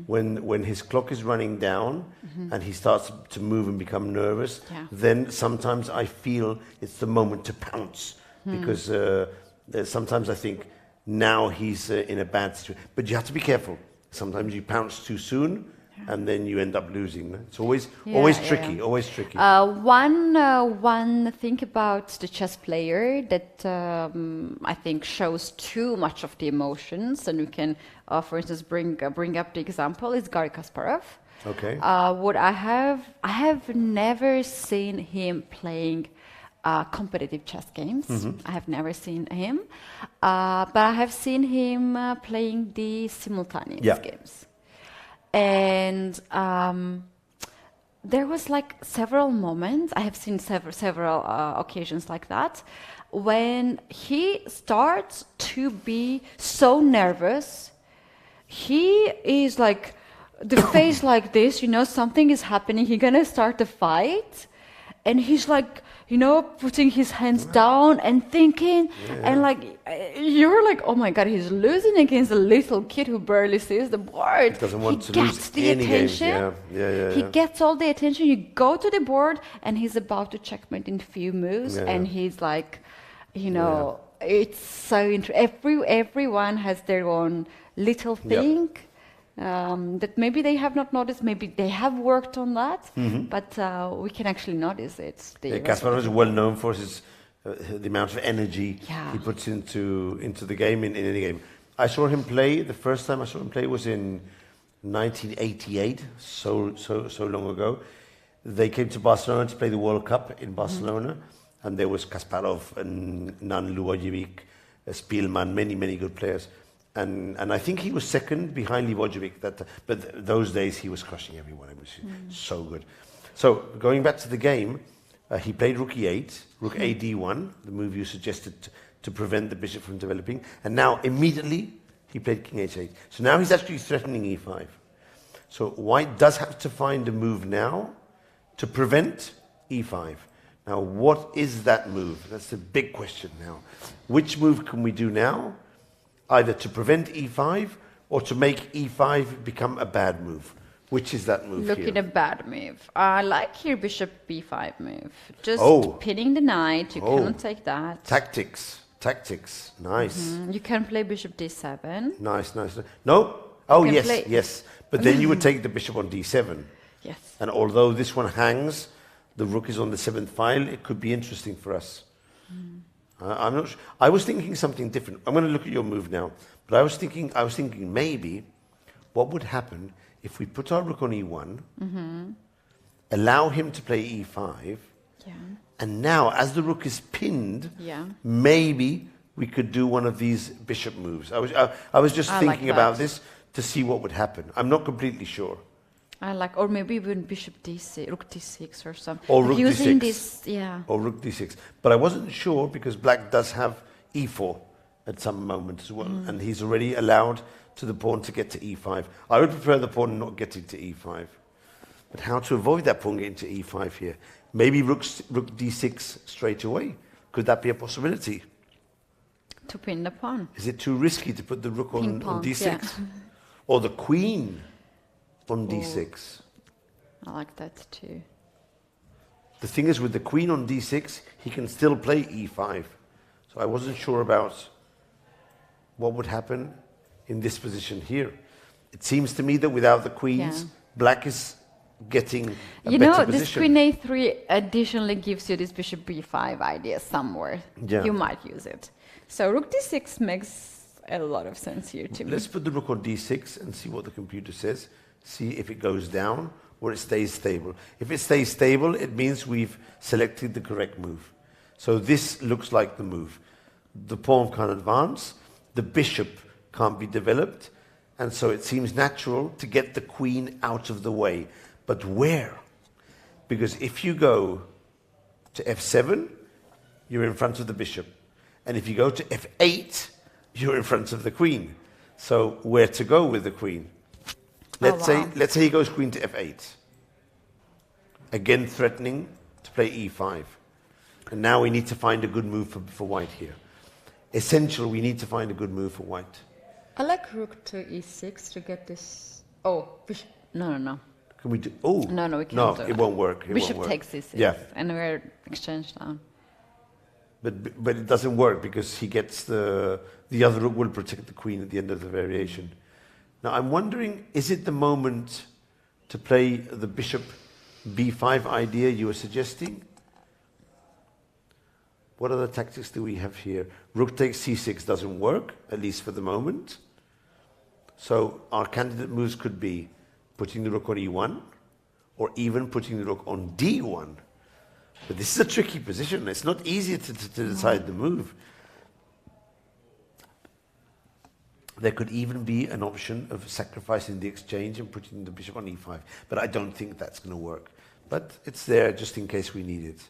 When his clock is running down and he starts to move and become nervous, then sometimes I feel it's the moment to pounce because sometimes I think now he's in a bad situation. But you have to be careful. Sometimes you pounce too soon and then you end up losing. It's always tricky, always tricky. One thing about the chess player that I think shows too much of the emotions, and we can, for instance, bring up the example is Garry Kasparov. Okay. What I have never seen him playing competitive chess games. I have never seen him, but I have seen him playing the simultaneous games. And there was like several moments, I have seen several occasions like that, when he starts to be so nervous, he is like, the face like this, something is happening, he's gonna start a fight, and he's like, putting his hands down and thinking, and like, you're like, oh my God, he's losing against a little kid who barely sees the board. He doesn't want to lose any games. He gets all the attention. You go to the board, and he's about to checkmate in a few moves, and he's like, it's so interesting. Everyone has their own little thing. That maybe they have not noticed, maybe they have worked on that, but we can actually notice it. Kasparov is well known for his the amount of energy he puts into the game in any game. I saw him play, the first time I saw him play was in 1988, so long ago. They came to Barcelona to play the World Cup in Barcelona, and there was Kasparov and Nan Luojevic, Spielmann, many good players. And I think he was second behind Livojevic. But those days he was crushing everyone. It was so good. So going back to the game, he played rook e8, rook a d1, the move you suggested to prevent the bishop from developing. And now immediately he played king h8. So now he's actually threatening e5. So white does have to find a move now to prevent e5. Now what is that move? That's the big question now. Which move can we do now? Either to prevent e5 or to make e5 become a bad move. Which is that move Look here? at a bad move. I like here bishop b5 move. Just pinning the knight. You cannot take that. Tactics. Nice. You can play bishop d7. Nice. No? Oh, yes. But then you would take the bishop on d7. Yes. And although this one hangs, the rook is on the 7th file, it could be interesting for us. I'm not sure. I was thinking something different. I'm going to look at your move now. But I was thinking maybe what would happen if we put our rook on e1, allow him to play e5, and now as the rook is pinned, maybe we could do one of these bishop moves. I was just thinking about this to see what would happen. I'm not completely sure. Or maybe even bishop d6, rook d6 or something. Or rook using d6. Or rook d6. But I wasn't sure because black does have e4 at some moment as well. And he's already allowed to the pawn to get to e5. I would prefer the pawn not getting to e5. But how to avoid that pawn getting to e5 here? Maybe rook d6 straight away. Could that be a possibility? To pin the pawn. Is it too risky to put the rook on d6? Or the queen on d6. I like that too. The thing is, with the queen on d6, he can still play e5. So I wasn't sure about what would happen in this position here. It seems to me that without the queens, black is getting a better position. This queen a3 additionally gives you this bishop b5 idea somewhere. You might use it. So rook d6 makes a lot of sense here to me. Let's put the rook on d6 and see what the computer says. See if it goes down or it stays stable. If it stays stable, it means we've selected the correct move. So this looks like the move. The pawn can't advance, the bishop can't be developed, and so it seems natural to get the queen out of the way. But where? Because if you go to f7, you're in front of the bishop. And if you go to f8, you're in front of the queen. So where to go with the queen? Let's say he goes queen to f8. again threatening to play e5. And now we need to find a good move for white here. Essential, we need to find a good move for white. I like rook to e6 to get this. Oh, bishop. No. Can we do? Oh, No, we can't. No, do it that. won't work. Bishop takes e6. Yeah, and we're exchanged down. but it doesn't work because he gets the other rook will protect the queen at the end of the variation. Now I'm wondering, is it the moment to play the bishop b5 idea you were suggesting? What other tactics do we have here? Rook takes c6 doesn't work, at least for the moment. So our candidate moves could be putting the rook on e1, or even putting the rook on d1. But this is a tricky position. It's not easy to decide the move. There could even be an option of sacrificing the exchange and putting the bishop on e5. But I don't think that's going to work. But it's there just in case we need it.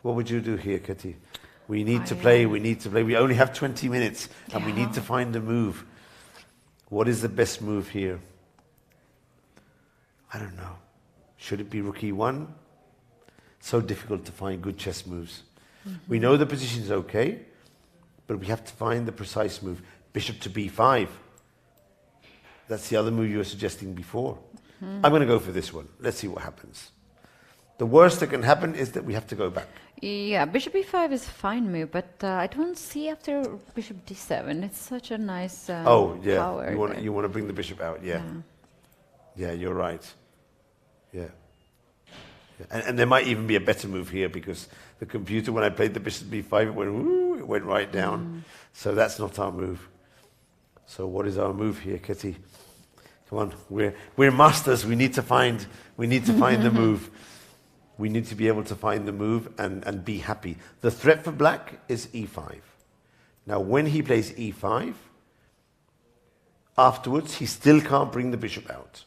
What would you do here, Kitty? We need to play. We only have 20 minutes, and we need to find a move. What is the best move here? I don't know. Should it be rook e1? So difficult to find good chess moves. We know the position is okay, but we have to find the precise move. Bishop to b5. That's the other move you were suggesting before. I'm going to go for this one. Let's see what happens. The worst that can happen is that we have to go back. Yeah, bishop e5 is a fine move, but I don't see after bishop d7. It's such a nice power. You want to bring the bishop out, yeah. Yeah, you're right. Yeah. And there might even be a better move here because the computer, when I played the bishop b5, it went right down. So that's not our move. So what is our move here, Kitty? Come on, we're masters. We need to find the move. We need to be able to find the move and be happy. The threat for black is e5. Now, when he plays e5, afterwards, he still can't bring the bishop out.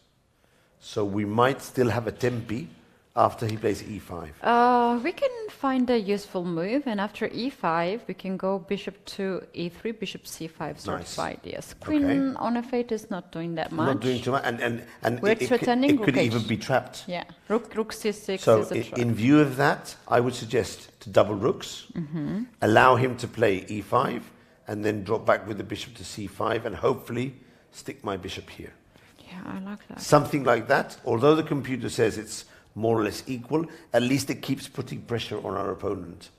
So we might still have a tempi after he plays e5. We can find a useful move, and after e5, we can go bishop to e3, bishop c5 sort of ideas. Queen on f8 is not doing that much. Not doing too much, and we're threatening it could even be trapped. Yeah, rook c6 so is a trap. In view of that, I would suggest to double rooks, allow him to play e5, and then drop back with the bishop to c5, and hopefully stick my bishop here. Yeah, I like that. Something like that. Although the computer says it's more or less equal, at least it keeps putting pressure on our opponent.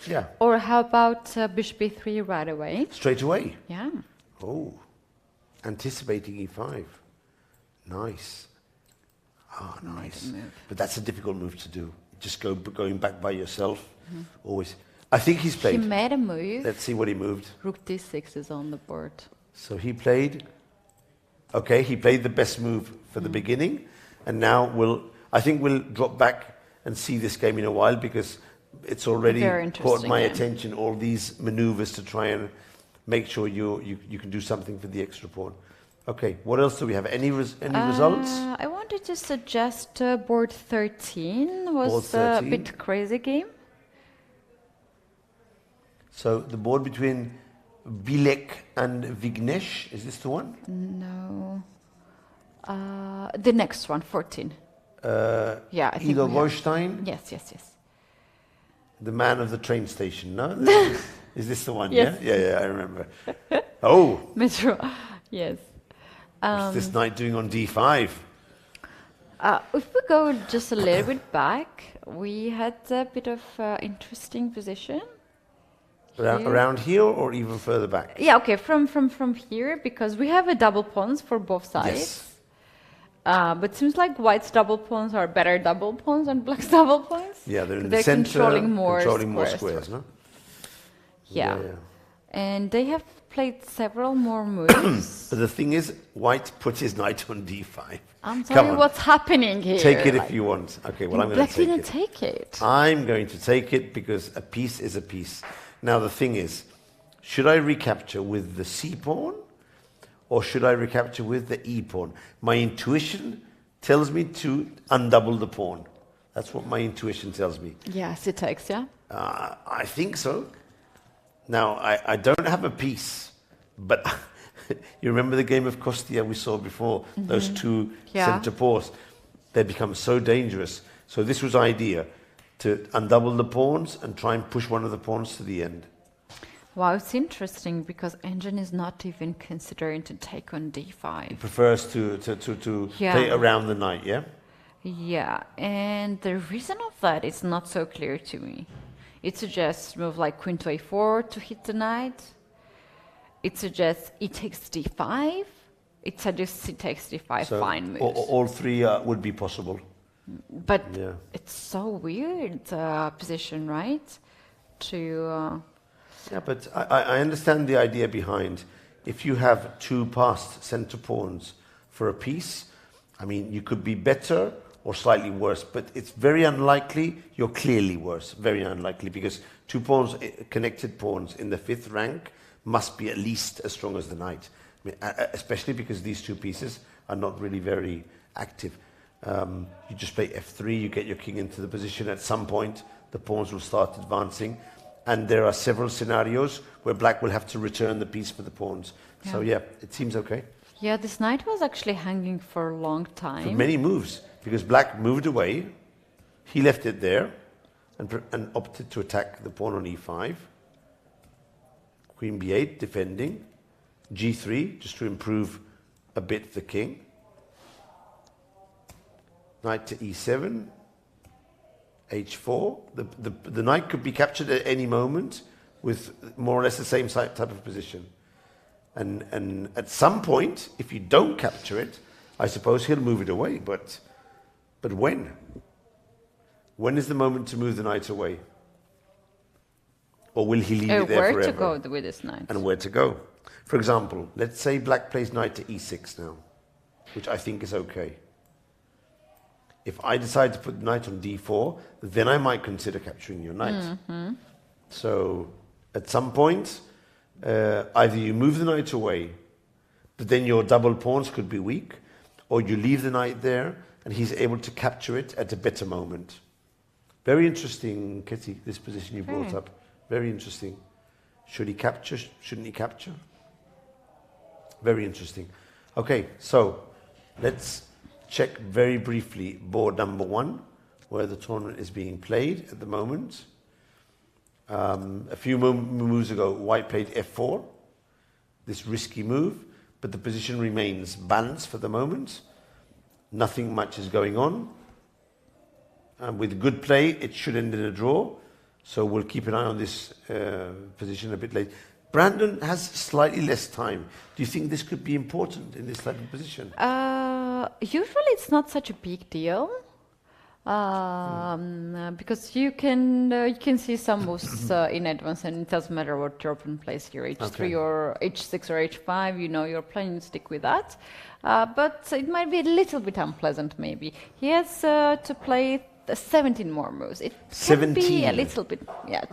Yeah. Or how about bishop e3 right away? Straight away? Yeah. Oh, anticipating e5. Nice. Ah, nice. But that's a difficult move to do. Just going back by yourself. Always. I think he's played. He made a move. Let's see what he moved. Rook d6 is on the board. So he played. Okay, he played the best move for the beginning, and now I think we'll drop back and see this game in a while because it's already caught my attention, all these maneuvers to try and make sure you can do something for the extra pawn. Okay, what else do we have? Any results? I wanted to suggest board 13 was a bit crazy game. So the board between Bilek and Vignesh, is this the one? No. The next one, 14. Yeah, I think Igor Goldstein? Yes. The man of the train station, no? Is this the one? Yes. Yeah, I remember. Oh! Metro, yes. What's this knight doing on d5? If we go just a little bit back, we had a bit of interesting position. Around here or even further back? Yeah, okay, from here, because we have a double pawns for both sides. Yes. But seems like white's double pawns are better double pawns than black's double pawns. Yeah, they're in the center, controlling more squares, no? Yeah. And they have played several more moves. But the thing is, white put his knight on d5. I'm sorry, what's happening here? Take it if you want. Okay, well, I'm going to take it. Black didn't take it. I'm going to take it because a piece is a piece. Now, the thing is, should I recapture with the c pawn or should I recapture with the e pawn? My intuition tells me to undouble the pawn. That's what my intuition tells me. Yes, it takes, yeah? I think so. Now, I don't have a piece, but you remember the game of Kostia we saw before? Those two center pawns. They become so dangerous So this was idea, to undouble the pawns and try and push one of the pawns to the end. Wow, it's interesting because Engine is not even considering to take on d5. He prefers to Yeah. play around the knight, yeah? Yeah, and the reason of that is not so clear to me. It suggests move like queen to a4 to hit the knight. It suggests e takes d5. It suggests c takes d5, So fine moves. all three would be possible. But Yeah. it's so weird position, right? To Yeah, but I understand the idea behind. If you have two passed center pawns for a piece, I mean, you could be better or slightly worse, but it's very unlikely you're clearly worse. Very unlikely, because two pawns, connected pawns in the 5th rank must be at least as strong as the knight. I mean, especially because these two pieces are not really very active. You just play f3, you get your king into the position. At some point, the pawns will start advancing. And there are several scenarios where black will have to return the piece for the pawns. Yeah. So yeah, it seems okay. yeah, this knight was actually hanging for a long time. For many moves, because black moved away, he left it there, and opted to attack the pawn on e5. Queen b8, defending. g3, just to improve a bit the king. Knight to e7. h4. The knight could be captured at any moment with more or less the same type of position. And at some point, if you don't capture it, I suppose he'll move it away. But when? When is the moment to move the knight away? Or will he leave it there where forever? to go with this knight? And where to go? For example, let's say black plays knight to e6 now, which I think is okay. If I decide to put knight on d4, then I might consider capturing your knight. Mm-hmm. So at some point, either you move the knight away, but then your double pawns could be weak, or you leave the knight there and he's able to capture it at a better moment. Very interesting, Kitty, this position you brought up. Very interesting. Should he capture? Shouldn't he capture? Very interesting. Okay, so let's check very briefly board number 1, where the tournament is being played at the moment. A few moves ago, white played f4, this risky move, but the position remains balanced for the moment. Nothing much is going on. With good play, it should end in a draw, so we'll keep an eye on this position a bit later. Brandon has slightly less time. Do you think this could be important in this type of position? Usually it's not such a big deal. Because you can see some moves in advance, and it doesn't matter what your opponent plays here, h3 or h6 or h5, you know you're playing, you stick with that. But it might be a little bit unpleasant maybe. He has to play 17 more moves. It can be a little bit,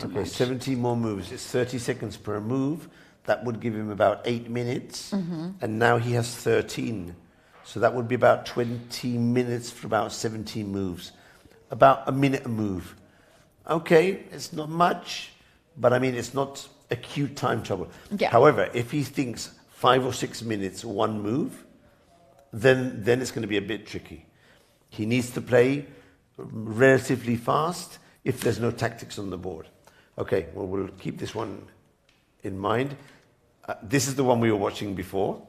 too much. 17 more moves. It's 30 seconds per move. That would give him about 8 minutes, and now he has 13. So that would be about 20 minutes for about 17 moves. About a minute a move. Okay, it's not much, but I mean, it's not acute time trouble. Yeah. However, if he thinks 5 or 6 minutes, one move, then it's going to be a bit tricky. He needs to play relatively fast if there's no tactics on the board. Okay, well, we'll keep this one in mind. This is the one we were watching before,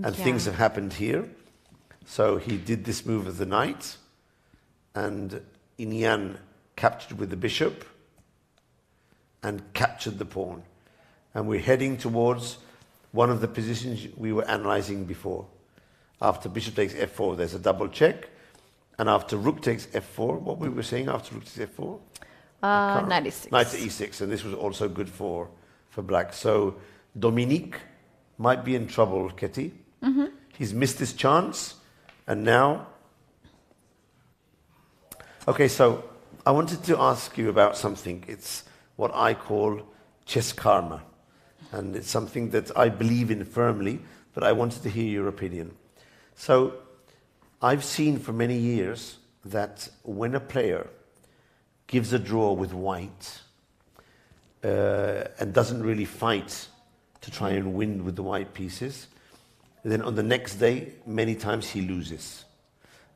and things have happened here. So he did this move of the knight, and Inian captured with the bishop and captured the pawn. And we're heading towards one of the positions we were analyzing before. After bishop takes f4, there's a double check. And after rook takes f4, what we were saying after rook takes f4? Knight e6. Knight to e6, and this was also good for black. So Dominique might be in trouble, Ketty. He's missed his chance. And now, okay, so I wanted to ask you about something. It's what I call chess karma. And it's something that I believe in firmly, but I wanted to hear your opinion. So I've seen for many years that when a player gives a draw with white and doesn't really fight to try and win with the white pieces, then on the next day, many times he loses.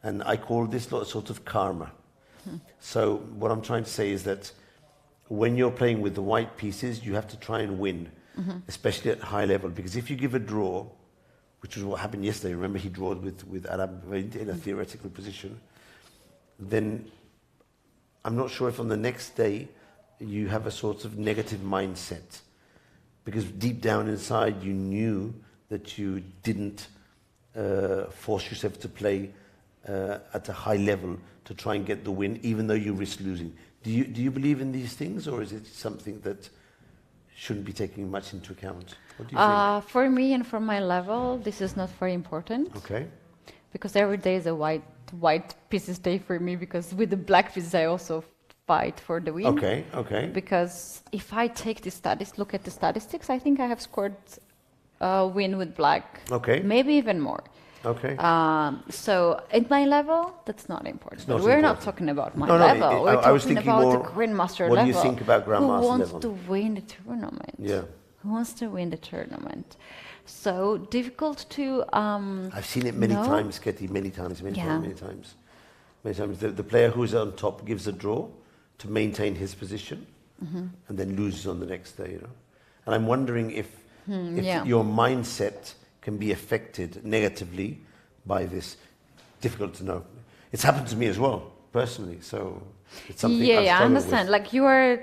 And I call this sort of karma. So what I'm trying to say is that when you're playing with the white pieces, you have to try and win, especially at high level. Because if you give a draw, which was what happened yesterday, remember he drawed with Arab in a theoretical position, then I'm not sure if on the next day you have a sort of negative mindset. Because deep down inside you knew that you didn't force yourself to play at a high level to try and get the win, even though you risk losing. Do you believe in these things, or is it something that shouldn't be taken much into account? What do you think? For me and for my level, this is not very important. Okay. Because every day is a white pieces day for me, because with the black pieces I also fight for the win. Okay. Because if I take look at the statistics, I think I have scored a win with black. Okay. Maybe even more. Okay. So at my level, that's not important. Not We're not important. talking about my No, level. We're I was talking thinking about more, the Grandmaster what level. do you think about Grandmaster Who wants level? to win the tournament? Yeah. Who wants to win the tournament? So difficult to... I've seen it many no? times, Ketty, many times. Yeah. Many times. The player who's on top gives a draw to maintain his position and then loses on the next day, And I'm wondering if your mindset can be affected negatively by this. Difficult to know. It's happened to me as well, personally, so it's something I've I struggled understand. with. Like you are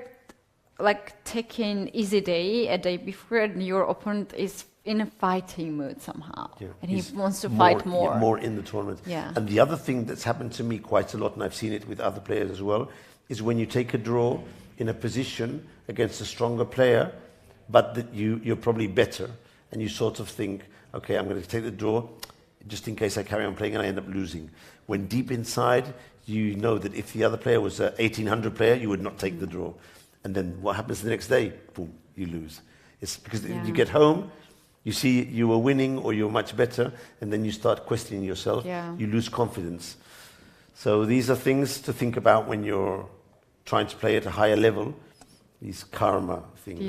taking easy day, a day before, and your opponent is in a fighting mood somehow. Yeah. And he He's wants to fight more. More in the tournament. Yeah. And the other thing that's happened to me quite a lot, and I've seen it with other players as well, is when you take a draw in a position against a stronger player, but that you're probably better, and you sort of think, okay, I'm going to take the draw just in case I carry on playing and I end up losing. When deep inside, you know that if the other player was an 1800 player, you would not take the draw. And then what happens the next day? Boom, you lose. It's because you get home, you see you were winning or you're much better, and then you start questioning yourself. Yeah. You lose confidence. So these are things to think about when you're trying to play at a higher level. These karma things,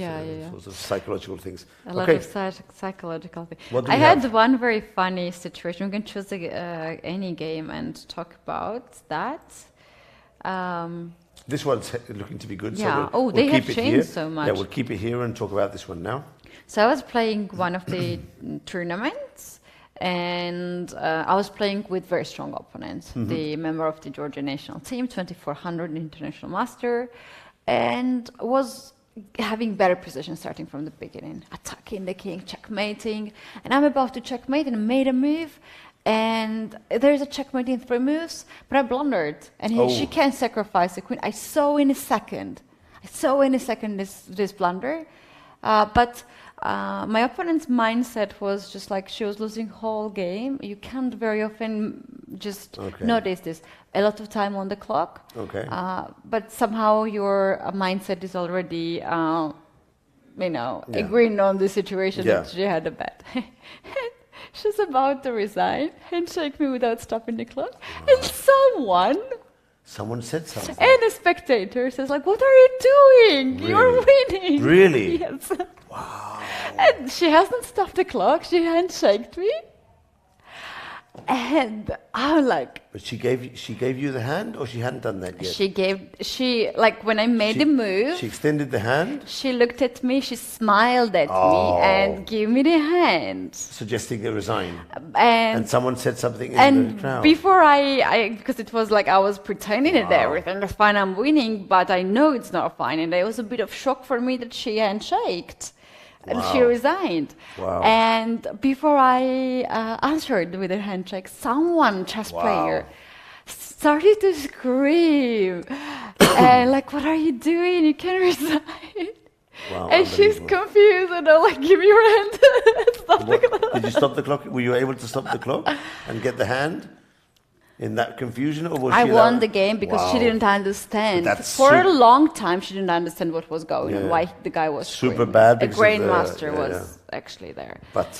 sorts of psychological things. A lot of psychological things. What do I we had have? one very funny situation. We can choose any game and talk about that. This one's looking to be good. Yeah. So we'll They keep have it changed here. so much. Yeah, we'll keep it here and talk about this one now. So I was playing one of the tournaments, and I was playing with very strong opponents. The member of the Georgia national team, 2400 international master, and was having better position starting from the beginning, attacking the king, checkmating, and I'm about to checkmate and made a move, and there's a checkmate in 3 moves, but I blundered, and she can't sacrifice the queen. I saw in a second this blunder, but my opponent's mindset was just like she was losing whole game. You can't very often just notice this. A lot of time on the clock. Okay. But somehow your mindset is already, agreeing on the situation that she had a bet. She's about to resign and shake me without stopping the clock. And Someone said something. and a spectator says like, "What are you doing? Really? You're winning." Really? Yes. Wow. And she hasn't stopped the clock. She handshaked me. And I'm like... But she gave you the hand, or she hadn't done that yet? When I made the move... She extended the hand? She looked at me, she smiled at me and gave me the hand. Suggesting they resign. And someone said something in the crowd. Before because it was like I was pretending that everything is fine, I'm winning, but I know it's not fine. And it was a bit of shock for me that she handshaked. And she resigned. Wow. And before I answered with a handshake, chess player, started to scream. And like, "What are you doing? You can resign." Wow, and she's confused, and I'm like, "Give me your hand." Stop the clock. Did you stop the clock? Were you able to stop the clock and get the hand in that confusion? Or was I she won the game because she didn't understand. For a long time, she didn't understand what was going on, why the guy was super screaming. bad. A grandmaster was actually there. But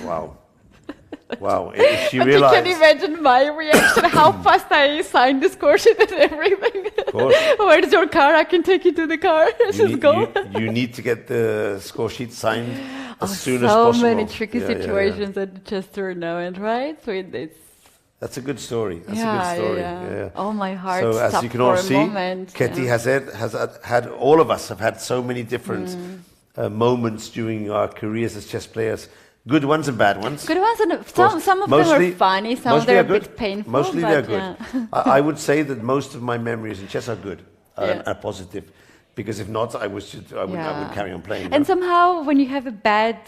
wow. Wow, if she But realized... you can imagine my reaction, how fast I signed the score sheet and everything. Of course. Where's your car? I can take you to the car. Just go. You need to get the score sheet signed as soon as possible. So many tricky situations at the chess tournament, right? So That's a good story. That's a Yeah, good story. yeah. Oh, my heart So as stopped you can all for a see, moment. Ketty has had, all of us have had so many different moments during our careers as chess players. Good ones and bad ones. Good ones, and course. some of Mostly- them are funny, some mostly they're a are good. bit painful. Mostly but they're good. yeah. I would say that most of my memories in chess are good, Yeah. are positive. Because if not, I would carry on playing. And no? somehow, when you have a bad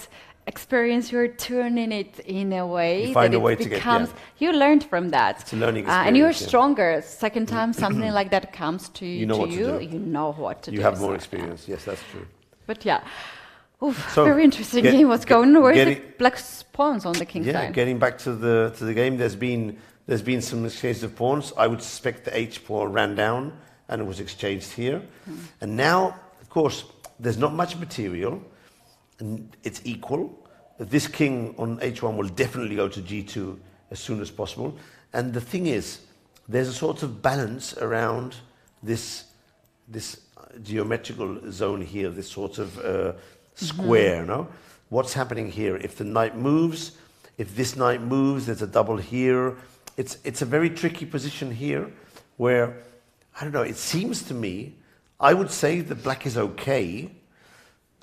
experience, you're turning it in a way You find that a way it to get- becomes. yeah. You learned from that. It's a learning and you're experience, yeah. stronger. Second time something like that comes to You know what to do. you know what to do. You have more so, experience. Yes, that's true. But yeah. Oof, So, very interesting get- game. What's get- going on? Where's getting- the black pawns on the king Yeah, side? getting back to the game, there's been some exchange of pawns. I would suspect the H pawn ran down and it was exchanged here. And now, of course, there's not much material, and it's equal. This king on H1 will definitely go to G2 as soon as possible. And the thing is, there's a sort of balance around this geometrical zone here, this sort of square, no? What's happening here? If the knight moves, if this knight moves, there's a double here. It's a very tricky position here where, I don't know, it seems to me, I would say that black is okay,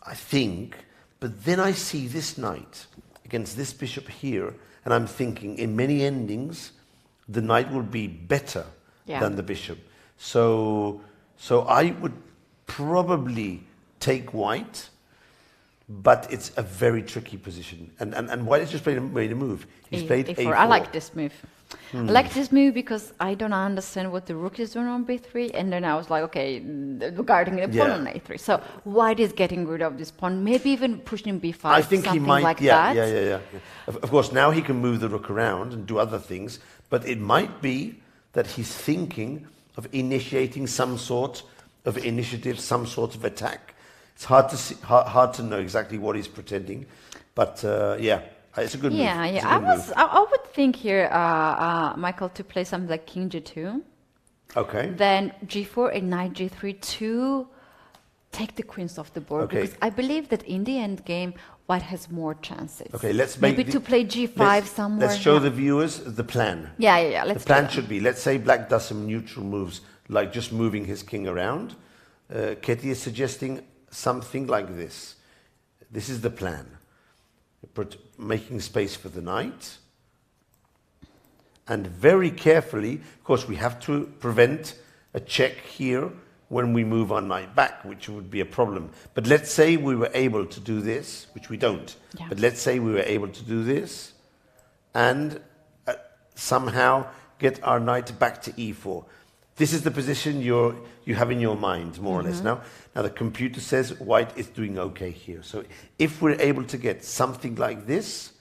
I think, but then I see this knight against this bishop here, and I'm thinking in many endings, the knight will be better than the bishop. So I would probably take white, but it's a very tricky position. And white has just made a move. He's played A4. I like this move. I like this move because I don't understand what the rook is doing on b3, and then I was like, okay, guarding the pawn on a3. So white is getting rid of this pawn, maybe even pushing b5, I think something he might, like that. Yeah. Of course, now he can move the rook around and do other things, but it might be that he's thinking of initiating some sort of initiative, some sort of attack. It's hard to know exactly what he's pretending, but it's a good move. Yeah. It's a good move. I would think here, Michael, to play something like king g2. Okay. Then g4 and knight g3 to take the queens off the board. Okay. Because I believe that in the end game, white has more chances. Okay, let's maybe to play g5 somewhere. Let's show the viewers the plan. Yeah. The plan should be, let's say black does some neutral moves, like just moving his king around. Ketty is suggesting something like this. This is the plan. Making space for the knight. And very carefully, of course, we have to prevent a check here when we move our knight back, which would be a problem. But let's say we were able to do this, which we don't. Yeah. But let's say we were able to do this and somehow get our knight back to e4. This is the position you have in your mind, more or less. Now the computer says white is doing okay here. So if we're able to get something like this,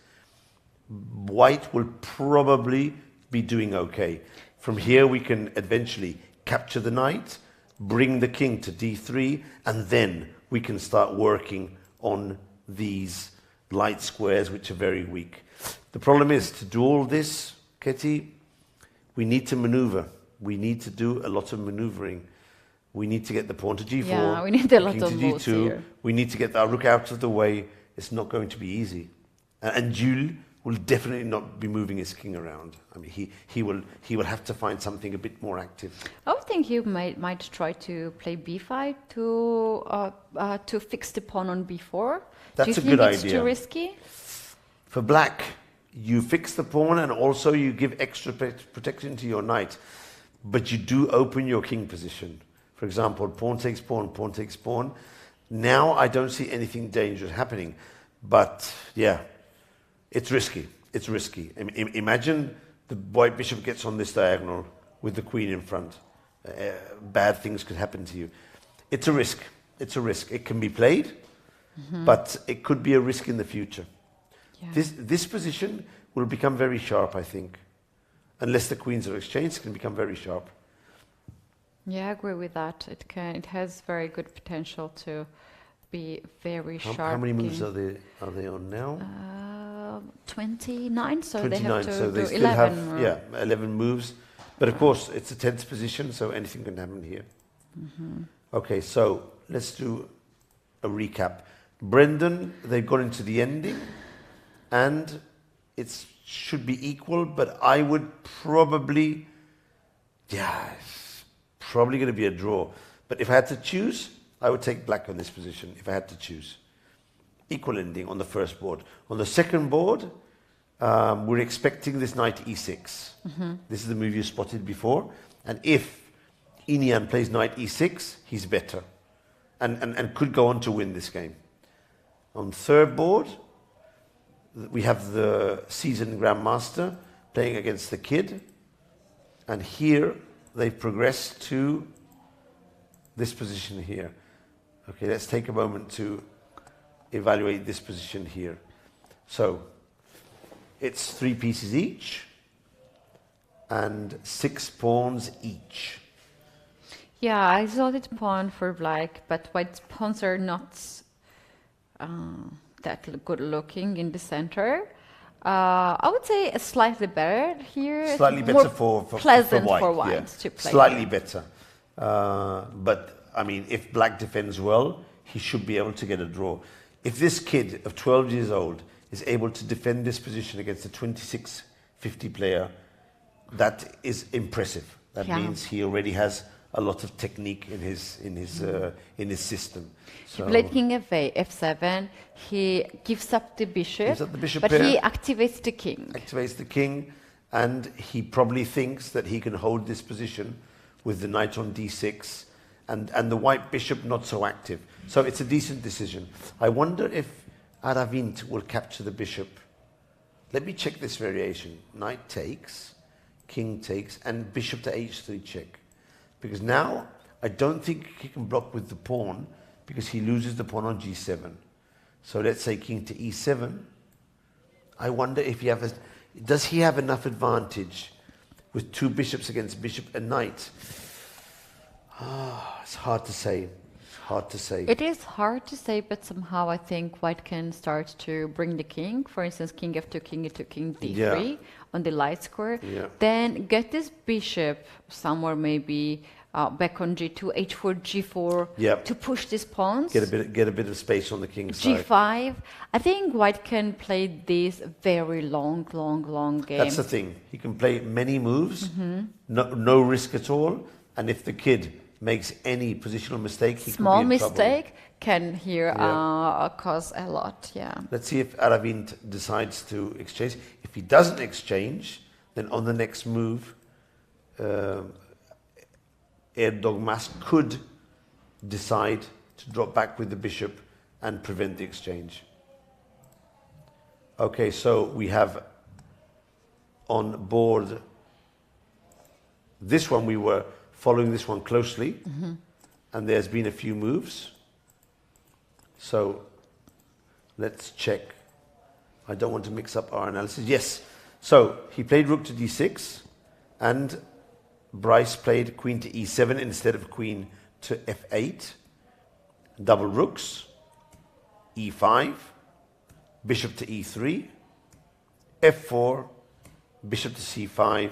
white will probably be doing okay. From here we can eventually capture the knight, bring the king to d3, and then we can start working on these light squares which are very weak. The problem is, to do all this, Ketty, we need to maneuver. We need to do a lot of maneuvering. We need to get the pawn to g4. Yeah, we need a lot king of to moves g2. here. We need to get our rook out of the way. It's not going to be easy. And Jules will definitely not be moving his king around. I mean, he will have to find something a bit more active. I would think you might try to play b5 to fix the pawn on b4. That's Do a you good think it's idea. too risky? For black, you fix the pawn and also you give extra protection to your knight. But you do open your king position. For example, pawn takes pawn, pawn takes pawn. Now I don't see anything dangerous happening. But yeah, it's risky. It's risky. Imagine the white bishop gets on this diagonal with the queen in front. Bad things could happen to you. It's a risk. It's a risk. It can be played, but it could be a risk in the future. Yeah. This position will become very sharp, I think. Unless the queens are exchanged, it can become very sharp. Yeah, I agree with that. It has very good potential to be very sharp. How many moves game. are they on now? 29, so 29, they have to so do they still 11. have 11 moves. But of course, it's a tense position, so anything can happen here. Okay, so let's do a recap. Brendan, they've got into the ending, and it's should be equal, but I would probably, it's probably going to be a draw. But if I had to choose, I would take black on this position, if I had to choose. Equal ending on the first board. On the second board, we're expecting this knight e6. This is the move you spotted before. And if Inian plays knight e6, he's better. And could go on to win this game. On third board, we have the seasoned grandmaster playing against the kid. And here, they've progressed to this position here. Okay, let's take a moment to evaluate this position here. So, it's 3 pieces each and 6 pawns each. Yeah, I saw it pawn for black, but white pawns are not that good looking in the center. I would say slightly better here. Slightly better for pleasant for white, to play. Slightly better. But, I mean, if black defends well, he should be able to get a draw. If this kid of 12 years old is able to defend this position against a 26-50 player, that is impressive. That means he already has a lot of technique in his system. So he played king f7. He gives up the bishop, but pair, he activates the king. Activates the king, and he probably thinks that he can hold this position with the knight on d6, and the white bishop not so active. So it's a decent decision. I wonder if Aravint will capture the bishop. Let me check this variation. Knight takes, king takes, and bishop to h3 check. Because now, I don't think he can block with the pawn, because he loses the pawn on g7. So let's say king to e7. I wonder if does he have enough advantage with 2 bishops against bishop and knight? It's hard to say. Hard to say. It is hard to say, but somehow I think white can start to bring the king. For instance, king f2, king e2, king d3 on the light square. Yeah. Then get this bishop somewhere maybe back on g2, h4, g4 to push these pawns. Get a bit of space on the king's side. g5. I think white can play this very long game. That's the thing. He can play many moves, no risk at all. And if the kid makes any positional mistake, he small could be in mistake trouble. Can here cause a lot. Let's see if Aravint decides to exchange. If he doesn't exchange, then on the next move, Erdogmas could decide to drop back with the bishop and prevent the exchange. Okay, so we have on board this one. We were following this one closely, and there's been a few moves. So let's check. I don't want to mix up our analysis. Yes, so he played rook to d6, and Bryce played queen to e7 instead of queen to f8. Double rooks, e5, bishop to e3, f4, bishop to c5,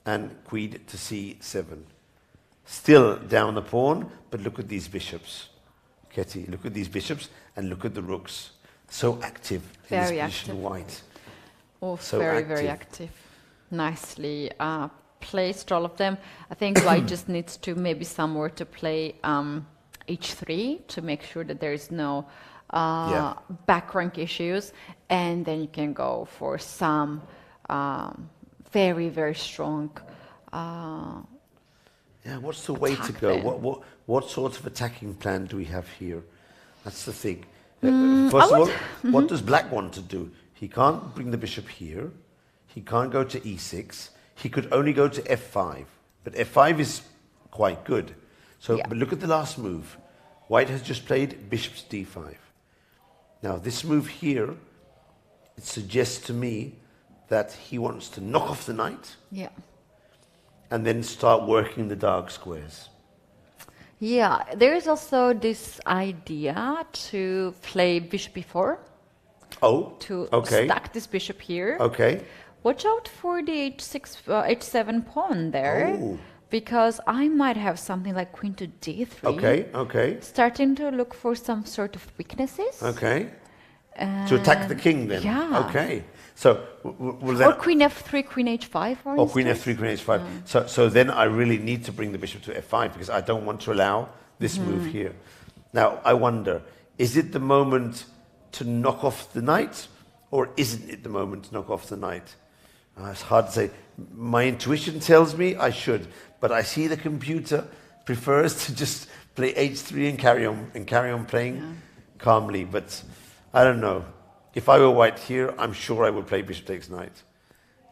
and queen to c7. Still down the pawn, but look at these bishops. Ketty, look at these bishops and look at the rooks. So active in this position, white. Oh, so very active. Nicely placed, all of them. I think white just needs to maybe somewhere to play h3 to make sure that there is no back rank issues, and then you can go for some very strong. What's the way to go? What sort of attacking plan do we have here? That's the thing. First of all, what does black want to do? He can't bring the bishop here. He can't go to e6. He could only go to f5. But f5 is quite good. So, but look at the last move. White has just played bishop to d5. Now, this move here, it suggests to me that he wants to knock off the knight. Yeah. And then start working the dark squares. Yeah, there is also this idea to play bishop e4. Oh, to stack this bishop here. Okay. Watch out for the h6, h7 pawn there. Oh. Because I might have something like queen to d3. Okay. Starting to look for some sort of weaknesses. Okay. To attack the king then? Yeah. Okay. So, will then... Or queen f3, queen h5, for Or queen instance. f3, queen h5. So then I really need to bring the bishop to f5 because I don't want to allow this move here. Now, I wonder, is it the moment to knock off the knight, or isn't it the moment to knock off the knight? It's hard to say. My intuition tells me I should, but I see the computer prefers to just play h3 and carry on playing calmly. But I don't know. If I were white here, I'm sure I would play bishop takes knight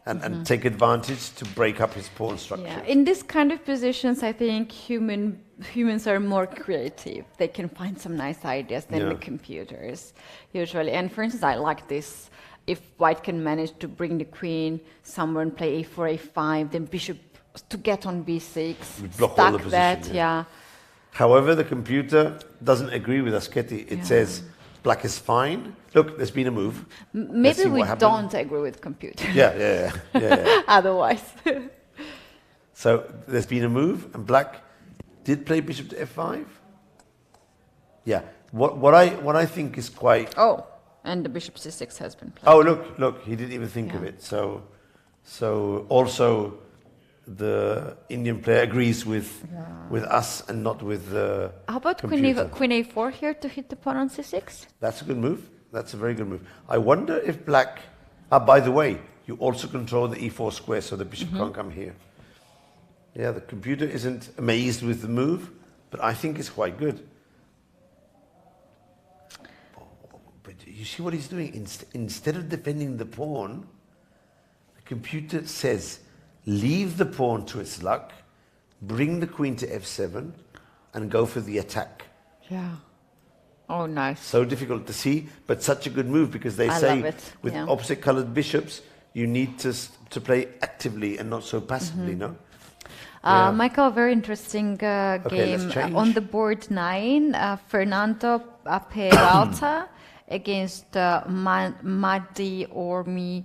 and take advantage to break up his pawn structure. Yeah. In this kind of positions, I think humans are more creative. They can find some nice ideas than the computers, usually. And for instance, I like this. If white can manage to bring the queen somewhere and play a4, a5, then bishop to get on b6, block all the stack that, position, However, the computer doesn't agree with Asketi. It says black is fine. Look, there's been a move. Maybe we don't agree with computers. Yeah. Otherwise. So there's been a move, and black did play bishop to f5. Yeah. What I think is quite... Oh, and the bishop c6 has been played. Oh, look, he didn't even think of it. So also the Indian player agrees with us and not with the How about computer. queen a4 here to hit the pawn on c6? That's a good move. That's a very good move. I wonder if black... by the way, you also control the e4 square, so the bishop can't come here. Yeah, the computer isn't amazed with the move, but I think it's quite good. But you see what he's doing? Instead of defending the pawn, the computer says, leave the pawn to its luck, bring the queen to f7, and go for the attack. Yeah. Oh, nice. So difficult to see, but such a good move because they say with opposite colored bishops, you need to play actively and not so passively, no? Michael, very interesting game. On the board 9, Fernando Peralta against Mahdi Ormi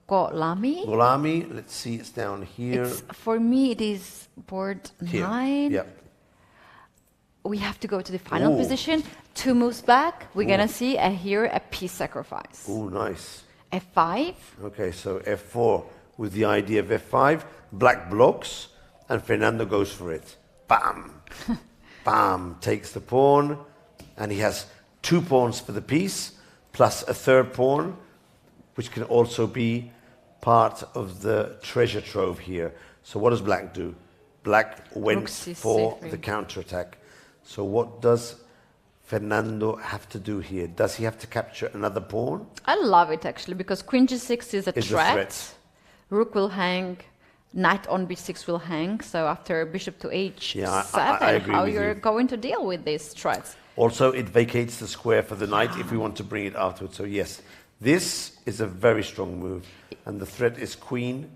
Golami. Golami, let's see, it's down here. For me, it is board 9. Yeah. We have to go to the final position. 2 moves back. We're going to see here a piece sacrifice. Oh, nice. f5. Okay, so f4 with the idea of f5. Black blocks, and Fernando goes for it. Bam! Bam! Takes the pawn, and he has 2 pawns for the piece, plus a 3rd pawn, which can also be part of the treasure trove here. So what does black do? Black went for the counterattack. So what does Fernando have to do here? Does he have to capture another pawn? I love it, actually, because queen g6 is a threat. Rook will hang, knight on b6 will hang. So after bishop to h7, how you're going to deal with these threats? Also, it vacates the square for the knight if we want to bring it afterwards. So yes, this is a very strong move. And the threat is queen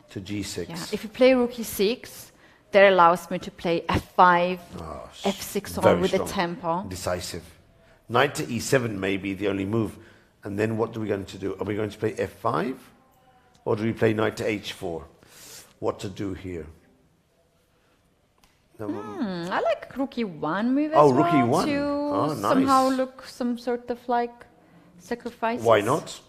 to g6. Yeah. If you play rook e6, that allows me to play f5, f6 on with the tempo. Decisive. Knight to e7 may be the only move. And then what are we going to do? Are we going to play f5? Or do we play knight to h4? What to do here? I like rook e1 move as well. rook e1. To somehow look some sort of like sacrifices. Why not?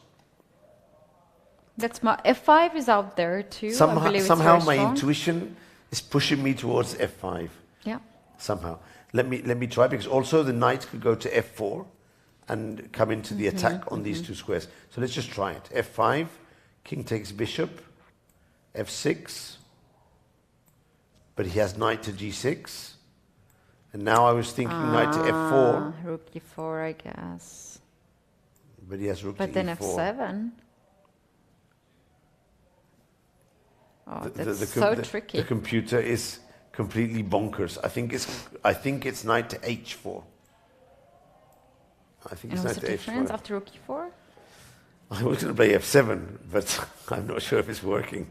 That's my f5 is out there too. Somehow my intuition is pushing me towards f5. Yeah. Somehow. Let me try, because also the knight could go to f4 and come into the attack on these 2 squares. So let's just try it. f5, king takes bishop, f6, but he has knight to g6. And now I was thinking knight to f4. Rook e4, I guess. But he has rook to e4. But then f7. Oh, that's so tricky. The computer is completely bonkers. I think it's knight to h4. I think it's knight to h4. What's the difference after rook e4? I was going to play f7, but I'm not sure if it's working.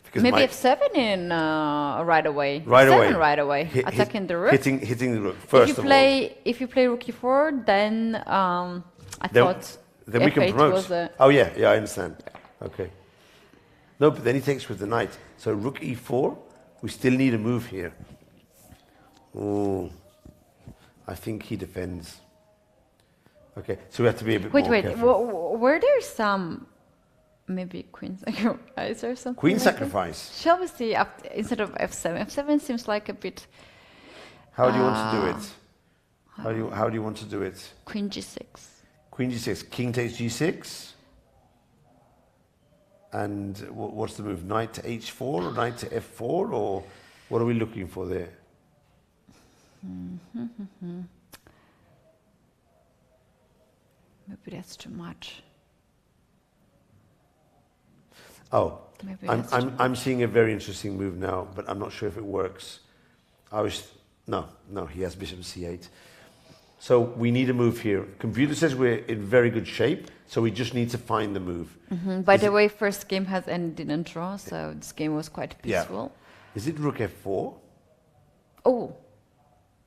Because maybe f7 in right away. Right away. Right away. Attacking the rook. Hitting the rook. First of all. If you play rook e4, then then we can promote. Oh yeah, I understand. Okay. No, but then he takes with the knight. So rook e4, we still need a move here. Oh, I think he defends. Okay, so we have to be a bit Wait, more wait. careful. Were there some maybe queen sacrifice or something? Queen like that? sacrifice. Shall we see instead of f7? F7 seems like a bit. How do you want to do it? How do you want to do it? Queen g6. Queen g6, king takes g6. And what's the move? Knight to h4 or knight to f4? Or what are we looking for there? Maybe that's too much. Oh, Maybe I'm seeing a very interesting move now, but I'm not sure if it works. No, he has bishop c8. So we need a move here. Computer says we're in very good shape, so we just need to find the move. By the way, first game has ended in a draw, so this game was quite peaceful. Yeah. Is it rook f4? Oh,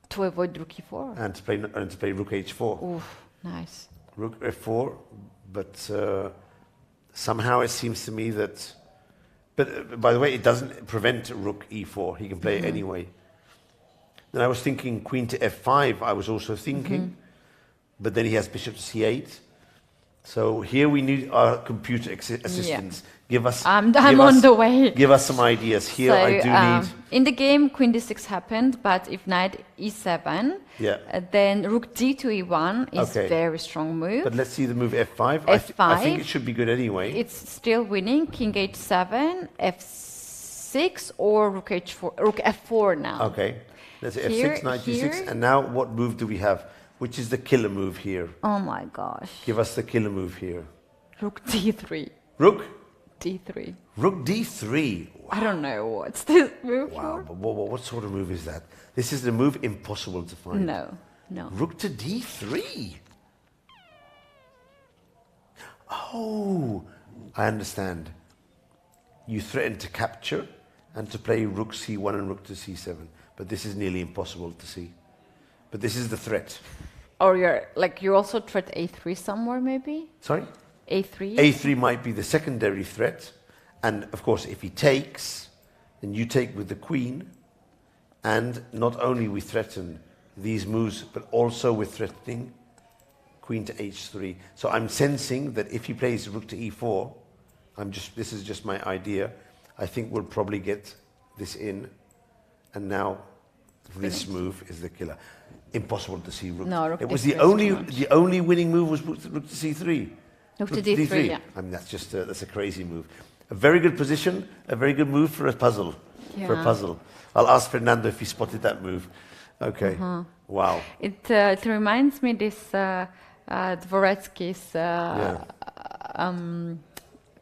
to avoid rook e4. And to play rook h4. Oof, nice. Rook f4, but somehow it seems to me that... But by the way, it doesn't prevent rook e4. He can play it anyway. Then I was thinking queen to f5, I was also thinking. But then he has bishop to c8. So here we need our computer assistance. Give us... I'm on the way. Give us some ideas. Here So, I do need... In the game, queen d6 happened, but if knight e7, then rook d to e1 is a very strong move. But let's see the move f5. F5. I think it should be good anyway. It's still winning. King h7, f6, or rook h4, rook f4 now. Okay. Let's say f6, knight d6. And now what move do we have? Which is the killer move here? Oh my gosh. Give us the killer move here. Rook d3. Rook? d3. Rook d3. Wow. I don't know what's this move Wow, for. but what sort of move is that? This is the move impossible to find. No. Rook to d3. Oh, I understand. You threaten to capture and to play rook c1 and rook to c7. But this is nearly impossible to see. But this is the threat. Or you also threat a3 somewhere maybe? Sorry? a3? a3 might be the secondary threat. And of course, if he takes, then you take with the queen. And not only we threaten these moves, but also we're threatening queen to h3. So I'm sensing that if he plays rook to e4, this is just my idea, I think we'll probably get this in. And now this move is the killer. Impossible to see rook. No, rook it was d3 the only winning move was rook to c3. Rook to d3, yeah. I mean, that's a crazy move. A very good position, a very good move for a puzzle. Yeah. For a puzzle. I'll ask Fernando if he spotted that move. Okay. Wow. It reminds me this Dvoretsky's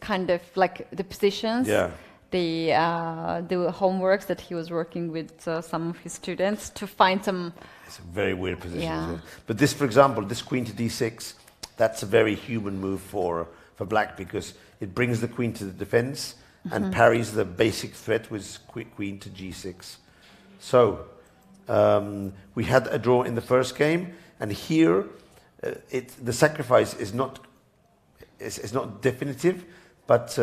kind of like the positions. Yeah. The homeworks that he was working with some of his students to find some... It's a very weird position. Yeah. But this, for example, this queen to d6, that's a very human move for black because it brings the queen to the defense and parries the basic threat with queen to g6. So we had a draw in the first game, and here the sacrifice is not definitive, but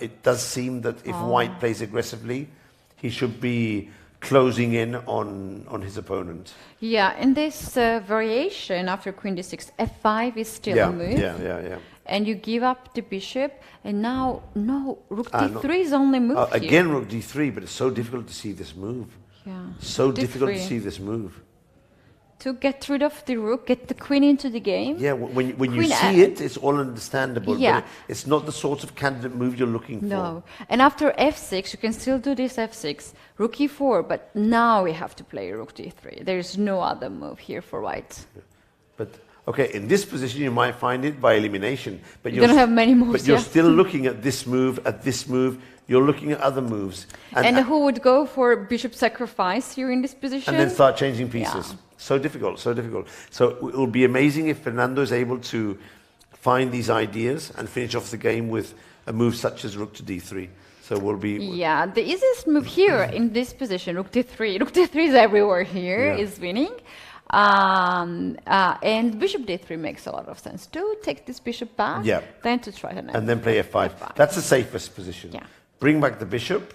it does seem that if white plays aggressively, he should be closing in on his opponent. Yeah, in this variation after queen d6, f5 is still a move. Yeah. And you give up the bishop, and now, rook d3 is only move here. Again, rook d3, but it's so difficult to see this move. Yeah. So D3. difficult to see this move. To get rid of the rook, get the queen into the game. Yeah, when you see it, it's all understandable. Yeah. But it's not the sort of candidate move you're looking for. No. And after f6, you can still do this f6, rook e4, but now we have to play rook d3. There is no other move here for white. But, okay, in this position, you might find it by elimination. But you don't have many moves. But you're still looking at this move, You're looking at other moves. And who would go for bishop sacrifice here in this position? And then start changing pieces. Yeah. So difficult, so difficult. So it will be amazing if Fernando is able to find these ideas and finish off the game with a move such as rook to d3. So we'll be... Yeah, the easiest move here in this position, rook d3. Rook d3 is everywhere here, is winning. And bishop d3 makes a lot of sense. To take this bishop back, then to try to... And then play f5. That's the safest position. Yeah. Bring back the bishop,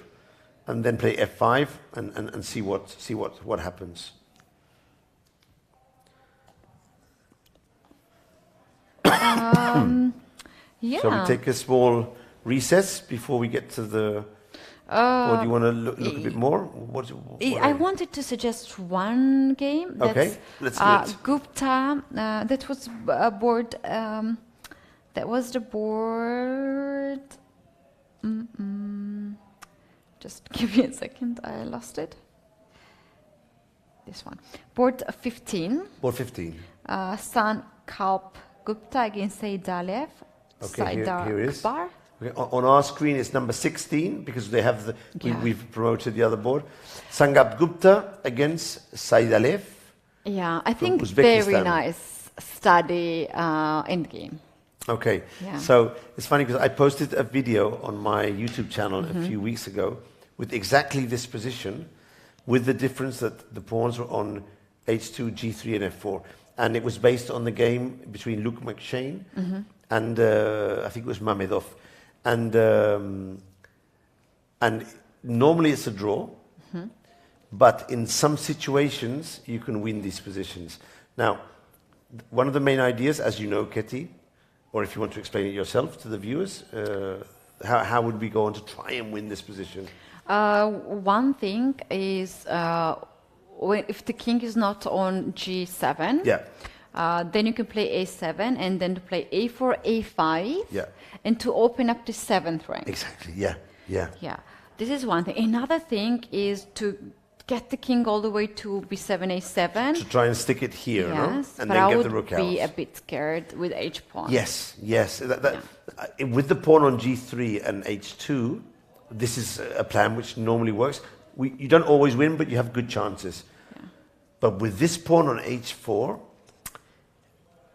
and then play f5, and see what happens. Yeah. Shall we take a small recess before we get to the... or do you want to look a bit more? I wanted to suggest one game. Okay, let's do it. Gupta. That was a board. That was the board. Just give me a second. I lost it. This one. Board 15. Board 15. San Kalp Gupta against Saidalev. Okay, here it is. Akbar. Okay, on our screen, it's number 16 because they have we've promoted the other board. Sangap Gupta against Saidalev. Yeah, I think Uzbekistan. very nice study end game. Okay, Yeah. so it's funny because I posted a video on my YouTube channel a few weeks ago with exactly this position, with the difference that the pawns were on H2, G3, and F4, and it was based on the game between Luke McShane and I think it was Mamedov. And normally it's a draw, but in some situations you can win these positions. Now, one of the main ideas, as you know, Ketty, or if you want to explain it yourself to the viewers, how would we go on to try and win this position? One thing is if the king is not on G7, then you can play A7 and then to play A4, A5, and to open up the 7th rank. Exactly, yeah. This is one thing. Another thing is to get the king all the way to B7, A7. To try and stick it here, no? And but then I get would the rook out. be a bit scared with H pawn. Yes. With the pawn on G3 and H2, this is a plan which normally works. You don't always win, but you have good chances. Yeah. But with this pawn on H4,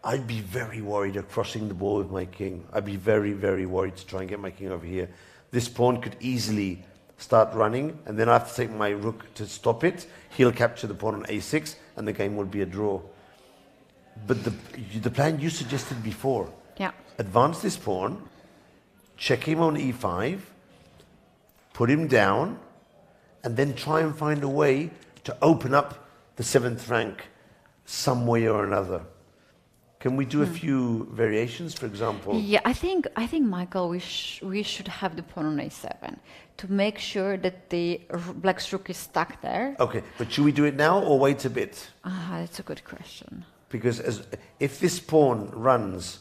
I'd be very worried of crossing the ball with my king. I'd be very, very worried to try and get my king over here. This pawn could easily start running, and then I have to take my rook to stop it. He'll capture the pawn on A6, and the game will be a draw. But the plan you suggested before, advance this pawn, check him on E5, put him down, and then try and find a way to open up the 7th rank some way or another. Can we do a few variations, for example? Yeah, I think Michael, we should have the pawn on A7 to make sure that the black's rook is stuck there. Okay, but should we do it now or wait a bit? That's a good question. Because if this pawn runs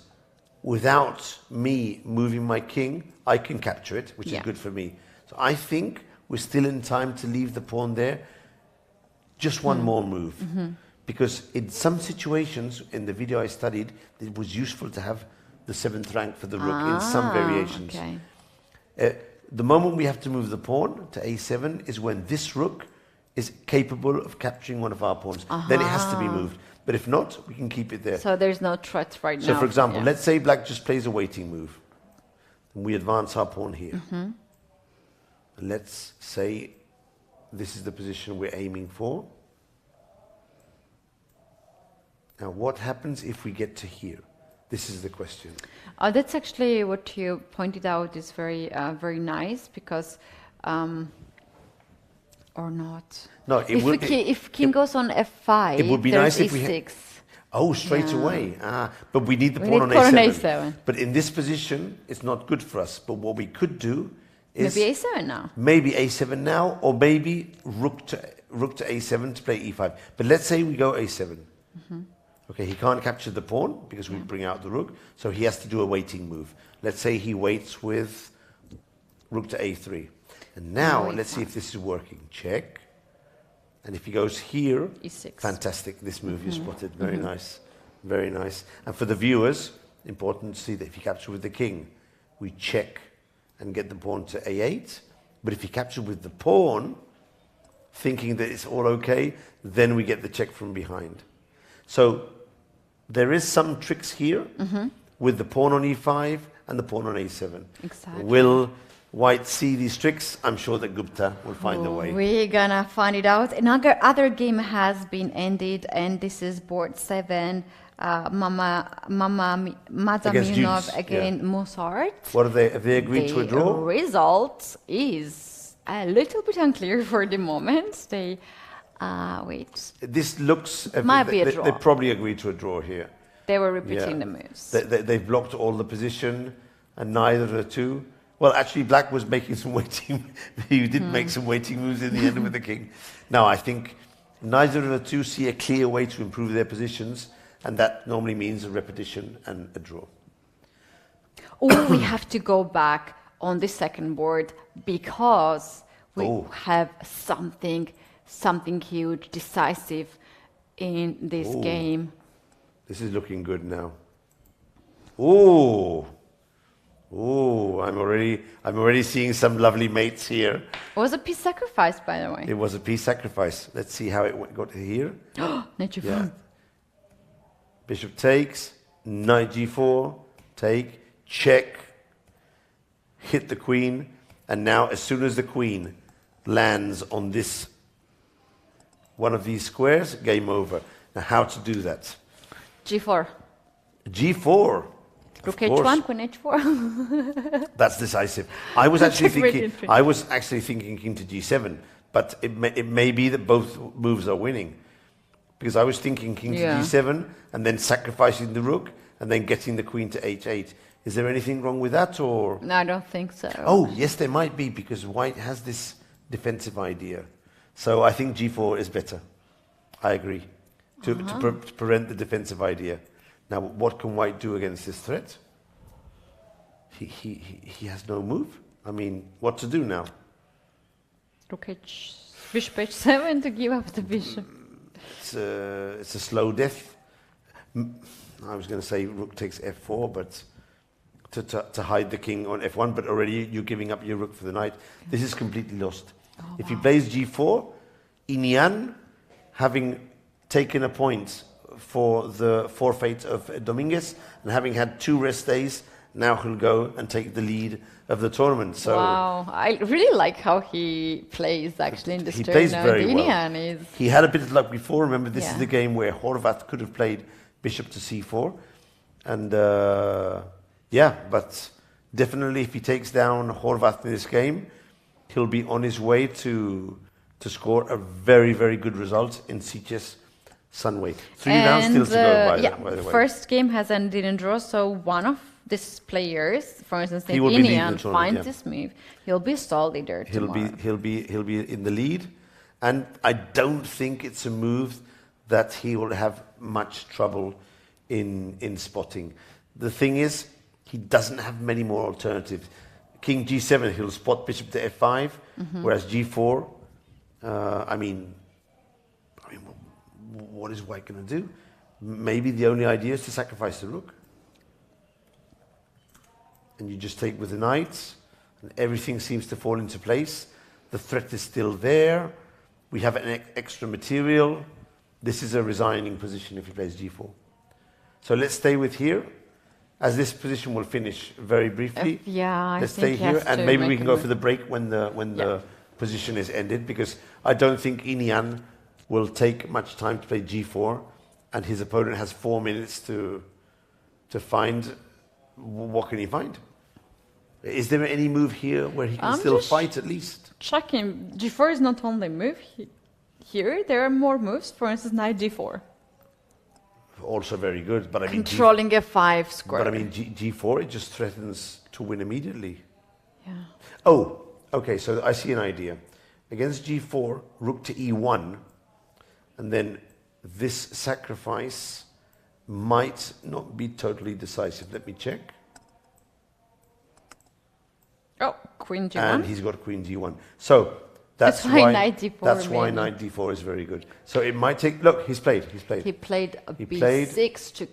without me moving my king, I can capture it, which is good for me. So I think we're still in time to leave the pawn there. Just one more move. Because in some situations, in the video I studied, it was useful to have the 7th rank for the rook in some variations. Okay. The moment we have to move the pawn to A7 is when this rook is capable of capturing one of our pawns. Then it has to be moved. But if not, we can keep it there. So there's no threat right now. So for example, let's say black just plays a waiting move. And we advance our pawn here. And let's say this is the position we're aiming for. Now, what happens if we get to here? This is the question. That's actually what you pointed out is very, very nice because, or not. No, if king goes on F5, it would be nice if we E6. Straight away. But we need the pawn on A7. But in this position, it's not good for us. But what we could do is maybe A7 now. Maybe A7 now, or maybe rook to A7 to play E5. But let's say we go A7. Okay, he can't capture the pawn because we bring out the rook, so he has to do a waiting move. Let's say he waits with rook to A3. And now, let's see if this is working. Check. And if he goes here, E6. Fantastic. This move you spotted. Very nice. Very nice. And for the viewers, important to see that if he captures with the king, we check and get the pawn to A8. But if he captures with the pawn, thinking that it's all okay, then we get the check from behind. So there is some tricks here with the pawn on E5 and the pawn on A7. Exactly. Will White see these tricks? I'm sure that Gupta will find a way. We're gonna find it out. Another other game has been ended, and this is board 7. Mazaminov against Mozart. What have they agreed to a draw? The result is a little bit unclear for the moment. Wait. This looks... Might be a draw. They probably agreed to a draw here. They were repeating the moves. They've blocked all the position, and neither of the two. Well, actually, Black was making some waiting. He did make some waiting moves in the end with the king. No, I think neither of the two see a clear way to improve their positions, and that normally means a repetition and a draw. Or we have to go back on the second board because we have something huge, decisive in this game. This is looking good now. Oh, I'm already seeing some lovely mates here. It was a piece sacrifice, by the way. It was a piece sacrifice. Let's see how it got here. Knight g4. Yeah. Bishop takes, knight g4, take, check, hit the queen, and now as soon as the queen lands on this one of these squares, game over. Now how to do that? g4. g4. Rook h1, queen h4. That's decisive. I was actually thinking king to g7, but it may be that both moves are winning. Because I was thinking king to g7 and then sacrificing the rook and then getting the queen to h8. Is there anything wrong with that, or? No, I don't think so. Oh, yes, there might be, because white has this defensive idea. So I think g4 is better. I agree. To prevent the defensive idea. Now, what can white do against this threat? He has no move. I mean, what to do now? Rook bishop h7 to give up the bishop. It's a slow death. I was going to say rook takes f4, but to hide the king on f1, but already you're giving up your rook for the knight. This is completely lost. If he plays g4, Inian, having taken a point for the forfeit of Dominguez and having had 2 rest days, now he'll go and take the lead of the tournament. So wow, I really like how he plays actually in this he tournament. plays very well. He had a bit of luck before. Remember, this is the game where Horvath could have played bishop to c4. And but definitely if he takes down Horvath in this game, he'll be on his way to score a very, very good result in Sitges Sunway. 3 rounds still to go, by the way. First game has ended in draw, so one of these players, for instance, Inian, finds this move, he'll be stall leader tomorrow. He'll be in the lead, and I don't think it's a move that he will have much trouble in spotting. The thing is, he doesn't have many more alternatives. King g7, he'll spot bishop to f5, whereas g4, what is white going to do? Maybe the only idea is to sacrifice the rook. And you just take with the knight, and everything seems to fall into place. The threat is still there. We have an extra material. This is a resigning position if he plays g4. So let's stay with here, as this position will finish very briefly. Let's stay here, and maybe we can go for the break when the position is ended, because I don't think Inian will take much time to play g4, and his opponent has 4 minutes to find. What can he find? Is there any move here where he can still fight at least? Checking. g4 is not only move here. There are more moves. For instance, knight d4. Also very good, but I mean controlling f5 square. But I mean g4, it just threatens to win immediately. Yeah. Oh, okay. So I see an idea. Against g4, rook to e1, and then this sacrifice might not be totally decisive. Let me check. Oh, queen g1. And he's got queen g1. So that's why knight d4. That's why knight d4 is very good. So it might take. Look, he's played. He played a b6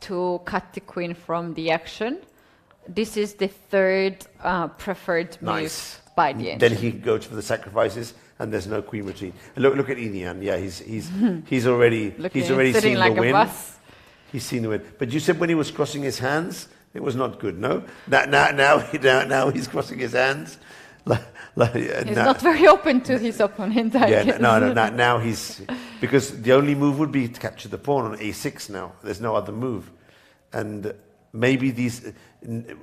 to cut the queen from the action. This is the third preferred move by the end. Then he goes for the sacrifices, and there's no queen retreat. And look at Inian. Yeah, he's already seen like the win. Bus. He's seen the win. But you said when he was crossing his hands, it was not good. No, now he's crossing his hands. He's not very open to his opponent. Now he's, because the only move would be to capture the pawn on a6. Now there's no other move, and maybe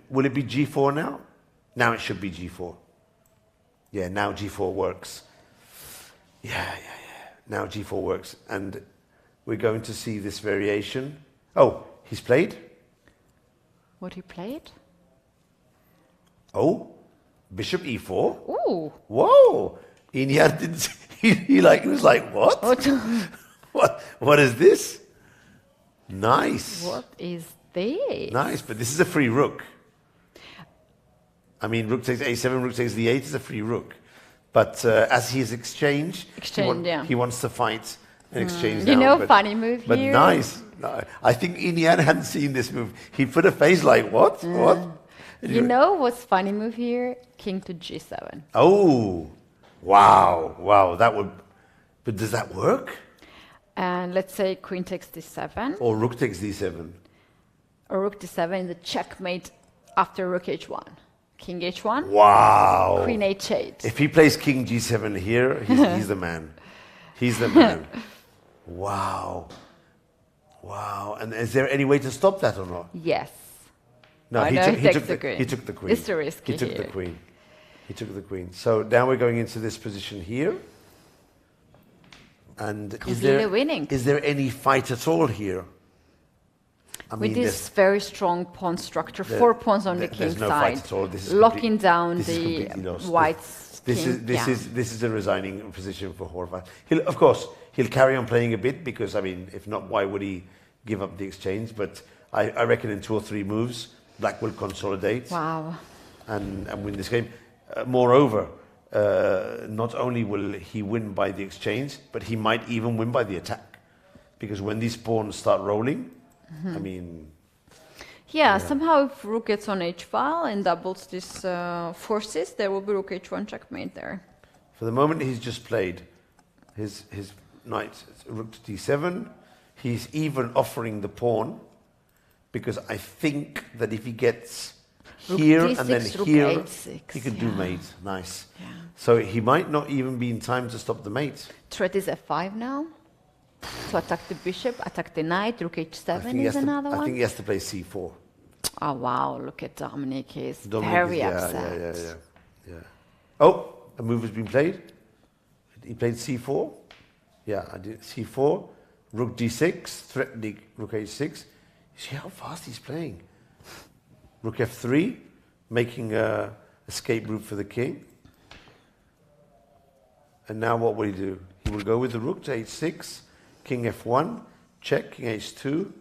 will it be g4 now? Now it should be g4. Yeah, now g4 works. Yeah. Now g4 works, and we're going to see this variation. Oh, He's played. What he played? Oh, bishop e4. Ooh. Whoa! Inian didn't. He was like, what? What is this? Nice. What is this? Nice, but this is a free rook. I mean, rook takes a7, rook takes d8 is a free rook. But as he's exchanged, he wants to fight and exchange You now. know, funny move but here. But nice. No, I think Inian hadn't seen this move. He put a face like, what? What? You know what's funny move here? King to g7. Oh, wow. Wow, that would... But does that work? And let's say queen takes d7. Or rook takes d7. Or rook d7, the checkmate after rook h1. King h1. Wow. Queen h8. If he plays king g7 here, he's the man. He's the man. Wow. Wow. And is there any way to stop that or not? Yes. No, he took the queen. He took the queen. It's too risky. He took the queen. He took the queen. So now we're going into this position here. And Completely winning. Is there any fight at all here? I With mean, this very strong pawn structure, 4 pawns on the king's there's no side, fight at all. This is locking down this is the completely lost. white's king. This is a resigning position for Horvath. Of course, he'll carry on playing a bit because, I mean, if not, why would he give up the exchange? But I reckon in 2 or 3 moves, Black will consolidate. Wow. And win this game. Moreover, not only will he win by the exchange, but he might even win by the attack. Because when these pawns start rolling, I mean... Yeah, somehow if rook gets on h-file and doubles these forces, there will be rook h1 checkmate there. For the moment, he's just played his knight, rook to d7. He's even offering the pawn, because I think that if he gets here D6, and then rook here, H6, he could do mate. Nice. Yeah. So he might not even be in time to stop the mate. Threat is f5 now. To attack the bishop, attack the knight, rook h7 is another one. I think he has to play c4. Oh, wow, look at Dominic. He's Dominic very is- upset. Yeah. Oh, a move has been played. He played c4. Yeah, I did c4. Rook d6, threatening rook h6. See how fast he's playing. Rook f3, making a escape route for the king. And now what will he do? He will go with the rook to h6, king f1, check, king h2,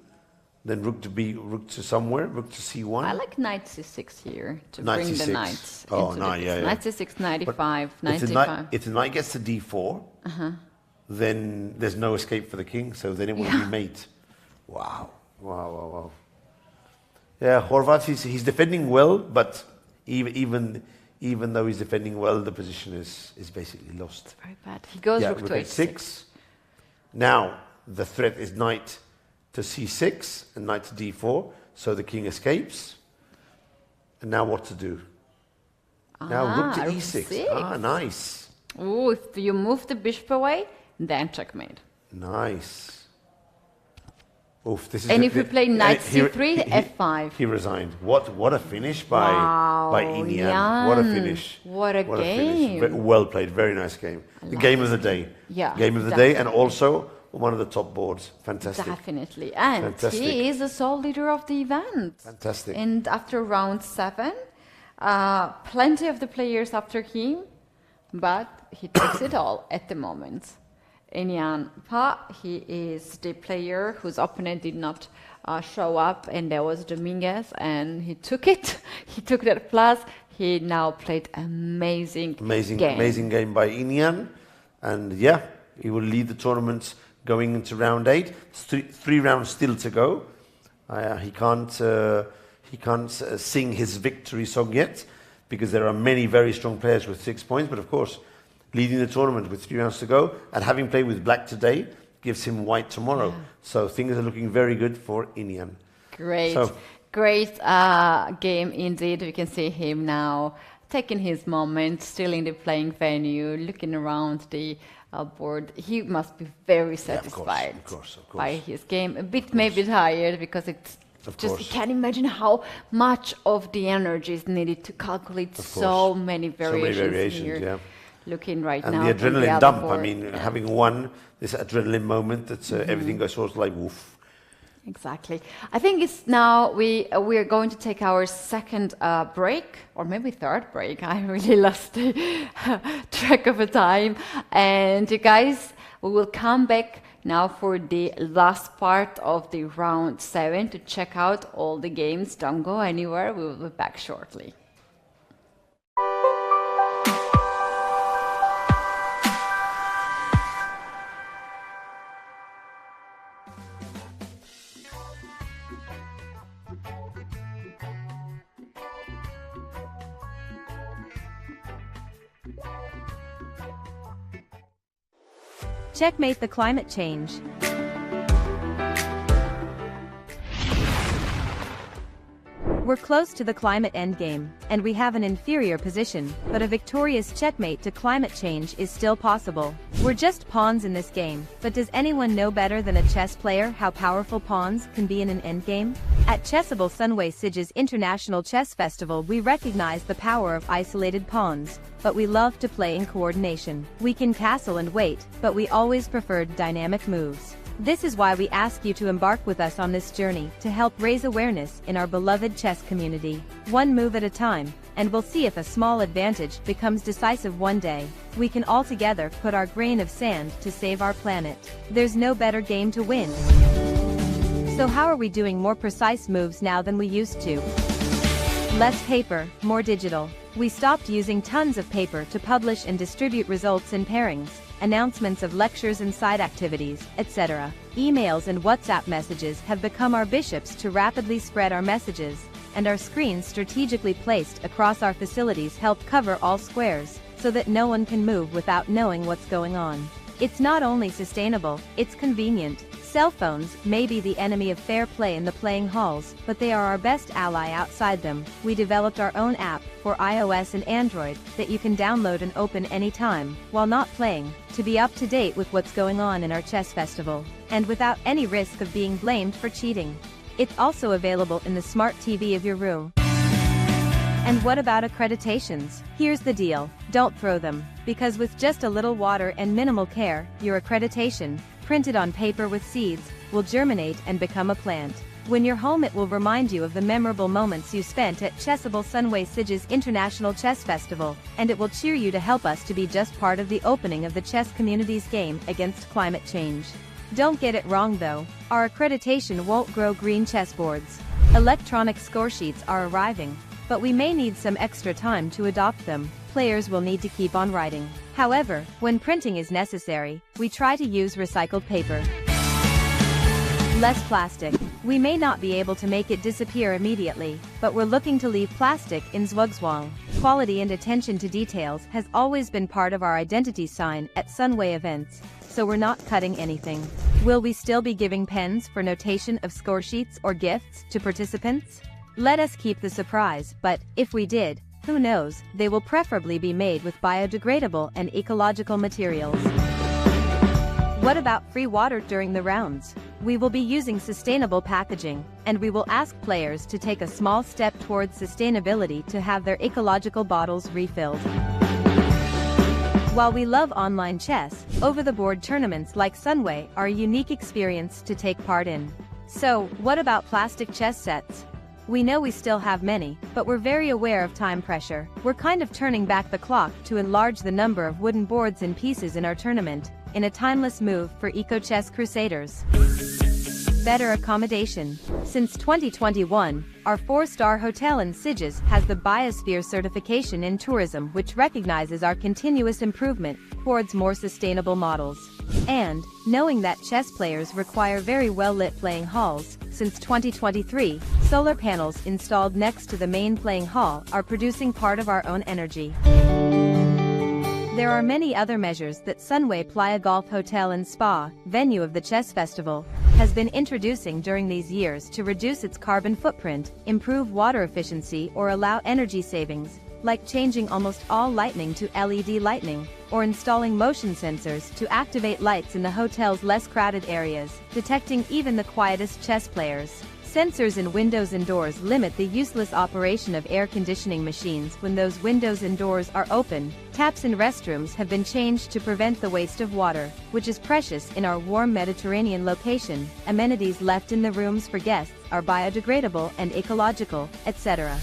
then rook to b, rook to somewhere, rook to c1. I like knight c6 here to Knight bring c6. the knights Oh, into no, the yeah. Knight c6, knight But e5, knight if the c5. if the knight gets to d4, then there's no escape for the king, so then it will be mate. Wow. Yeah, Horvath, he's defending well, but even though he's defending well, the position is basically lost. Very bad. He goes rook to h6. h6. Now, the threat is knight to c6 and knight to d4, so the king escapes. And now what to do? Now rook to rook e6. six. Nice. Ooh, if you move the bishop away, then checkmate. Nice. Oof, this is And if you play knight c3, f5. He resigned. What a finish by Inian. What a finish. What a game. Finish. Well played. Very nice game. The game of the day. Yeah, Game of the day, and also one of the top boards. Fantastic. Definitely. And Fantastic. he is the sole leader of the event. Fantastic. And after round 7, plenty of the players after him, but he takes it all at the moment. Inian Pa, he is the player whose opponent did not show up, and there was Dominguez, and he took it. He took that plus. He now played amazing game. Amazing game by Inian. And yeah, he will lead the tournament going into round 8. 3 rounds still to go. He can't sing his victory song yet, because there are many very strong players with 6 points. But of course, leading the tournament with 3 rounds to go, and having played with black today, gives him white tomorrow. Yeah. So things are looking very good for Inian. Great game indeed. We can see him now taking his moment, still in the playing venue, looking around the board. He must be very satisfied of course. by his game. A bit maybe tired, because it's just, you can't imagine how much of the energy is needed to calculate so many variations here. Yeah. Looking right And now. the from adrenaline other dump, board. I mean, having won this adrenaline moment, that's everything goes sort of like woof. Exactly. I think it's now we are going to take our second break, or maybe third break. I really lost the track of the time. And you guys, we will come back now for the last part of the round 7 to check out all the games. Don't go anywhere. We will be back shortly. Checkmate the climate change. We're close to the climate endgame, and we have an inferior position, but a victorious checkmate to climate change is still possible. We're just pawns in this game, but does anyone know better than a chess player how powerful pawns can be in an endgame? At Chessable Sunway Sitges International Chess Festival, we recognize the power of isolated pawns, but we love to play in coordination. We can castle and wait, but we always preferred dynamic moves. This is why we ask you to embark with us on this journey to help raise awareness in our beloved chess community. One move at a time, and we'll see if a small advantage becomes decisive one day. We can all together put our grain of sand to save our planet. There's no better game to win. So how are we doing more precise moves now than we used to? Less paper, more digital. We stopped using tons of paper to publish and distribute results in pairings, announcements of lectures and side activities, etc. Emails and WhatsApp messages have become our bishops to rapidly spread our messages, and our screens strategically placed across our facilities help cover all squares, so that no one can move without knowing what's going on. It's not only sustainable, it's convenient. Cell phones may be the enemy of fair play in the playing halls, but they are our best ally outside them. We developed our own app for iOS and Android that you can download and open anytime, while not playing, to be up to date with what's going on in our chess festival, and without any risk of being blamed for cheating. It's also available in the smart TV of your room. And what about accreditations? Here's the deal, don't throw them, because with just a little water and minimal care, your accreditation, printed on paper with seeds, will germinate and become a plant. When you're home, it will remind you of the memorable moments you spent at Chessable Sunway Sitges International Chess Festival, and it will cheer you to help us to be just part of the opening of the chess community's game against climate change. Don't get it wrong though, our accreditation won't grow green chessboards. Electronic score sheets are arriving, but we may need some extra time to adopt them. Players will need to keep on writing. However, when printing is necessary, we try to use recycled paper. Less plastic. We may not be able to make it disappear immediately, but we're looking to leave plastic in Zhuangzhuang. Quality and attention to details has always been part of our identity sign at Sunway events, so we're not cutting anything. Will we still be giving pens for notation of score sheets or gifts to participants? Let us keep the surprise, but if we did, who knows, they will preferably be made with biodegradable and ecological materials. What about free water during the rounds? We will be using sustainable packaging, and we will ask players to take a small step towards sustainability to have their ecological bottles refilled. While we love online chess, over-the-board tournaments like Sunway are a unique experience to take part in. So, what about plastic chess sets? We know we still have many, but we're very aware of time pressure. We're kind of turning back the clock to enlarge the number of wooden boards and pieces in our tournament, in a timeless move for eco-chess crusaders. Better accommodation. Since 2021, our 4-star hotel in Sitges has the Biosphere certification in tourism, which recognizes our continuous improvement towards more sustainable models. And, knowing that chess players require very well-lit playing halls, since 2023, solar panels installed next to the main playing hall are producing part of our own energy. There are many other measures that Sunway Playa Golf Hotel and Spa, venue of the Chess Festival, has been introducing during these years to reduce its carbon footprint, improve water efficiency, or allow energy savings, like changing almost all lighting to LED lighting, or installing motion sensors to activate lights in the hotel's less crowded areas, detecting even the quietest chess players. Sensors in windows and doors limit the useless operation of air conditioning machines when those windows and doors are open. Taps in restrooms have been changed to prevent the waste of water, which is precious in our warm Mediterranean location. Amenities left in the rooms for guests are biodegradable and ecological, etc.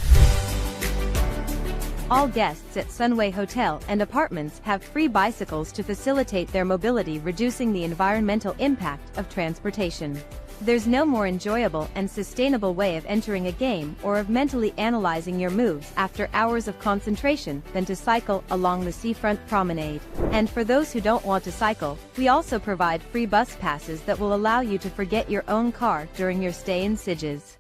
All guests at Sunway Hotel and Apartments have free bicycles to facilitate their mobility, reducing the environmental impact of transportation. There's no more enjoyable and sustainable way of entering a game or of mentally analyzing your moves after hours of concentration than to cycle along the seafront promenade. And for those who don't want to cycle, we also provide free bus passes that will allow you to forget your own car during your stay in Sitges.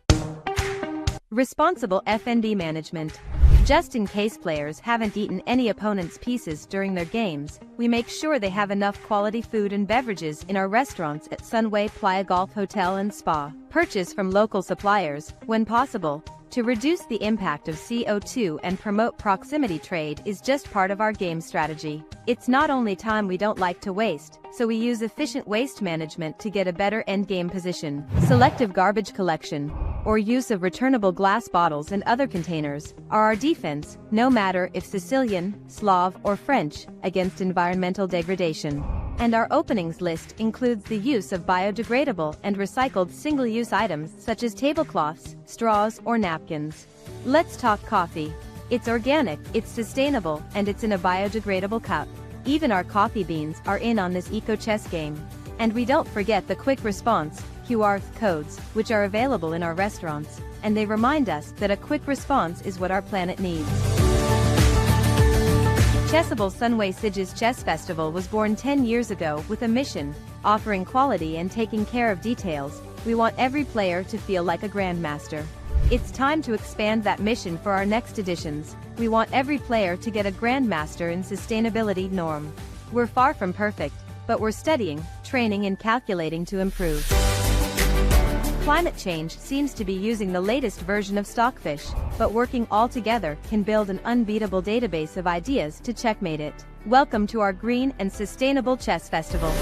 Responsible F&B management. Just in case players haven't eaten any opponent's pieces during their games, we make sure they have enough quality food and beverages in our restaurants at Sunway Playa Golf Hotel and Spa. Purchase from local suppliers, when possible, to reduce the impact of CO2 and promote proximity trade is just part of our game strategy. It's not only time we don't like to waste, so we use efficient waste management to get a better endgame position. Selective garbage collection, or use of returnable glass bottles and other containers, are our defense, no matter if Sicilian, Slav, or French, against environmental degradation. And our openings list includes the use of biodegradable and recycled single-use items such as tablecloths, straws, or napkins. Let's talk coffee. It's organic, it's sustainable, and it's in a biodegradable cup. Even our coffee beans are in on this eco-chess game. And we don't forget the quick response QR codes, which are available in our restaurants, and they remind us that a quick response is what our planet needs. Chessable Sunway Sitges Chess Festival was born 10 years ago with a mission, offering quality and taking care of details. We want every player to feel like a grandmaster. It's time to expand that mission for our next editions. We want every player to get a grandmaster in sustainability norm. We're far from perfect, but we're studying, training and calculating to improve. Climate change seems to be using the latest version of Stockfish, but working all together can build an unbeatable database of ideas to checkmate it. Welcome to our Green and Sustainable Chess Festival.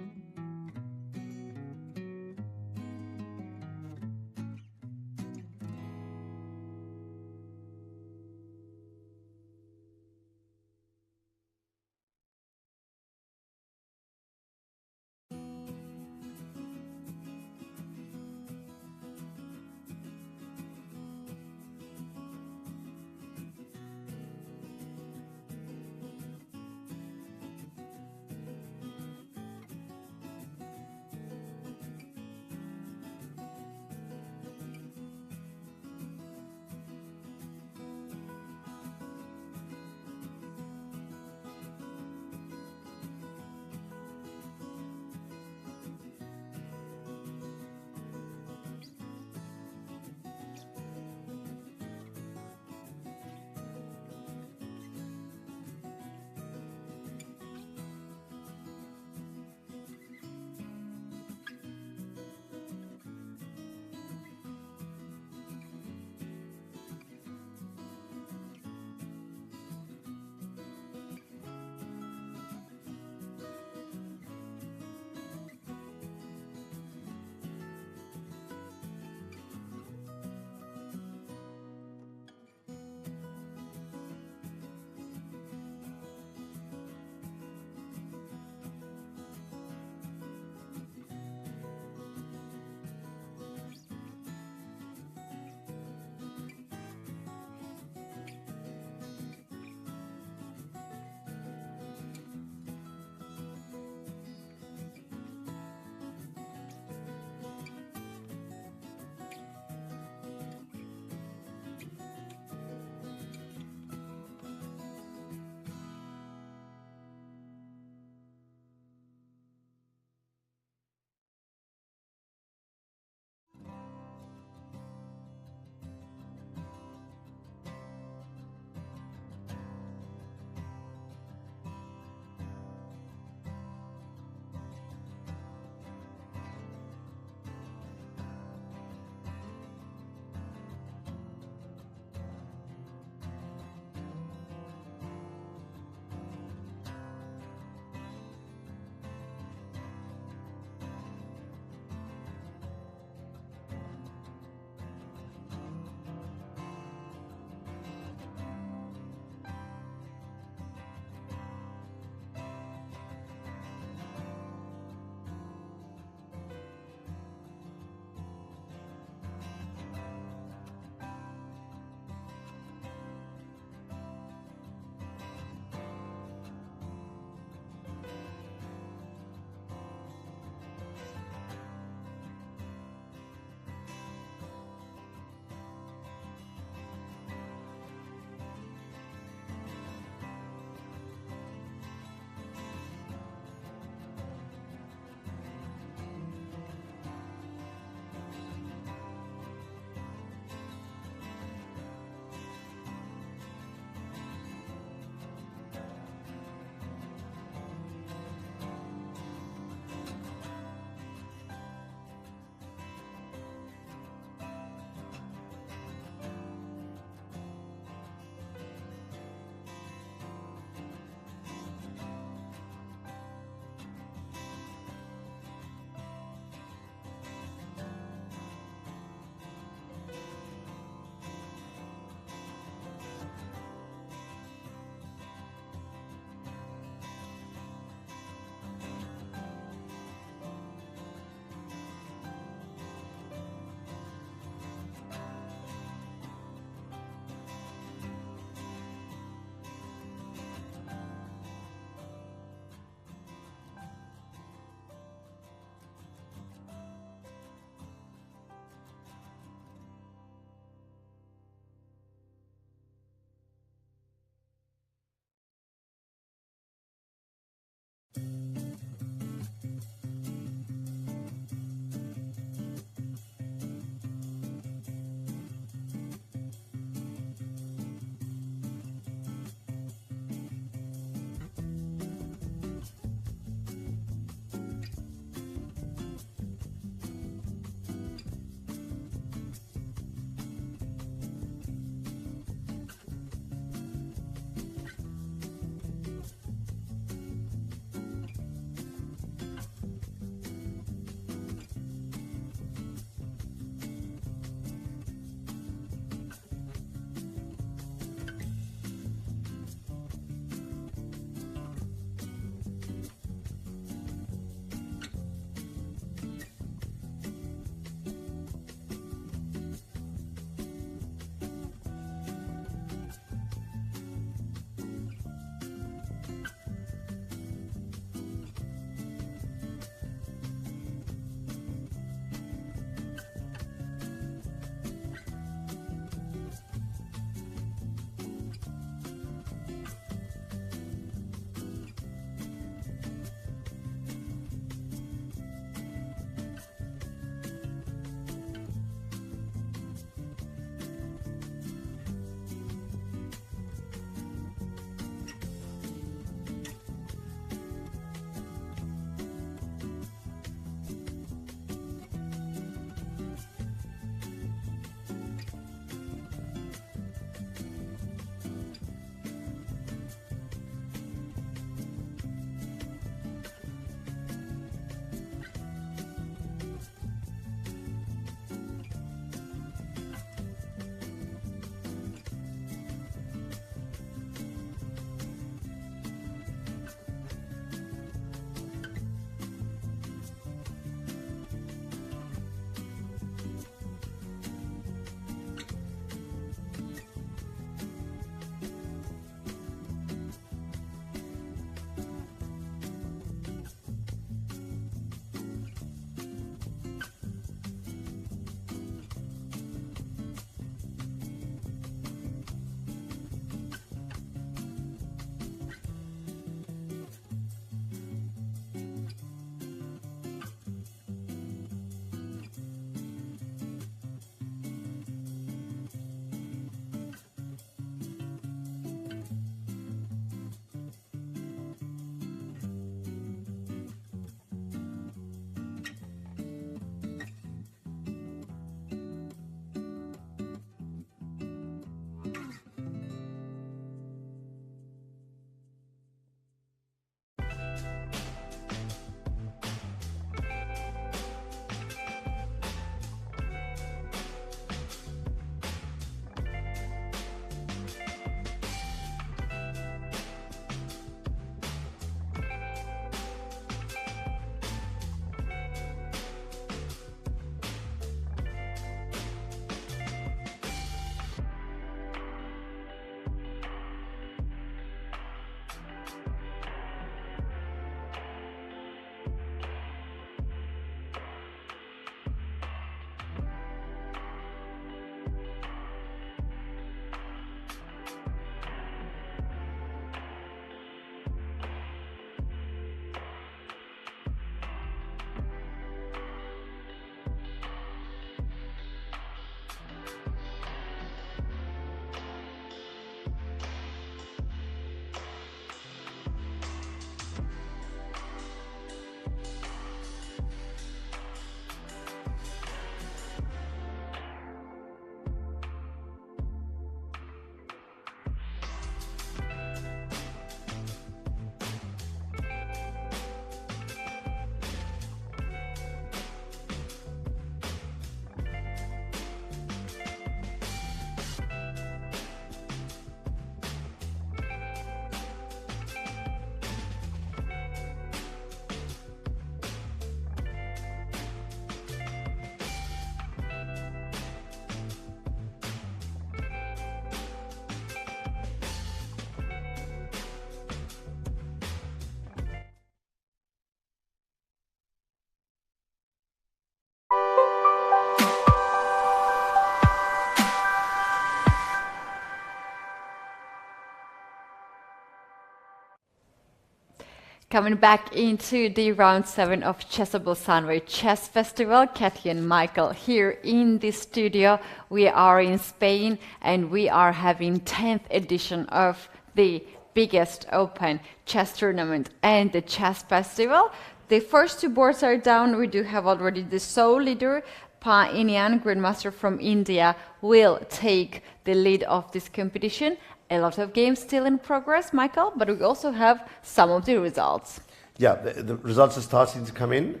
coming back into the round 7 of Chessable Sunway Chess Festival. Kathy and Michael here in the studio. We are in Spain and we are having 10th edition of the biggest open chess tournament and the chess festival. The first 2 boards are down. We do have already the sole leader, Pa Inian, Grandmaster from India, will take the lead of this competition. A lot of games still in progress, Michael, but we also have some of the results. Yeah, the results are starting to come in.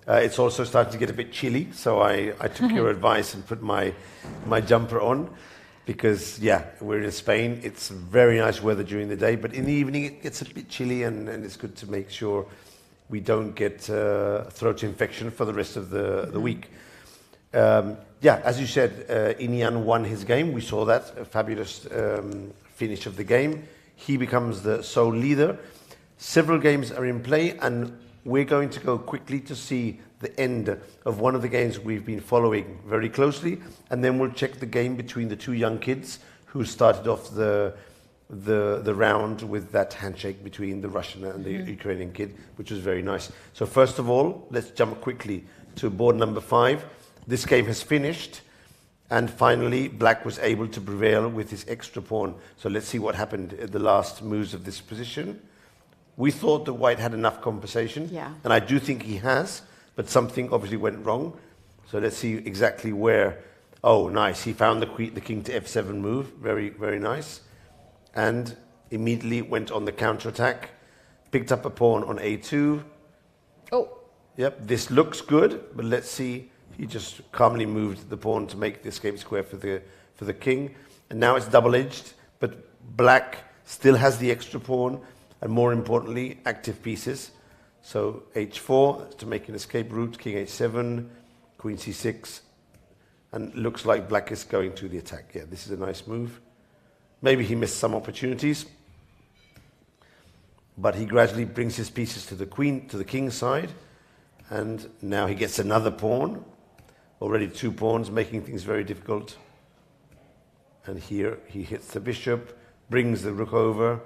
It's also starting to get a bit chilly, so I took your advice and put my jumper on because, yeah, we're in Spain. It's very nice weather during the day, but in the evening it gets a bit chilly and it's good to make sure we don't get throat infection for the rest of the week. Yeah, as you said, Inian won his game. We saw that, a fabulous finish of the game. He becomes the sole leader. Several games are in play, and we're going to go quickly to see the end of one of the games we've been following very closely, and then we'll check the game between the 2 young kids who started off the round with that handshake between the Russian and the Ukrainian kid, which was very nice. So first of all, let's jump quickly to board number 5. This game has finished, and finally Black was able to prevail with his extra pawn. So let's see what happened at the last moves of this position. We thought that White had enough compensation, and I do think he has, but something obviously went wrong. So let's see exactly where. Oh, nice. He found the king to f7 move. Very, very nice. And immediately went on the counterattack. Picked up a pawn on a2. Oh. Yep, this looks good, but let's see. He just calmly moved the pawn to make the escape square for the king. And now it's double-edged, but Black still has the extra pawn, and more importantly, active pieces. So h4 to make an escape route, king h7, queen c6, and looks like Black is going to the attack. Yeah, this is a nice move. Maybe he missed some opportunities, but he gradually brings his pieces to the king's side, and now he gets another pawn. Already 2 pawns, making things very difficult. And here he hits the bishop, brings the rook over,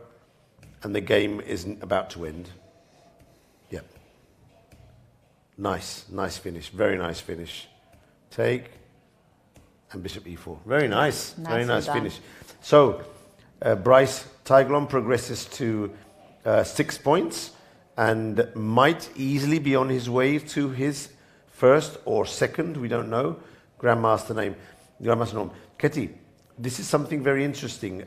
and the game isn't about to end. Yep. Nice finish, very nice finish. Take, and bishop e4. Very nice, very nice finish. So, Bryce Taiglon progresses to 6 points and might easily be on his way to his first or second, we don't know, Grandmaster norm. Ketty, this is something very interesting.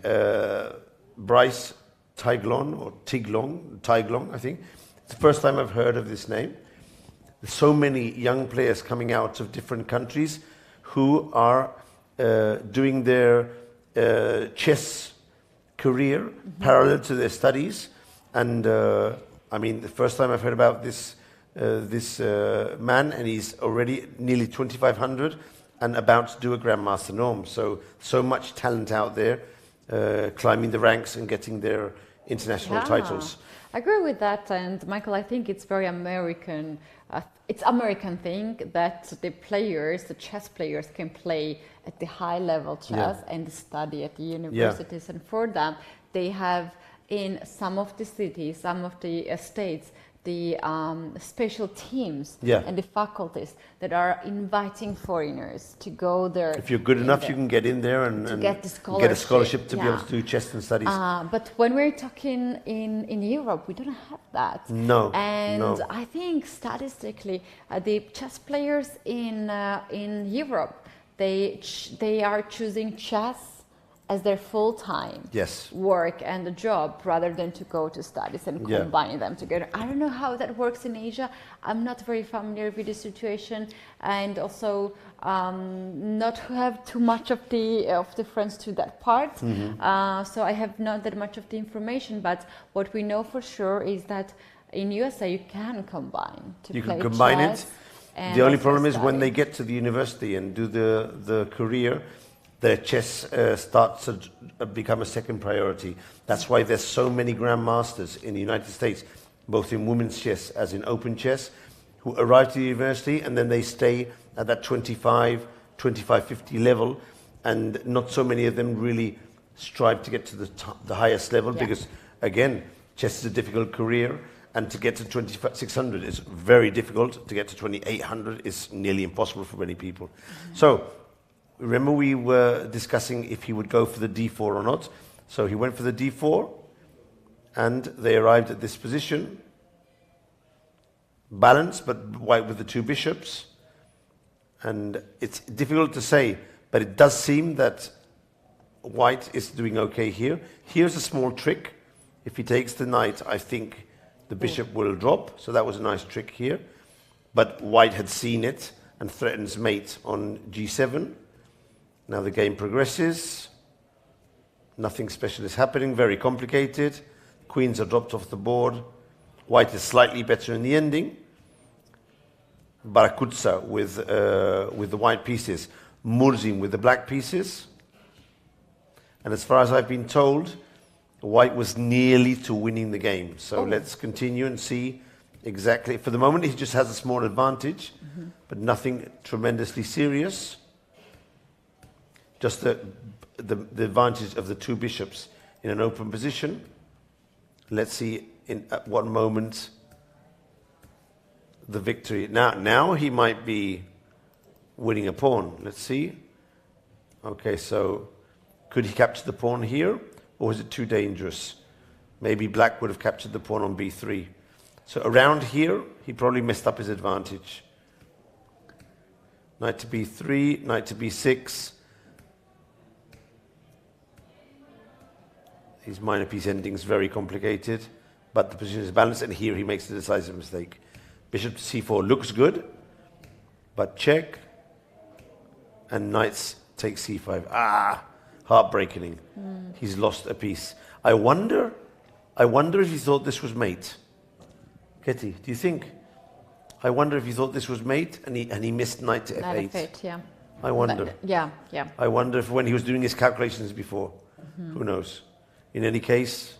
Bryce Taiglon, or Taiglon, I think. It's the first time I've heard of this name. There's so many young players coming out of different countries who are doing their chess career parallel to their studies. And I mean, the first time I've heard about this man, and he's already nearly 2,500 and about to do a Grandmaster norm. So much talent out there, climbing the ranks and getting their international titles. I agree with that, and Michael, I think it's very American. It's American thing that the chess players can play at the high level chess and study at the universities, and for that they have in some of the cities, some of the states, the special teams and the faculties that are inviting foreigners to go there. If you're good enough, you can get in there and get a scholarship to be able to do chess and studies. But when we're talking in Europe, we don't have that. No. And I think statistically, the chess players in Europe, they are choosing chess as their full-time work and a job rather than to go to studies and combine them together. I don't know how that works in Asia. I'm not very familiar with the situation, and also not have too much of the friends to that part. So I have not that much of the information, but what we know for sure is that in USA you can combine you can combine it. The only problem is when they get to the university and do the career, their chess starts to become a second priority. That's why there's so many grandmasters in the United States, both in women's chess as in open chess, who arrive to the university and then they stay at that 25, 50 level, and not so many of them really strive to get to the highest level because, again, chess is a difficult career And to get to 2600 is very difficult. To get to 2800 is nearly impossible for many people. So, remember we were discussing if he would go for the d4 or not. So he went for the d4, and they arrived at this position. Balanced, but white with the two bishops. And it's difficult to say, but it does seem that white is doing okay here. Here's a small trick. If he takes the knight, I think the bishop will drop. So that was a nice trick here. But white had seen it and threatens mate on g7. Now the game progresses. Nothing special is happening, very complicated. Queens are dropped off the board. White is slightly better in the ending. Barakutsa with the white pieces. Murzin with the black pieces. And as far as I've been told, white was nearly to winning the game. So let's continue and see exactly. For the moment, he just has a small advantage, but nothing tremendously serious. Just the advantage of the two bishops in an open position. Let's see at what moment the victory. Now he might be winning a pawn. Let's see. Okay, so could he capture the pawn here, or is it too dangerous? Maybe black would have captured the pawn on b3. So around here, he probably messed up his advantage. Knight to b3, knight to b6. His minor piece ending is very complicated, but the position is balanced, and here he makes a decisive mistake. Bishop to c4 looks good, but check, and knights take c5. Heartbreaking. He's lost a piece. I wonder if he thought this was mate. Ketty, do you think? I wonder if he thought this was mate, and he missed knight to f8. Knight f8, yeah. I wonder. But, yeah. I wonder if when he was doing his calculations before. Who knows? In any case,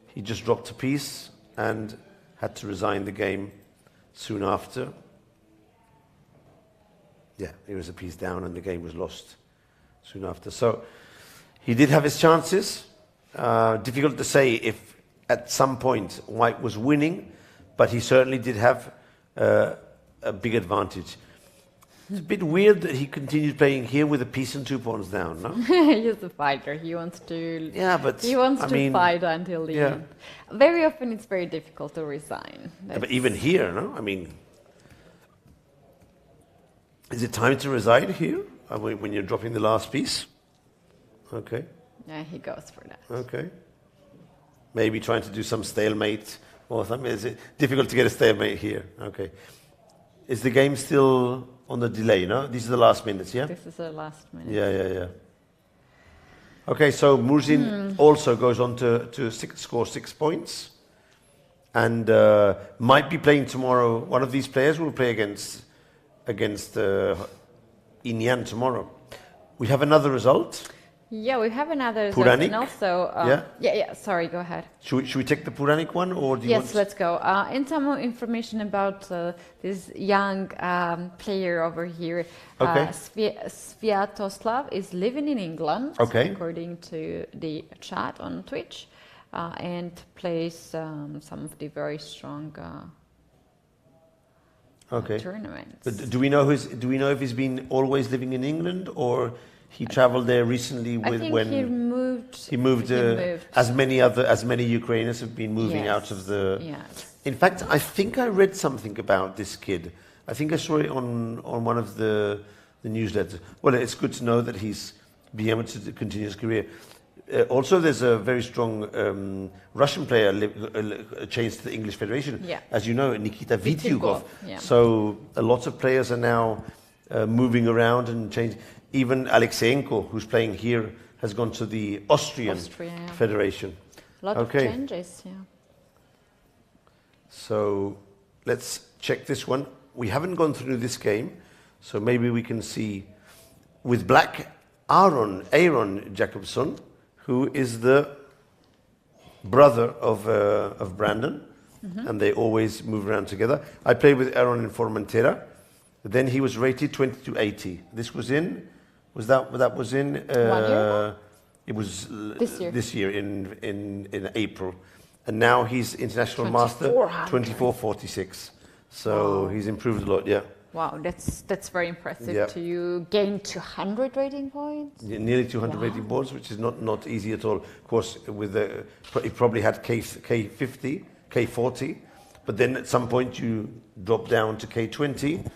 he just dropped a piece and had to resign the game soon after. Yeah, he was a piece down and the game was lost soon after. So he did have his chances. Difficult to say if at some point white was winning, but he certainly did have a big advantage. It's a bit weird that he continued playing here with a piece and 2 pawns down, no? He's a fighter. He wants to. Yeah, but he wants to fight until the end. Very often, it's very difficult to resign. Yeah, but even here, no? I mean, is it time to resign here when you're dropping the last piece? Okay. Yeah, he goes for that. Okay. Maybe trying to do some stalemate or something. Is it difficult to get a stalemate here? Okay. Is the game still on the delay, no? These are the last minutes, yeah? This is the last minute. Yeah. Okay, so Murzin also goes on to score 6 points. And might be playing tomorrow. One of these players will play against Inyan tomorrow. We have another result. Yeah, we have another result. Puranik? And also, sorry, go ahead. Should we take the Puranik one, or do you want? Yes, let's go. And some more information about this young player over here. Okay. Sviatoslav is living in England, okay, according to the chat on Twitch, and plays some of the very strong tournaments. But do we know if he's been always living in England, or he traveled there recently he moved as many Ukrainians have been moving out of the. Yes. In fact, I think I read something about this kid. I think I saw it on one of the newsletters. Well, it's good to know that he's being able to continue his career. Also, there's a very strong Russian player changed to the English Federation. Yeah. As you know, Nikita Vityugov. Yeah. So a lot of players are now moving around and changing. Even Alexeyenko, who's playing here, has gone to the Austrian Federation. A lot of changes, yeah. So let's check this one. We haven't gone through this game, so maybe we can see with black Aaron Jacobson, who is the brother of Brandon, and they always move around together. I played with Aaron in Formentera. Then he was rated 20 to 80. This was in. That was in. 1 year? It was this year in April. and now he's international master 24-46. So he's improved a lot. Yeah. Wow, that's very impressive. Yeah. To gain 200 rating points. Yeah, nearly 200 rating points, which is not easy at all. Of course, he probably had K50, K40, but then at some point you drop down to K20,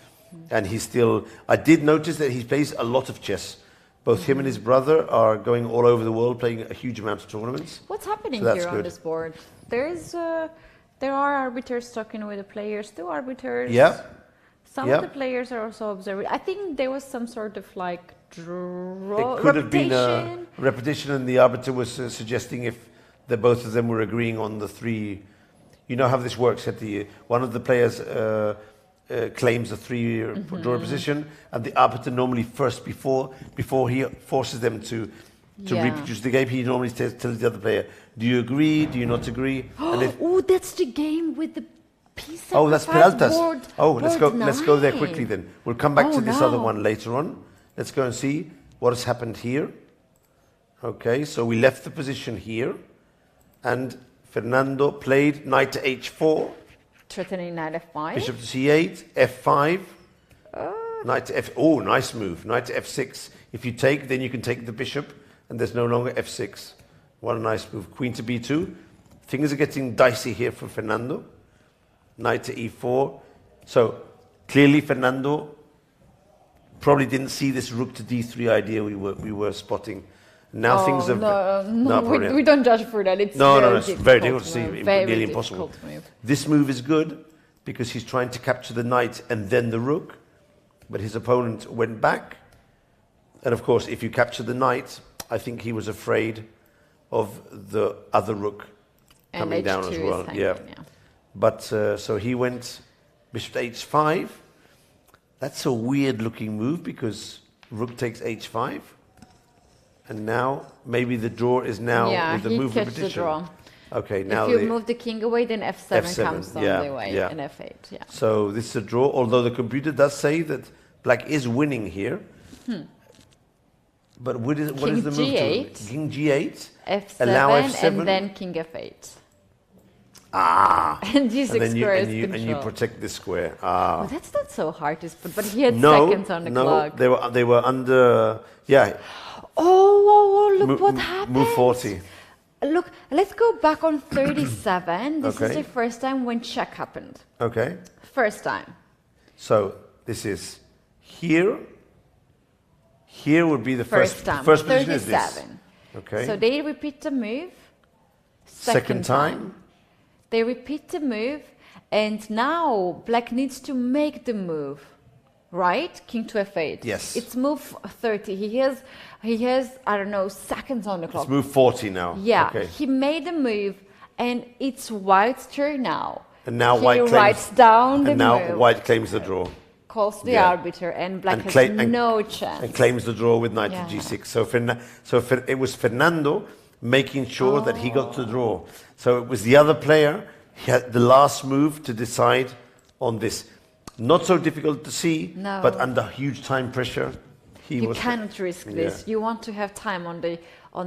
and he's still. I did notice that he plays a lot of chess. Both him and his brother are going all over the world, playing a huge amount of tournaments. What's happening So here on this board? There are arbiters talking with the players. Two arbiters. Yeah. Some of the players are also observing. I think there was some sort of like draw. It could have been a repetition, and the arbiter was suggesting if both of them were agreeing on the three. You know how this works. One of the players claims a three draw position, and the arbiter normally first before he forces them to reproduce the game, he normally tells the other player, "Do you agree? Do you not agree?" Oh, that's the game with the piece. Oh, that's Peralta's. Board, let's go there quickly then. We'll come back to this no. other one later on. Let's go and see what has happened here. Okay, so we left the position here, and Fernando played knight to h4, threatening knight f5, bishop to c8, f5, knight to f. Oh, nice move. Knight to f6. If you take, then you can take the bishop, and there's no longer f6. What a nice move. Queen to b2. Things are getting dicey here for Fernando. Knight to e4. So clearly Fernando probably didn't see this rook to d3 idea we were spotting. Now things are we don't judge for that. It's it's very difficult to see, nearly impossible. Move. This move is good because he's trying to capture the knight and then the rook, but his opponent went back. And of course, if you capture the knight, I think he was afraid of the other rook coming down as well. Yeah. But so he went bishop to h5. That's a weird looking move because rook takes h5. And now maybe the draw is now with the move repetition. The draw. Okay, now if you move the king away, then f7 comes on the way and f8. Yeah. So this is a draw, although the computer does say that black is winning here. But what is the move to king g8, f7, allow f7, and then king f8. And g6 square is control. And you protect this square. Well, that's not so hard to spot, but he had seconds on the clock. No, they were under. Yeah. Oh, look what happened. Move 40. Look, let's go back on 37. This is the first time when check happened. Okay. First time. So this is here. Here would be the first time. First position is this. Okay. So they repeat the move. Second time. They repeat the move, and now black needs to make the move. Right? King to f8. Yes. It's move 30. He has I don't know, seconds on the clock. It's move 40 now. Yeah. Okay. He made the move, and it's white's turn now. And now he writes down the move. And now white claims the draw. Calls the arbiter, and black has no chance. And claims the draw with knight to g6. So it was Fernando making sure that he got the draw. So it was the other player. He had the last move to decide on this. Not so difficult to see, but under huge time pressure, you cannot risk this. You want to have time on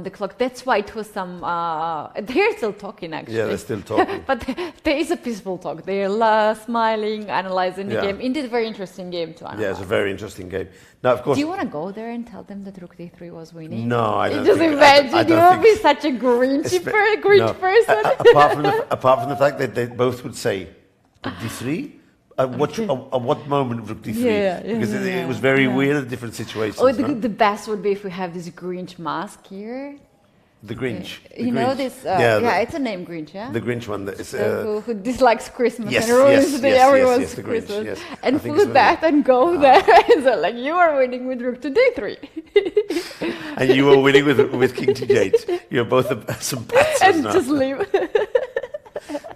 the clock. That's why it was some. They're still talking, actually. Yeah, they're still talking. But there is a peaceful talk. They're smiling, analyzing the game. Indeed, very interesting game to analyze. Yeah, it's a very interesting game. Now, of course. Do you want to go there and tell them that Rook D3 was winning? No, I don't. Just imagine you will be such a Grinch person. Apart from the fact that they both would say Rook D3. At what moment Rook D3? Because it was very weird at different situations. Oh, the best would be if we have this Grinch mask here. The Grinch. You know this? It's a name, Grinch, yeah? The Grinch one. Who dislikes Christmas and ruins everyone's Christmas. Yes. And put that and go there. So like, you are winning with Rook to D3. And you were winning with King to G8. You're both some patsers and now. just leave.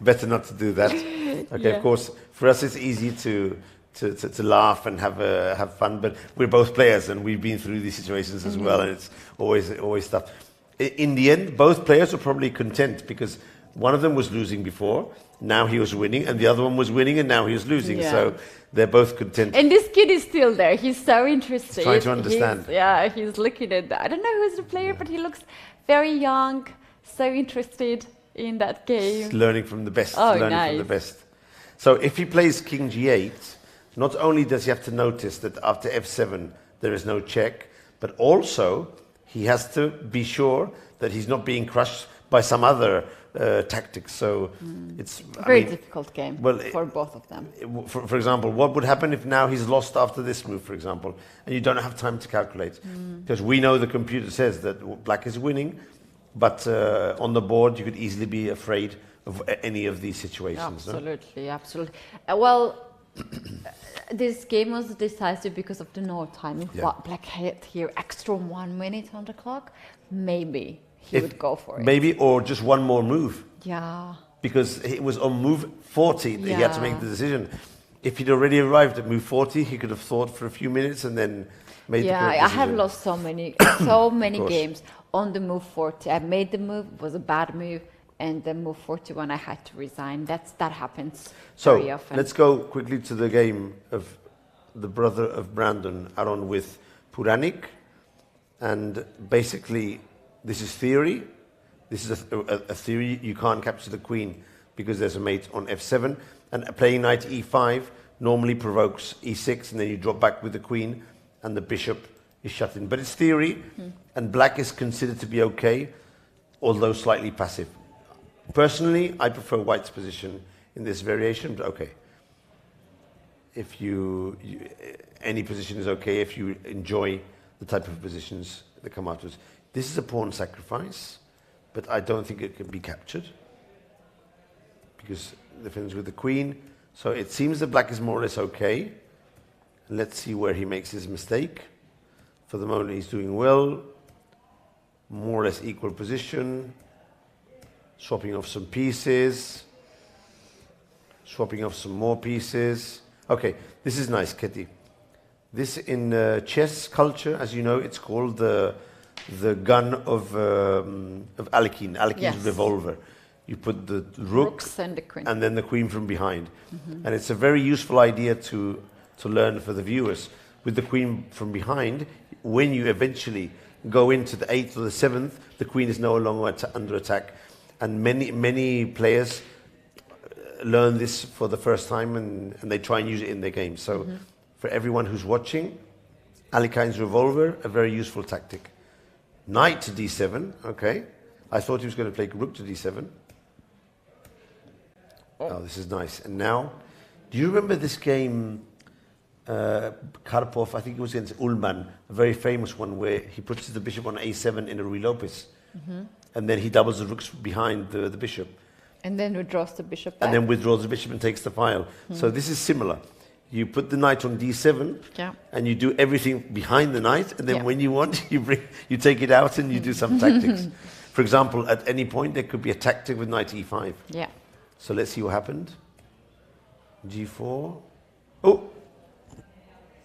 Better not to do that. Okay, of course, for us it's easy to laugh and have fun, but we're both players and we've been through these situations as well, and it's always tough. In the end, both players were probably content because one of them was losing before, now he was winning, and the other one was winning and now he was losing. So they're both content. And this kid is still there. He's so interested. He's trying to understand. He's looking at that. I don't know who's the player, but he looks very young, so interested. in that game. He's learning from the best. Oh, Learning nice. from the best. So if he plays King G8, not only does he have to notice that after F7 there is no check, but also he has to be sure that he's not being crushed by some other tactics. So it's Very difficult game well, for both of them. For example, what would happen if now he's lost after this move, for example, and you don't have time to calculate? Because we know the computer says that black is winning, but on the board you could easily be afraid of any of these situations. Absolutely, absolutely. Well, this game was decisive because of the no time. If black had here extra 1 minute on the clock, maybe he would go for it. Maybe, or just one more move. Yeah. Because it was on move 40 that he had to make the decision. If he'd already arrived at move 40, he could have thought for a few minutes and then made the correct decision. I have lost so many games on the move 40. I made the move, it was a bad move, and then move 41 I had to resign. That happens very often. So let's go quickly to the game of the brother of Brandon, Aaron, with Puranik. And basically, this is theory. This is a theory. You can't capture the queen because there's a mate on f7. And playing knight e5 normally provokes e6, and then you drop back with the queen, and the bishop is shut in. But it's theory, and black is considered to be okay, although slightly passive. Personally, I prefer white's position in this variation, but okay. If any position is okay if you enjoy the type of positions that come afterwards. This is a pawn sacrifice, but I don't think it can be captured because it defends with the queen. So it seems that black is more or less okay. Let's see where he makes his mistake. For the moment, he's doing well. More or less equal position. Swapping off some pieces. Swapping off some more pieces. Okay, this is nice, Ketty. This in chess culture, as you know, it's called the gun of Alekhine. Alekhine's revolver. You put the rooks and the queen, and then the queen from behind, and it's a very useful idea to learn for the viewers. With the queen from behind, when you eventually go into the 8th or the 7th, the queen is no longer under attack, and many players learn this for the first time and they try and use it in their game. So for everyone who's watching, Alekhine's revolver, a very useful tactic. Knight to d7, okay. I thought he was going to play rook to d7. Oh, this is nice. And now, do you remember this game, Karpov, I think it was against Ullmann, a very famous one where he puts the bishop on a7 in a Ruy Lopez, and then he doubles the rooks behind the bishop. And then withdraws the bishop back. And then withdraws the bishop and takes the file. So this is similar. You put the knight on d7, and you do everything behind the knight, and then when you want, you take it out and you do some tactics. For example, at any point, there could be a tactic with knight e5. Yeah. So let's see what happened. g4. Oh!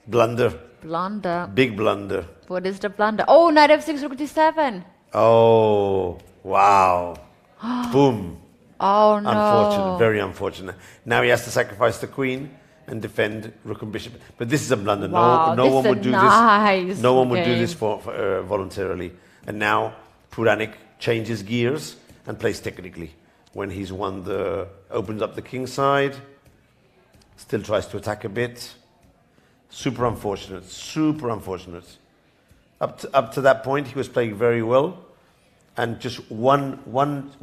Blunder. Blunder. Big blunder. What is the blunder? Oh, knight f6, rook d7. Oh, wow. Boom. Oh, no. Unfortunate, very unfortunate. Now he has to sacrifice the queen and defend rook and bishop. But this is a blunder. Wow, no one would do this. No one would do this game. for voluntarily. And now Puranik changes gears and plays technically. When he's won opens up the king side, still tries to attack a bit. Super unfortunate, super unfortunate. Up to that point, he was playing very well. And just one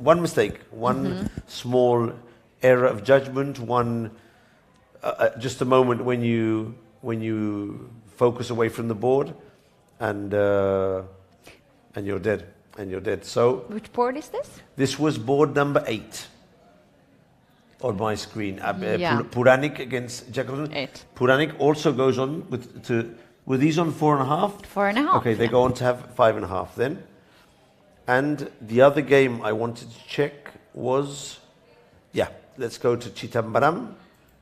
mistake, one small error of judgment, just a moment when you focus away from the board, and you're dead, So which board is this? This was board number 8 on my screen. Puranik against Jacobson. 8. Puranik also goes on were these on 4.5? 4.5. Okay, they go on to have 5.5 then. And the other game I wanted to check was, let's go to Chithambaram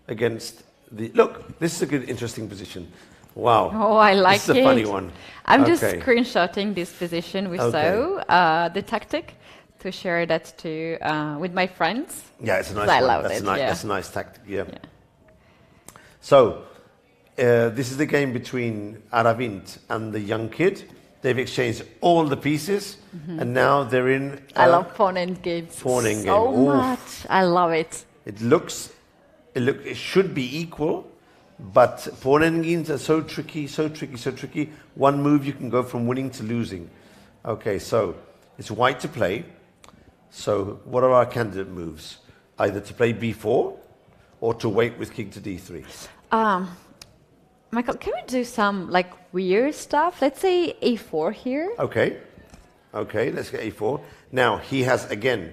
against look, this is a good, interesting position. Wow. Oh, I like it. This is a funny one. I'm just screenshotting this position we saw, the tactic, to share that with my friends. Yeah, it's a nice I one. love That's it. That's a nice tactic, So, this is the game between Aravind and the young kid. They've exchanged all the pieces, and now they're in. I love pawn endgames Pawn so endgame. much. I love it. It should be equal, but pawn endgames are so tricky, so tricky, so tricky. One move you can go from winning to losing. Okay, so it's white to play. So what are our candidate moves? Either to play b4 or to wait with king to d3. Michael, can we do some like weird stuff? Let's say a4 here. Okay, let's get a4. Now he has again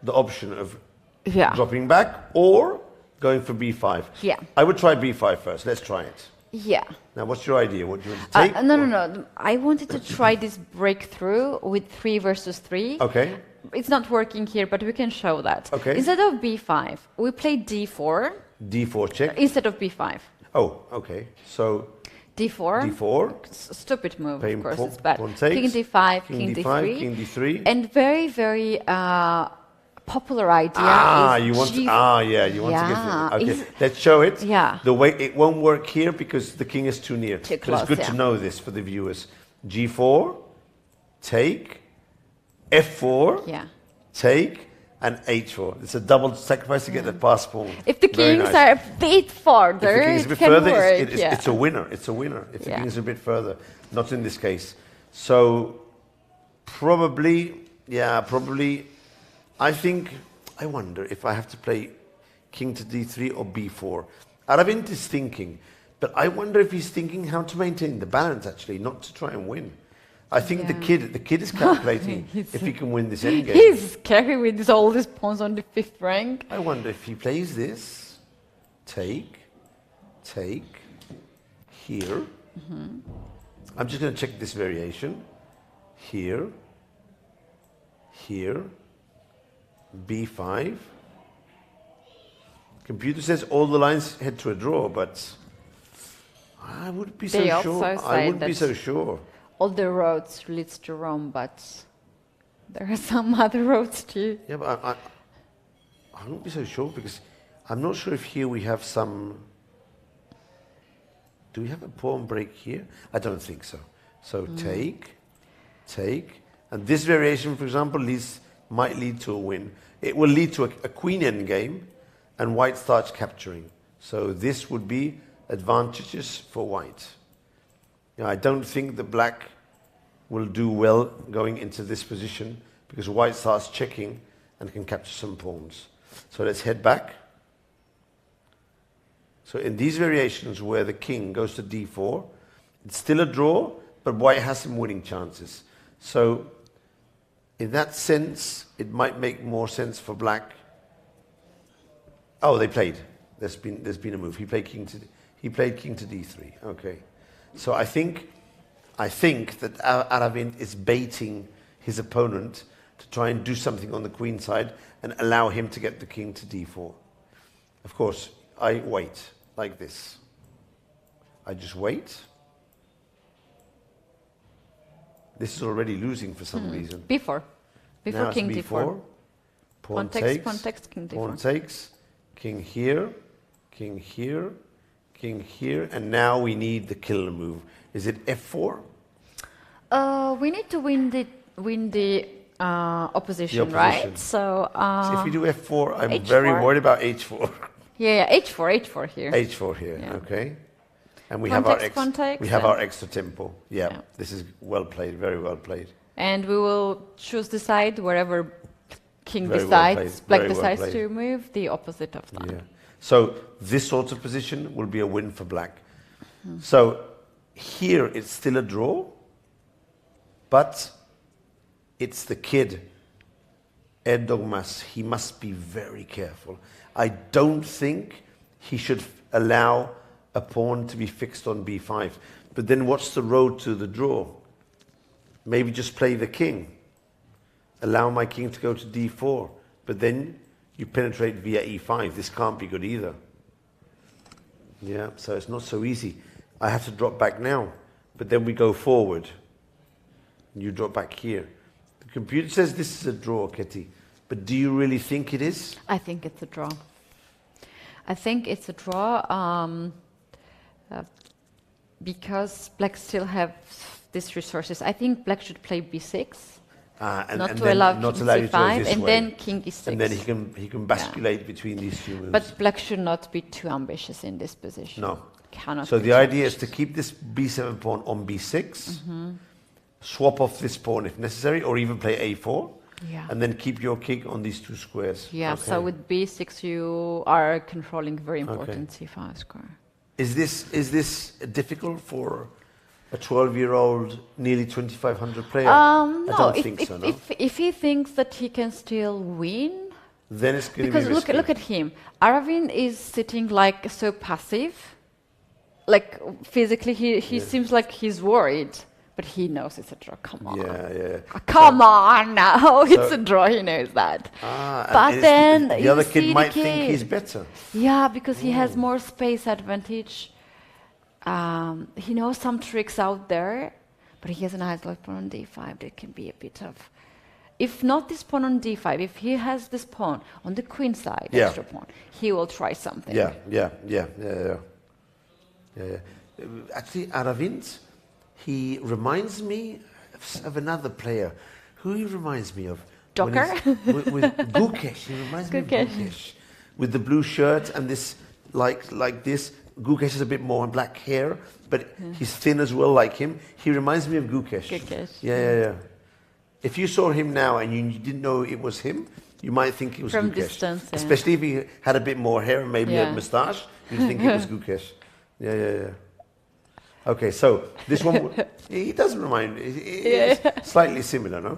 the option of dropping back or going for b5. Yeah. I would try b5 first. Let's try it. Yeah. Now, what's your idea? What do you want to take? No. I wanted to try this breakthrough with 3 versus 3. Okay. It's not working here, but we can show that. Okay. Instead of b5, we play d4. D4 check. Instead of b5. Oh, okay. So d4. d4. Stupid move, Pawn, of course, pawn, it's bad. pawn takes, King d5, king king d5, d3. king d3. And very, very popular idea is you want to get it. Okay, let's show it. Yeah. The way it won't work here because the king is too near. Too But close, it's good to know this for the viewers. G4, take, F4, take, and H4. It's a double sacrifice to get the pass pawn. If the kings are a bit farther, if the king is a bit can further, work. it's a winner. It's a winner. If the king is a bit further, not in this case. So probably. I wonder if I have to play king to d3 or b4. Aravind is thinking, but I wonder if he's thinking how to maintain the balance, actually, not to try and win. I think the kid is calculating if he can win this endgame. He's scary with all these pawns on the 5th rank. I wonder if he plays this. Take, here. I'm just going to check this variation. Here, b5. Computer says all the lines head to a draw, but I wouldn't be so sure. I wouldn't be so sure. All the roads leads to Rome, but there are some other roads too. Yeah, but I wouldn't be so sure because I'm not sure if here we have some. Do we have a pawn break here? I don't think so. So take, and this variation, for example, might lead to a win. It will lead to a queen endgame, and white starts capturing. So this would be advantageous for white. I don't think that black will do well going into this position because white starts checking and can capture some pawns. So let's head back. So in these variations where the king goes to d4, it's still a draw, but white has some winning chances. So in that sense, it might make more sense for black. Oh, they played. There's been a move. He played king to d3. Okay. So I think that Aravind is baiting his opponent to try and do something on the queen side and allow him to get the king to d4. Of course, I wait like this. I just wait. This is already losing for some reason. b4. Before king d4. Pawn takes, king d4. Pawn takes, king here, king here, king here, and now we need the killer move. Is it f4? We need to win the opposition, right? So if we do f4, I'm h4. very worried about h4. Yeah, h4 here. h4 here, okay. And we Context, have our extra tempo. Yeah, this is well played, very well played. And we will choose the side wherever king Very decides, well black played, very well decides to move, the opposite of that. Yeah. So this sort of position will be a win for black. So here it's still a draw, but it's the kid, Erdogmas. He must be very careful. I don't think he should allow a pawn to be fixed on b5. But then what's the road to the draw? Maybe just play the king. Allow my king to go to d4. But then you penetrate via e5. This can't be good either. Yeah, so it's not so easy. I have to drop back now. But then we go forward. You drop back here. The computer says this is a draw, Ketty. But do you really think it is? I think it's a draw. I think it's a draw because black still have these resources. I think black should play b6, And not and to then allow not king allow you to go c5, this and way. then king e6. And then he can basculate between these two moves. But black should not be too ambitious in this position. No. Cannot So be the too idea is ambitious. to keep this b7 pawn on b6, swap off this pawn if necessary, or even play a4, Yeah. and then keep your king on these two squares. Yeah, Okay. so with b6 you are controlling very important c5 square. Is this difficult for a 12-year-old, nearly 2,500 player? I No, don't think so, no? if he thinks that he can still win, Then it's going to be because risky. look at him. Aravin is sitting like so passive, like physically he seems like he's worried, but he knows it's a draw. Come on, Yeah. come on now, it's a draw. He knows that. And But then the you other see kid the might think kid. he's better. Yeah, because he has more space advantage. He knows some tricks out there, but he has an eyes like pawn on d5. There can be a bit of, if not this pawn on d5, if he has this pawn on the queen side, Yeah. extra pawn, he will try something. Yeah. Actually, Aravind, he reminds me of another player. Who he reminds me of? When Docker? he's- with Gukesh. He reminds me of Gukesh. Gukesh. With the blue shirt and this, like this. Gukesh has a bit more black hair, but he's thin as well, like him. He reminds me of Gukesh. Gukesh. Yeah. If you saw him now and you didn't know it was him, you might think it was From Gukesh. distance, yeah. Especially if he had a bit more hair and maybe Yeah. a moustache, you'd think it was Gukesh. Yeah. Okay, so this one, he doesn't remind, it's slightly similar, no?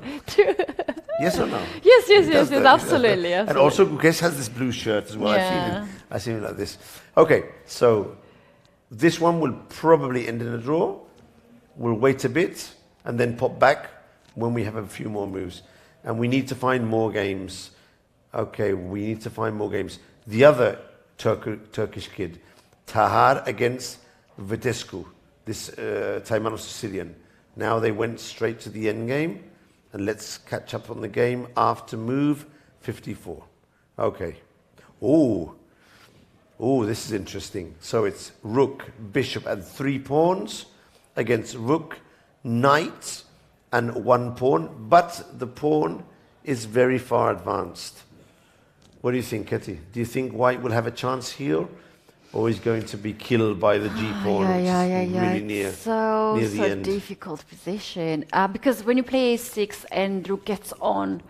Yes or no? Yes, He does that. absolutely. And also Gukesh has this blue shirt as well. Yeah. I see him like this. Okay, so this one will probably end in a draw. We'll wait a bit and then pop back when we have a few more moves. And we need to find more games. Okay, we need to find more games. The other Turkish kid, Tahar against Vitescu, this Taimano-Sicilian. Now they went straight to the end game. And let's catch up on the game after move 54. Okay. Oh, this is interesting. So it's rook, bishop, and 3 pawns against rook, knight, and 1 pawn. But the pawn is very far advanced. What do you think, Ketty? Do you think white will have a chance here? Or is going to be killed by the G pawn, which is really near, So near the end? difficult position. Because when you play a6 and rook gets on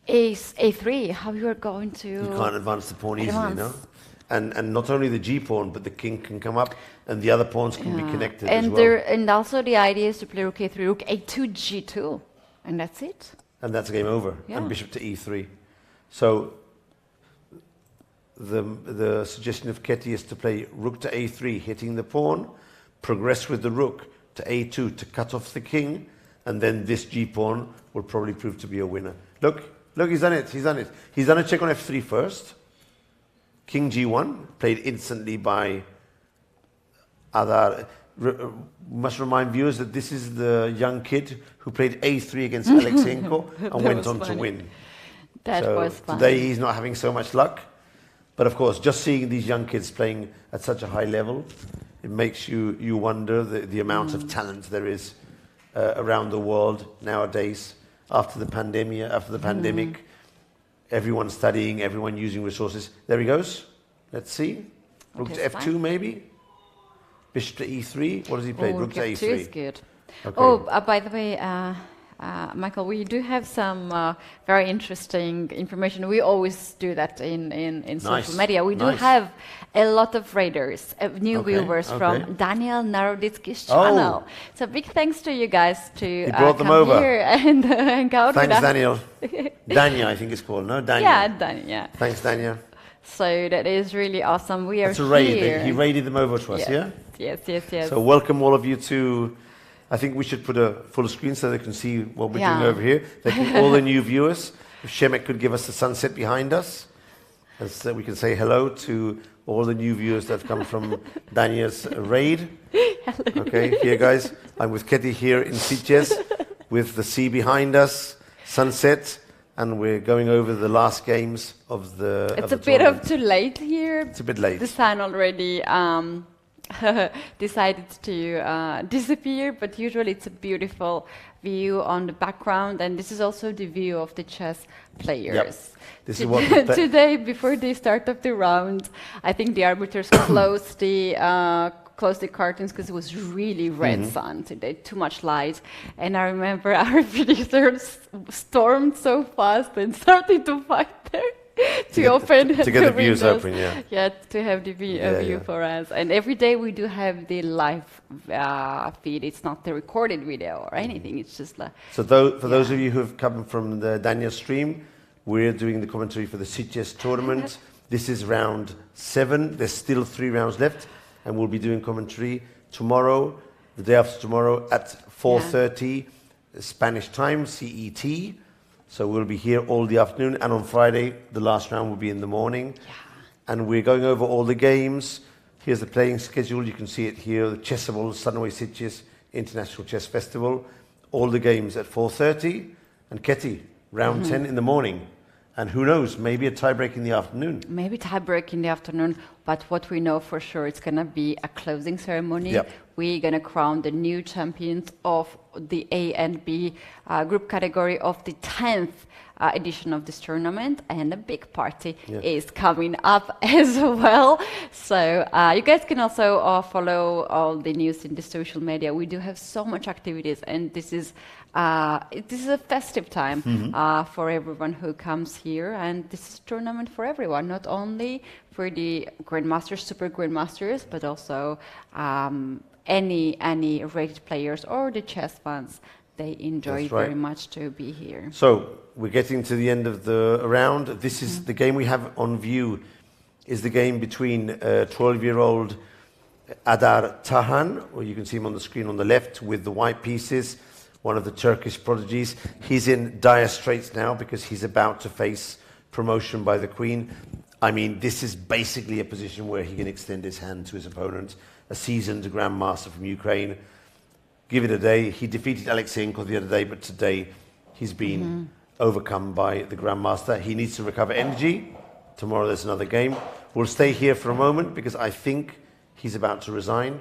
a3, how you are going to... You can't advance the pawn easily, no? advance. And not only the G pawn, but the king can come up, and the other pawns can be connected as And well. and also the idea is to play rook a3, rook a2, g2, and that's it. And that's game over. Yeah. And bishop to e3. So the suggestion of Ketty is to play rook to a3, hitting the pawn, progress with the rook to a2 to cut off the king, and then this G pawn will probably prove to be a winner. Look, he's done it. He's done a check on f3 first. King g1, played instantly by Adar. Must remind viewers that this is the young kid who played a3 against Alexenko and went on to win. That So was fun. today he's not having so much luck. But of course, just seeing these young kids playing at such a high level, it makes you wonder the amount of talent there is around the world nowadays. After the pandemic, everyone studying, everyone using resources. There he goes. Let's see. Rook to Okay, f2 fine. maybe. Bishop to e3. What does he play? Rook to Rook a3. f2 is good. Okay. Oh, by the way, Michael, we do have some very interesting information. We always do that in social media. We do Nice. have a lot of raiders, new Okay, viewers okay. from Daniel Naroditsky's Oh. channel. So big thanks to you guys to brought them come over. here and hang out with Thanks, us. Daniel. Dania, I think it's called. No, Daniel. Yeah, Daniel. Yeah. Thanks, Daniel. So that is really awesome. We are It's a raid. here. He raided them over to us, yeah? Yes. So welcome all of you to, I think we should put a full screen so they can see what we're doing Yeah. over here. All the new viewers, if Shemek could give us the sunset behind us, and so we can say hello to all the new viewers that have come from Dania's raid. Okay, here guys, I'm with Ketty here in Sitges, with the sea behind us, sunset, and we're going over the last games of the It's a the bit tournament. of too late here. It's a bit late. The sun already decided to disappear, but usually it's a beautiful view on the background, and this is also the view of the chess players. Yep. This is what today, before the start of the round, I think the arbiters closed the curtains because it was really red sun today, too much light. And I remember our producers stormed so fast and started to fight there. To get the views open, yeah, to have the view for us. And every day we do have the live feed. It's not the recorded video or anything. It's just like. So for those of you who have come from the Dania stream, we're doing the commentary for the Sitges tournament. This is round 7. There's still 3 rounds left, and we'll be doing commentary tomorrow, the day after tomorrow at 4:30 Spanish time, CET. So we'll be here all the afternoon, and on Friday, the last round will be in the morning. Yeah. And we're going over all the games. Here's the playing schedule. You can see it here, the Chessable Sunway Sitges International Chess Festival. All the games at 4:30. And Ketty, round 10 in the morning. And who knows, maybe a tiebreak in the afternoon. Maybe tiebreak in the afternoon, but what we know for sure, it's going to be a closing ceremony. Yep. We're going to crown the new champions of the A and B group category of the 10th edition of this tournament, and a big party is coming up as well. So you guys can also follow all the news in the social media. We do have so much activities, and this is a festive time for everyone who comes here, and this is a tournament for everyone, not only for the grandmasters, super grandmasters, but also any rated players or the chess fans. They enjoy very much to be here. So we're getting to the end of the round. This is the game we have on view, is the game between 12-year-old Adar Tahan, or you can see him on the screen on the left with the white pieces, one of the Turkish prodigies. He's in dire straits now because he's about to face promotion by the Queen. I mean, this is basically a position where he can extend his hand to his opponent, a seasoned grandmaster from Ukraine. Give it a day. He defeated Alexeyenko the other day, but today he's been overcome by the grandmaster. He needs to recover energy. Tomorrow there's another game. We'll stay here for a moment because I think he's about to resign.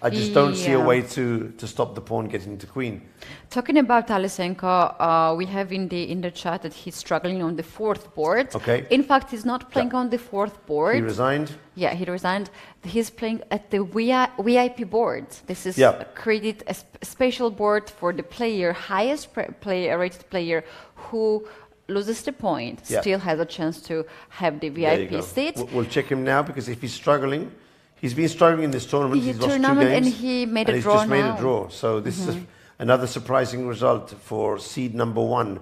I just don't see a way to stop the pawn getting to queen. Talking about Alexeyenko, we have in the chat that he's struggling on the 4th board. Okay. In fact, he's not playing on the 4th board. He resigned? Yeah, he resigned. He's playing at the VIP board. This is created a special board for the player, highest rated player who loses the point, still has a chance to have the VIP seat. We'll check him now because if he's struggling, he's been struggling in this tournament. He's lost 2 games. And he made a draw he's just made a draw. So this is another surprising result for seed number 1,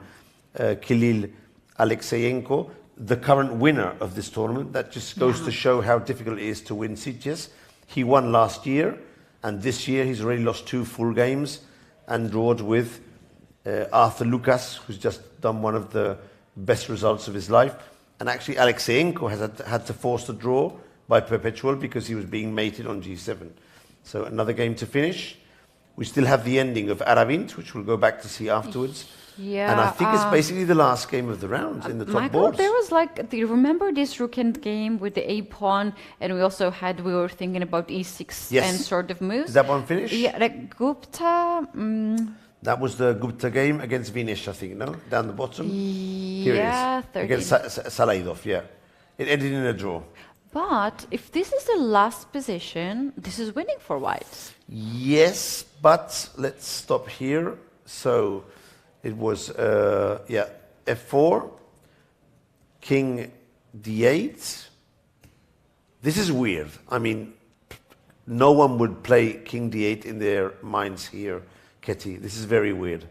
Kirill Alexeyenko, the current winner of this tournament. That just goes to show how difficult it is to win Sitges. He won last year, and this year he's already lost 2 full games and drawed with Arthur Lucas, who's just done one of the best results of his life. And actually Alexeyenko has had to force the draw by Perpetual because he was being mated on G7. So another game to finish. We still have the ending of Aravint, which we'll go back to see afterwards. Yeah, and I think it's basically the last game of the round in the top boards. There was do you remember this rook end game with the A-pawn? And we also we were thinking about E6 and sort of moves. Did that one finish? Yeah, Gupta. That was the Gupta game against Vinesh, I think, no? Down the bottom? Here it is. Against Salaidov, It ended in a draw. But if this is the last position, this is winning for white. Yes, but let's stop here. So it was, F4, King D8. This is weird. I mean, no one would play King D8 in their minds here, Ketty. This is very weird.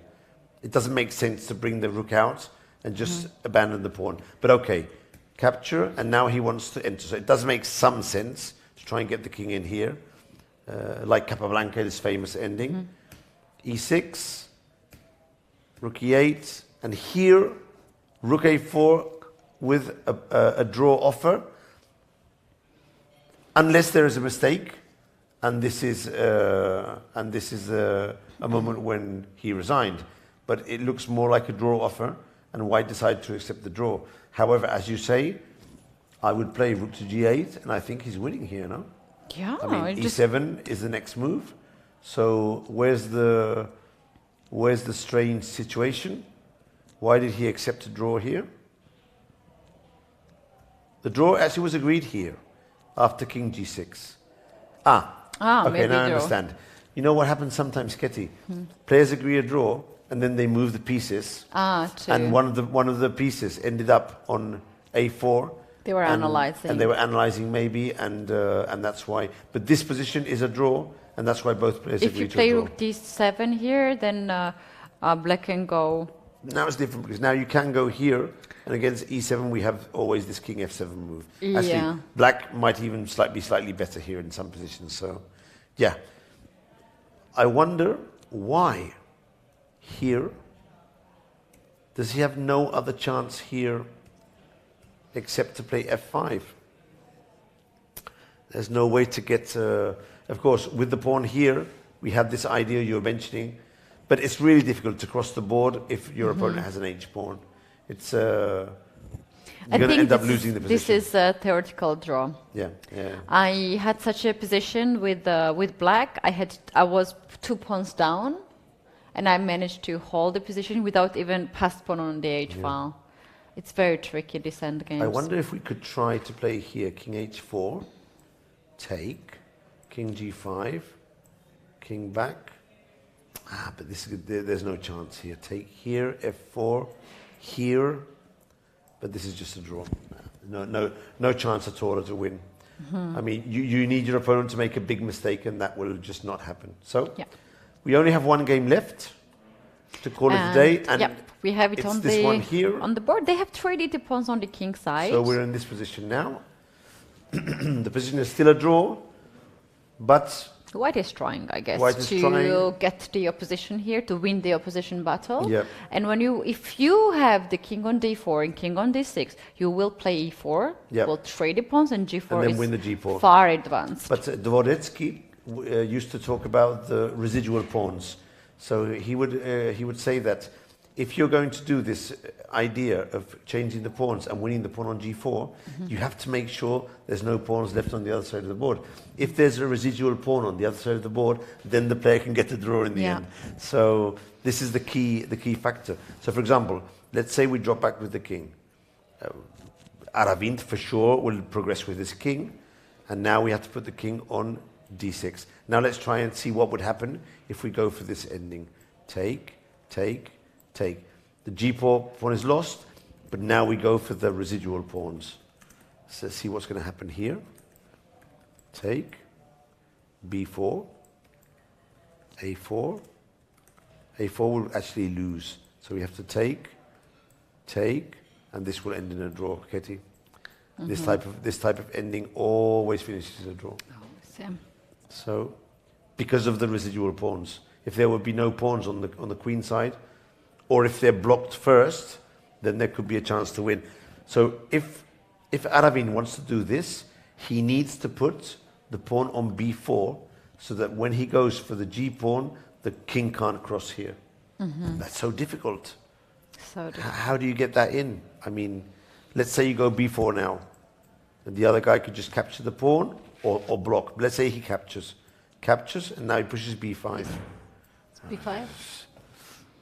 It doesn't make sense to bring the rook out and just abandon the pawn. But okay. Capture, and now he wants to enter. So it does make some sense to try and get the king in here, like Capablanca, this famous ending. E6, rook E8, and here, rook A4 with a draw offer, unless there is a mistake, and this is a moment when he resigned. But it looks more like a draw offer, and white decided to accept the draw. However, as you say, I would play rook to G8, and I think he's winning here, no? Yeah, I mean, I just- e7 is the next move. So where's the strange situation? Why did he accept a draw here? The draw actually was agreed here after king g6. Okay, maybe now I draw. understand. You know what happens sometimes, Ketty? Players agree a draw and then they move the pieces. To And one of the pieces ended up on a4. They were analyzing. And they were analyzing maybe, and that's why. But this position is a draw, and that's why both players if agree you to play a draw. rook d7 here, then black can go. Now it's different because now you can go here, and against e7 we have always this king f7 move. Actually, Yeah. black might even be slightly better here in some positions. So, yeah. I wonder why here. Does he have no other chance here except to play f5? There's no way to get... of course, with the pawn here, we have this idea you're mentioning, but it's really difficult to cross the board if your opponent has an h-pawn. It's... you're going to end up losing the position. This is a theoretical draw. Yeah, yeah. I had such a position with black. I was 2 pawns down, and I managed to hold the position without even pass pawn on the h file. It's very tricky, this endgame. I wonder if we could try to play here king h4, take, king g5, king back. But there's no chance here. Take here, f4, here. But this is just a draw. No chance at all to win. I mean, you need your opponent to make a big mistake, and that will just not happen. So, we only have one game left to call it a day. And we have it it's on this one here. on the board. They have traded the pawns on the king side. So we're in this position now. The position is still a draw, but White is trying, I guess, White is to trying. get the opposition here, to win the opposition battle. Yep. And if you have the king on d4 and king on d6, you will play e4, Yep. will trade the pawns, and g4 and then is win the g4. far advanced. But Dvoretsky used to talk about the residual pawns. So he would say that if you're going to do this idea of changing the pawns and winning the pawn on g4, you have to make sure there's no pawns left on the other side of the board. If there's a residual pawn on the other side of the board, then the player can get the draw in the end. So this is the key factor. So for example, let's say we drop back with the king. Aravind for sure will progress with his king, and now we have to put the king on d6. Now let's try and see what would happen if we go for this ending. Take, take, take. The g pawn is lost, but now we go for the residual pawns. So let's see what's going to happen here. Take, b4, a4. a4 will actually lose. So we have to take, take, and this will end in a draw, Ketty. This type of ending always finishes in a draw. So, because of the residual pawns. If there would be no pawns on the queen side, or if they're blocked first, then there could be a chance to win. So if Aravind wants to do this, he needs to put the pawn on b4, so that when he goes for the g pawn, the king can't cross here. That's so difficult. How do you get that in? I mean, let's say you go b4 now, and the other guy could just capture the pawn or block. Let's say he captures, and now he pushes b5. b5?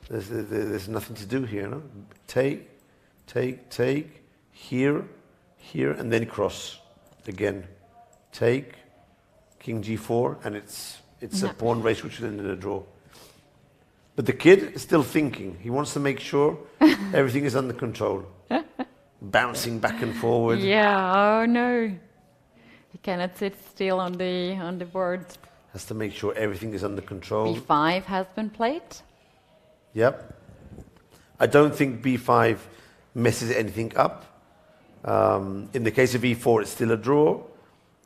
There's nothing to do here, no? Take, here, and then cross again. Take, king g4, and it's a pawn race which will end in a draw. But the kid is still thinking. He wants to make sure everything is under control. Bouncing back and forward. Yeah, oh no. He cannot sit still on the board. Has to make sure everything is under control. b5 has been played. Yep. I don't think b5 messes anything up. In the case of e4, it's still a draw.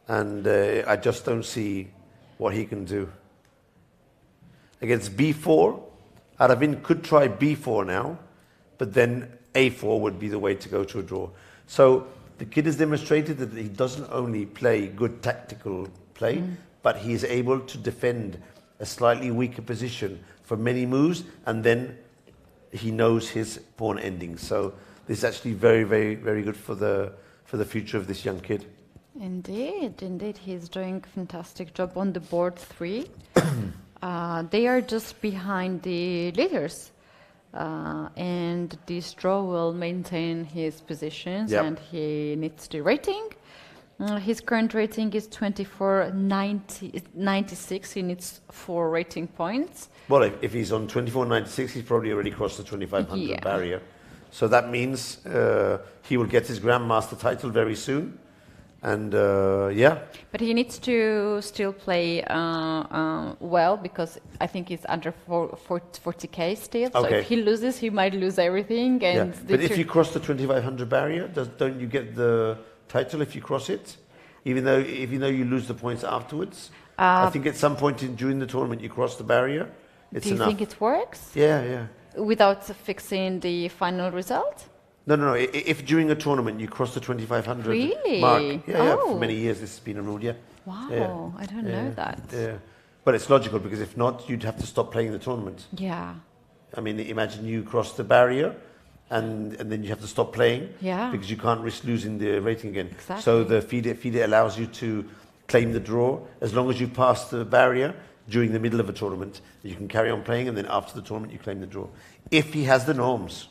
And I just don't see what he can do. Against b4, Aravind could try b4 now, but then a4 would be the way to go to a draw. So the kid has demonstrated that he doesn't only play good tactical play, but he is able to defend a slightly weaker position for many moves, and then he knows his pawn endings. So this is actually very, very, very good for the future of this young kid. Indeed, indeed, he's doing a fantastic job on the board 3. They are just behind the leaders, and this draw will maintain his positions, Yep. and he needs the rating. His current rating is 24.96. He needs 4 rating points. Well, if he's on 24.96, he's probably already crossed the 2500 Yeah. barrier. So that means he will get his Grandmaster title very soon. And yeah, But he needs to still play well, because I think he's under 40k still. So Okay. if he loses, he might lose everything. yeah. And But if you cross the 2500 barrier, don't you get the title if you cross it? Even though you lose the points afterwards? I think at some point during the tournament you cross the barrier. It's do you enough. think it works Yeah. without fixing the final result? No. If during a tournament you cross the 2500 Really? mark, yeah, Oh. for many years this has been a rule, yeah. Wow, Yeah. I don't know that. Yeah, but it's logical because if not, you'd have to stop playing the tournament. Yeah. I mean, imagine you cross the barrier, and then you have to stop playing Yeah. because you can't risk losing the rating again. Exactly. So the FIDE allows you to claim the draw as long as you pass the barrier during the middle of a tournament. You can carry on playing, and then after the tournament you claim the draw. If he has the norms.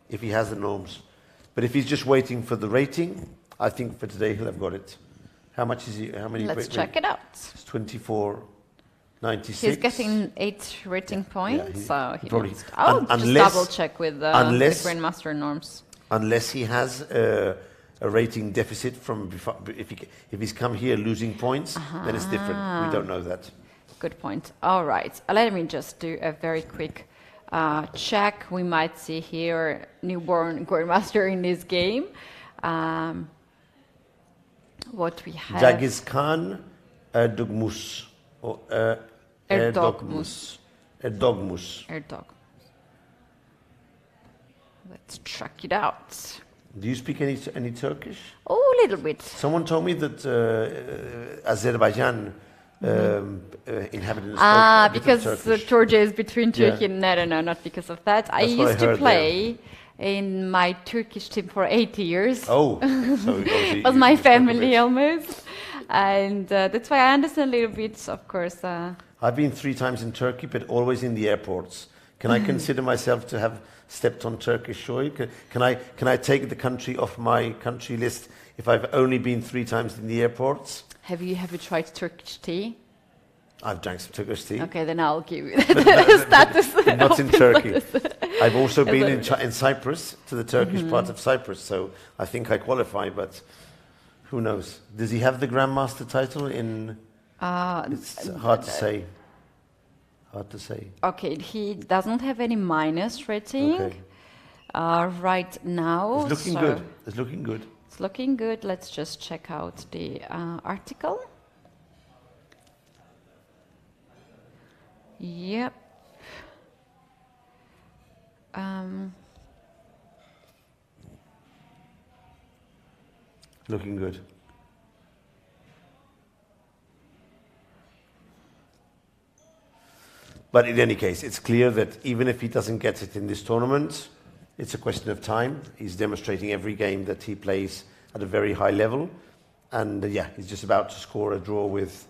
If he has the norms. But if he's just waiting for the rating, I think for today he'll have got it. How much is he? How many? Let's check it out. It's 24.96. He's getting 8 rating points, he- so he probably- needs to, I'll just unless- double check with the Grandmaster norms. Unless he has a rating deficit from before, if he's come here losing points, then it's different. We don't know that. Good point. All right, let me just do a very quick check. We might see here newborn Grandmaster in this game. What we have. Jagiz Khan Erdogmus. Or Erdogmus. Erdogmus. Erdog. Let's check it out. Do you speak any Turkish? Oh, a little bit. Someone told me that Azerbaijan inhabited and spoke a bit of Because Turkish. Georgia is between Turkey Yeah. and no, not because of that. I That's what I used to heard play in my Turkish team for 8 years. Oh, so obviously It was you my spoke a family bit. almost. And that's why I understand a little bit, of course. I've been 3 times in Turkey, but always in the airports. Can I consider myself to have stepped on Turkish soil? Can I take the country off my country list if I've only been 3 times in the airports? Have you tried Turkish tea? I've drank some Turkish tea. Okay, then I'll give you the status. Not in Turkey. I've also As been a- in Cyprus, to the Turkish part of Cyprus, so I think I qualify, but who knows? Does he have the Grandmaster title in... it's hard to say. Hard to say. Okay, he doesn't have any minus rating Okay. right now. It's looking so good. It's looking good. It's looking good. Let's just check out the article. Yep. Looking good. But in any case, it's clear that even if he doesn't get it in this tournament, it's a question of time. He's demonstrating every game that he plays at a very high level. And yeah, he's just about to score a draw with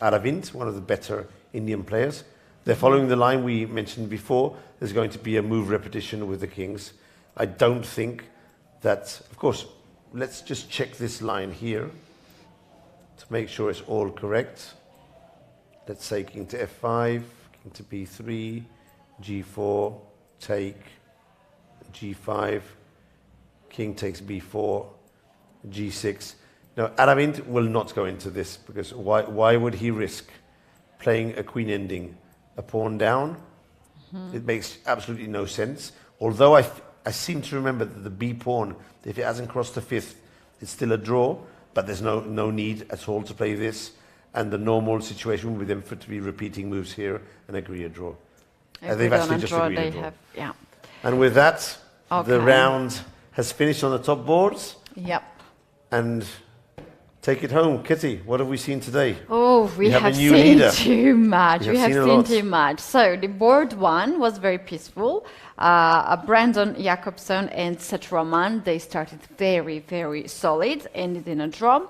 Aravind, one of the better Indian players. They're following the line we mentioned before. There's going to be a move repetition with the Kings. I don't think that, of course, let's just check this line here to make sure it's all correct. Let's say king to f5, king to b3, g4, take, g5, king takes b4, g6. Now, Aravind will not go into this because why would he risk playing a queen ending, a pawn down? It makes absolutely no sense. Although I seem to remember that the b pawn, if it hasn't crossed the 5th, it's still a draw, but there's no need at all to play this. And the normal situation would be them to be repeating moves here and agree a draw. They've actually just agreed a draw. Yeah. And with that, Okay. the round has finished on the top boards. Yep. And Take it home. Kitty, what have we seen today? Oh, we have a have new seen leader. too much. We We have have seen a lot. seen too much. So the board one was very peaceful. Brandon Jakobsen and Seth Roman, they started very, very solid, ended in a draw.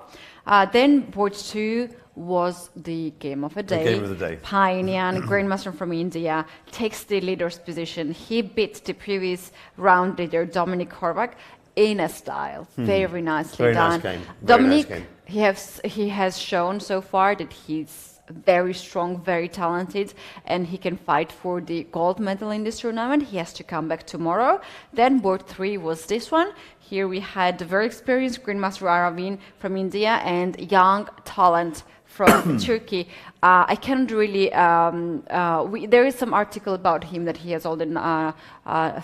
Then board two was the game of the day. game of the day. Painian, Grandmaster from India, takes the leader's position. He beat the previous round leader, Dominic Horvath, in a style. Very nicely Very done. nice game. Very Dominic, nice game. he has shown so far that he's very strong, very talented, and he can fight for the gold medal in this tournament. He has to come back tomorrow. Then board three was this one. Here we had the very experienced Grandmaster Aravin from India and young talent from Turkey. I can't really. There is some article about him that he has all the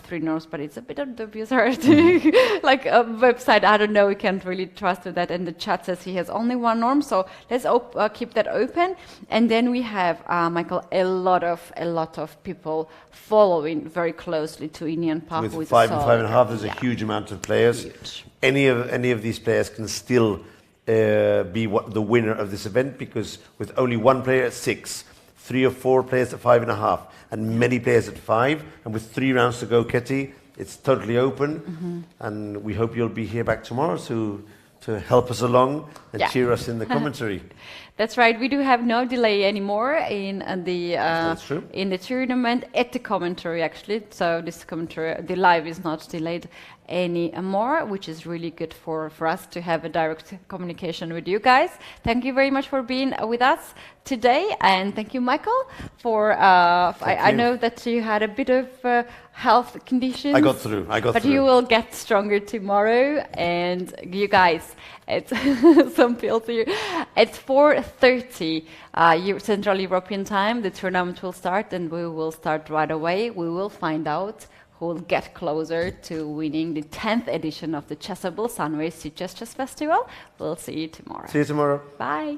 three norms, but it's a bit of dubious. Like a website, I don't know. We can't really trust that. And the chat says he has only one norm, so let's keep that open. And then we have Michael, a lot of people following very closely to Indian Park With with 5 and solid 5.5, there's game. a huge amount of players. Huge. Any of these players can still be the winner of this event, because with only one player at 6, 3 or 4 players at 5.5, and many players at 5, and with 3 rounds to go, Ketty, it's totally open. And we hope you'll be here back tomorrow to help us along and cheer us in the commentary. That's right. We do have no delay anymore in That's true. in the tournament at the commentary, actually. So this commentary, the live is not delayed anymore, which is really good for us to have a direct communication with you guys. Thank you very much for being with us today, and thank you, Michael, for. I know that you had a bit of health conditions. I got through. But you will get stronger tomorrow, and you guys, it's some pills here. It's 4:30 Central European time. The tournament will start, and we will start right away. We will find out who will get closer to winning the 10th edition of the Chessable Sunway Sitges Chess Festival. We'll see you tomorrow. See you tomorrow. Bye.